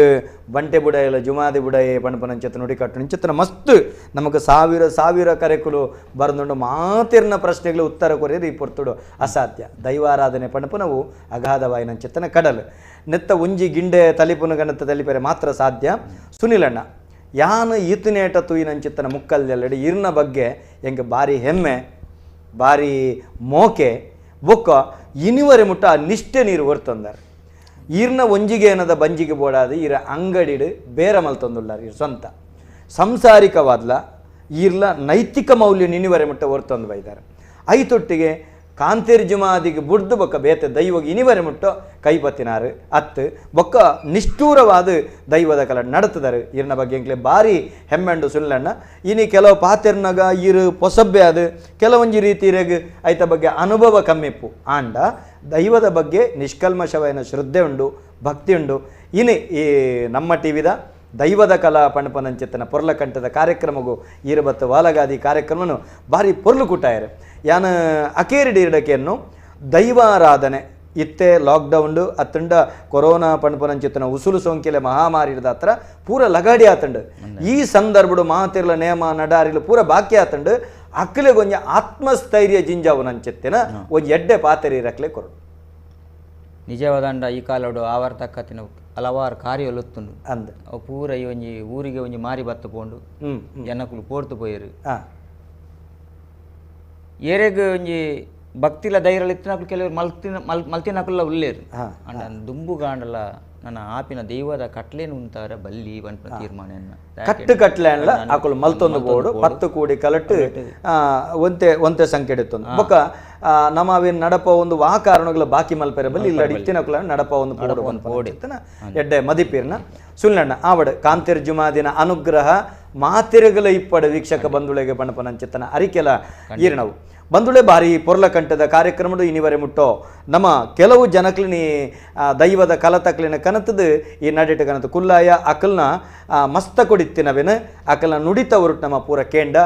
ಬಂಟೆ ಬುಡಾಯಲ್ಲ ಜುಮಾದಿ ಬುಡಾಯೆ ಪಣಪನಂಚೆತ್ತ ನುಡಿ ಕಟ್ಟು ಚಿತ್ರ ಮಸ್ತ್ ನಮಗೆ ಸಾವಿರ ಕರೆಕುಲು ಬರೆದುಂಡು ಮಾತಿರ್ನ ಪ್ರಶ್ನೆಗಳು ಉತ್ತರ ಕೊರಿಯರು ಈ ಪೊರ್ತುಡು ಅಸಾಧ್ಯ ದೈವಾರಾಧನೆ ಪಣಪನವು ಅಗಾಧವಾಯಿ ನಂಚಿತ್ತನ ಕಡಲು ನೆತ್ತ ಒಂಜಿ ಗಿಂಡೆ ತಲಿಪುನ ಗಣತ ತಲಿಪರೆ ಮಾತ್ರ ಸಾಧ್ಯ ಸುನಿಲಣ್ಣ ಯಾನು ಈತನೇಟ ತೂಯಿನಂಚಿತ್ತನ ಮುಕ್ಕಲ್ದೆಲ್ಲಡಿ ಇರ್ನ ಬಗ್ಗೆ ಹೆಂಗೆ ಭಾರಿ ಹೆಮ್ಮೆ ಭಾರಿ ಮೋಕೆ ಬೊಕ್ಕ ಇನಿವರೆ ಮುಟ್ಟ ಆ ನಿಷ್ಠೆ ನೀರು ಹೊರ್ತಂದಾರೆ ಈರ್ನ ಒಂಜಿಗೆ ಏನದ ಬಂಜಿಗೆ ಬೋಡಾದ ಈರ ಅಂಗಡಿಡು ಬೇರೆ ಮಲ್ತೊಂದುಳ್ಳಾರ ಇರ್ ಸ್ವಂತ ಸಂಸಾರಿಕವಾದ್ಲ ಈರ್ಲ ನೈತಿಕ ಮೌಲ್ಯ ಇನಿವರೆ ಮುಟ್ಟ ಹೊರ್ತೊಂದು ಬೈದಾರೆ ಐತೊಟ್ಟಿಗೆ ಕಾಂತಿರ್ಜುಮಾದಿಗೆ ಬುಡ್ದು ಬೊಕ್ಕ ಬೇತೆ ದೈವಗೆ ಇನಿವರೆ ಮುಟ್ಟೋ ಕೈಪತ್ತಿನಾರು ಅತ್ತು ಬೊಕ್ಕ ನಿಷ್ಠೂರವಾದ ದೈವದ ಕಲ ನಡತದಾರು ಇರ್ನ ಬಗ್ಗೆ ಎಂಕ್ಲೆ ಭಾರಿ ಹೆಮ್ಮೆಂಡು ಸುಳ್ಳಣ್ಣ ಇನಿ ಕೆಲವು ಪಾತೆರ್ನಾಗ ಇರು ಪೊಸಬ್ಬೆ ಅದು ಕೆಲವೊಂದು ರೀತಿ ಇರಗ ಐತ ಬಗ್ಗೆ ಅನುಭವ ಕಮ್ಮಿಪ್ಪು ಆಂಡ ದೈವದ ಬಗ್ಗೆ ನಿಷ್ಕಲ್ಮಶವಾದ ಶ್ರದ್ಧೆ ಉಂಡು ಭಕ್ತಿ ಉಂಡು ಇನಿ ಈ ನಮ್ಮ ಟಿವಿದ ದೈವದ ಕಲಾ ಪಣಪನಂಚಿತ್ತನ ಪೊರ್ಲಕಂಠದ ಕಾರ್ಯಕ್ರಮಗೂ ಈರಬತ್ತು ವಾಲಗಾದಿ ಕಾರ್ಯಕ್ರಮನು ಭಾರಿ ಪೊರ್ಲು ಕುಟ್ಟಾಯರು ಯಾನು ಅಕೇರಿಡಿ ಇಡಕೆಯನ್ನು ದೈವಾರಾಧನೆ ಇತ್ತೆ ಲಾಕ್ಡೌನ್ ಅತ್ತಂಡ ಕೊರೋನಾ ಪಣಪನಂಚಿತ್ತನ ಉಸುಲು ಸೋಂಕಿಲೆ ಮಹಾಮಾರಿ ಇಡದ ಹತ್ರ ಪೂರ ಲಗಾಡಿ ಆತಂಡು ಈ ಸಂದರ್ಭಡು ಮಾತಿರ್ಲ ನೇಮ ನಡಾರಿಲು ಪೂರ ಬಾಕಿ ಆತಂಡು ಅಕ್ಕಲೆ ಕೊಂಚ ಆತ್ಮಸ್ಥೈರ್ಯ ಜಿಂಜಾವು ನಂಚಿತ್ತಿನ ಒಂದು ಎಡ್ಡೆ ಪಾತೆರಿ ಇರಕ್ಲೆ ಕೊರಡು ನಿಜವಾದಂಡ ಈ ಕಾಲಡು ಆವರ್ತಕ್ಕತ್ತಿನ ಹಲವಾರು ಕಾರ್ಯಲೊತ್ತುಂಡು ಅಂದ ಅವು ಪೂರ ಈ ಒಂಜಿ ಊರಿಗೆ ಒಂಜಿ ಮಾರಿ ಬತ್ತ ಪೋಂಡು ಜನಕ್ಕಲು ಪೋಡ್ತು ಪೋಯರು ಏರೆಗ್ ಒಂಜಿ ಭಕ್ತಿಲ ಧೈರ್ಯ ಇತ್ತಿನಕ್ಲು ಕೆಲವರು ಮಲ್ತಿನಕುಲ್ಲ ಉಳ್ಳೇರು ಅಂಡ ದುಂಬು ಗಾಂಡಲ ನನ್ನ ಆಪಿನ ದೈವದ ಕಟ್ಲೇನು ಉಂತಾರ ಬಲ್ಲಿ ಬಂಟ ತೀರ್ಮಾನ ಕಟ್ಲೆ ಅಲ್ಲ ಆಕಳು ಮಲ್ತೊಂದು ಬೋರ್ಡು ಪತ್ತು ಕೂಡಿ ಕಲಟ್ಟು ಒಂತೆ ಸಂಖ್ಯೆ ಇಡುತ್ತೊಂದು ಬೊಕ್ಕ ನಮ್ಮ ಅವೇನು ನಡಪ ಒಂದು ವಾ ಕಾರಣಗಳು ಬಾಕಿ ಮಲ್ಪೆರ ಬಲ್ಲಿ ಇಲ್ಲ ಇತ್ತಿನಕುಲ ನಡಪ ಒಂದು ಪೋಡು ಎಡ್ಡೆ ಮದಿಪೀರ್ನ ಸುಳ್ಳಣ್ಣ ಆವಡು ಕಾಂತಿರ್ಜುಮಾದಿನ ಅನುಗ್ರಹ ಮಾತಿರಗಲ ಇಪ್ಪಡ ವೀಕ್ಷಕ ಬಂಧುಳೆಗೆ ಬಣ್ಣಪನಂಚಿತ್ತನ ಅರಿಕೆಲ ಈರ್ಣವು ಬಂಧುಳೆ ಬಾರಿ ಪೊರ್ಲಕಂಠದ ಕಾರ್ಯಕ್ರಮಡು ಇನಿವರೆ ಮುಟ್ಟೋ ನಮ್ಮ ಕೆಲವು ಜನಕ್ಲಿನಿ ದೈವದ ಕಲತಕ್ಲಿನ ಕನತದು ಈ ನಡಿಟ ಕನತು ಕುಲ್ಲಾಯ ಅಕಲ್ನ ಮಸ್ತ ಕೊಡಿತ್ತಿನವೆನು ಅಕಲ್ನ ನುಡಿತ ಹೊರಟು ನಮ್ಮ ಪೂರ ಕೇಂಡ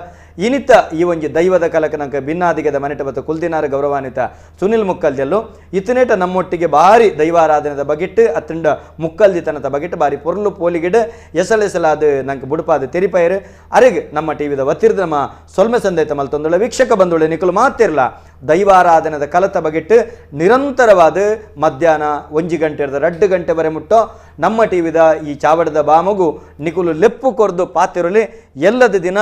ಇನಿತ ಈ ಒಂಜಿ ದೈವದ ಕಲಕ ನಂಗೆ ಭಿನ್ನಾದಿಗದ ಮನೆಟ ಬತ್ತು ಕುಲ್ದಿನಾರ ಗೌರವಾನ್ವಿತ ಸುನಿಲ್ ಮುಕ್ಕಲ್ದೆಲ್ಲು ಇತನೇಟ ನಮ್ಮೊಟ್ಟಿಗೆ ಬಾರಿ ದೈವಾರಾಧನೆದ ಬಗೆಟ್ಟು ಅತ್ತಂಡ ಮುಕ್ಕಲ್ದಿತನದ ಬಗೆಟ್ಟು ಬಾರಿ ಪೊರ್ಲು ಪೋಲಿಗಿಡ ಎಸಲೆಸಲಾದ ನಂಗೆ ಬುಡುಪಾದ ತೆರಿಪೈರು ಅರೆಗೆ ನಮ್ಮ ಟಿವಿದ ಒತ್ತಿರ್ದ ನಮ್ಮ ಸೊಲ್ಮೆ ಸಂದೇತ ಮಲ್ತೊಂದುಳ್ಳ ವೀಕ್ಷಕ ಬಂದುಳ್ಳೆ ನಿಕುಲು ಮಾತಿರ್ಲ ದೈವಾರಾಧನೆದ ಕಲತ ಬಗೆಟ್ಟು ನಿರಂತರವಾದ ಮಧ್ಯಾಹ್ನ 1 ಗಂಟೆ 2 ಗಂಟೆ ಬರೆ ಮುಟ್ಟೋ ನಮ್ಮ ಟಿವಿದ ಈ ಚಾವಡದ ಬಾಮಗು ನಿಕುಲು ಲೆಪ್ಪು ಕೊರ್ದು ಪಾತಿರಲಿ ಎಲ್ಲದ ದಿನ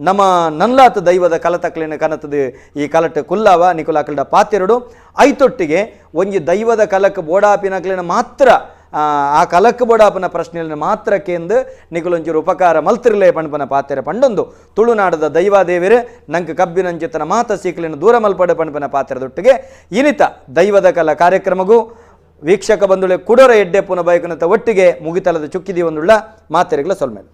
ನಮ್ಮ ನನ್ಲಾತ ದೈವದ ಕಲತಕ್ಲಿನ ಕನತದು ಈ ಕಲಟ ಕುಲ್ಲಾವ ನಿಕುಲ ಅಕಲ್ಡ ಪಾತಿರಡು ಐತೊಟ್ಟಿಗೆ ಒಂಜಿ ದೈವದ ಕಲಕ ಬೋಡಾಪಿನಕ್ಲಿನ ಮಾತ್ರ ಆ ಕಲಕ್ ಬೋಡಾಪನ ಪ್ರಶ್ನೆಯನ್ನು ಮಾತ್ರ ಕೇಂದು ನಿಕುಲೊಂಚೂರು ಉಪಕಾರ ಮಲ್ತಿರ್ಲೇ ಪಣಪನ ಪಾತೆರ ಪಂಡೊಂದು ತುಳುನಾಡದ ದೈವಾದೇವಿರೆ ನಂಗೆ ಕಬ್ಬಿನಂಚಿತನ ಮಾತ ಸೀಕ್ಲಿನ ದೂರ ಮಲ್ಪಡ ಪಣಪನ ಪಾತ್ರೆದೊಟ್ಟಿಗೆ ಇನಿತ ದೈವದ ಕಲ ಕಾರ್ಯಕ್ರಮಗೂ ವೀಕ್ಷಕ ಬಂಧುಳೆ ಕುಡರ ಎಡ್ಡೆ ಪುನ ಬೈಕನತ ಒಟ್ಟಿಗೆ ಮುಗಿತಲದ ಚುಕ್ಕಿದಿ ಒಂದುಳ್ಳ ಮಾತೆರೆಗಳ ಸೊಲ್ಮೇಲೆ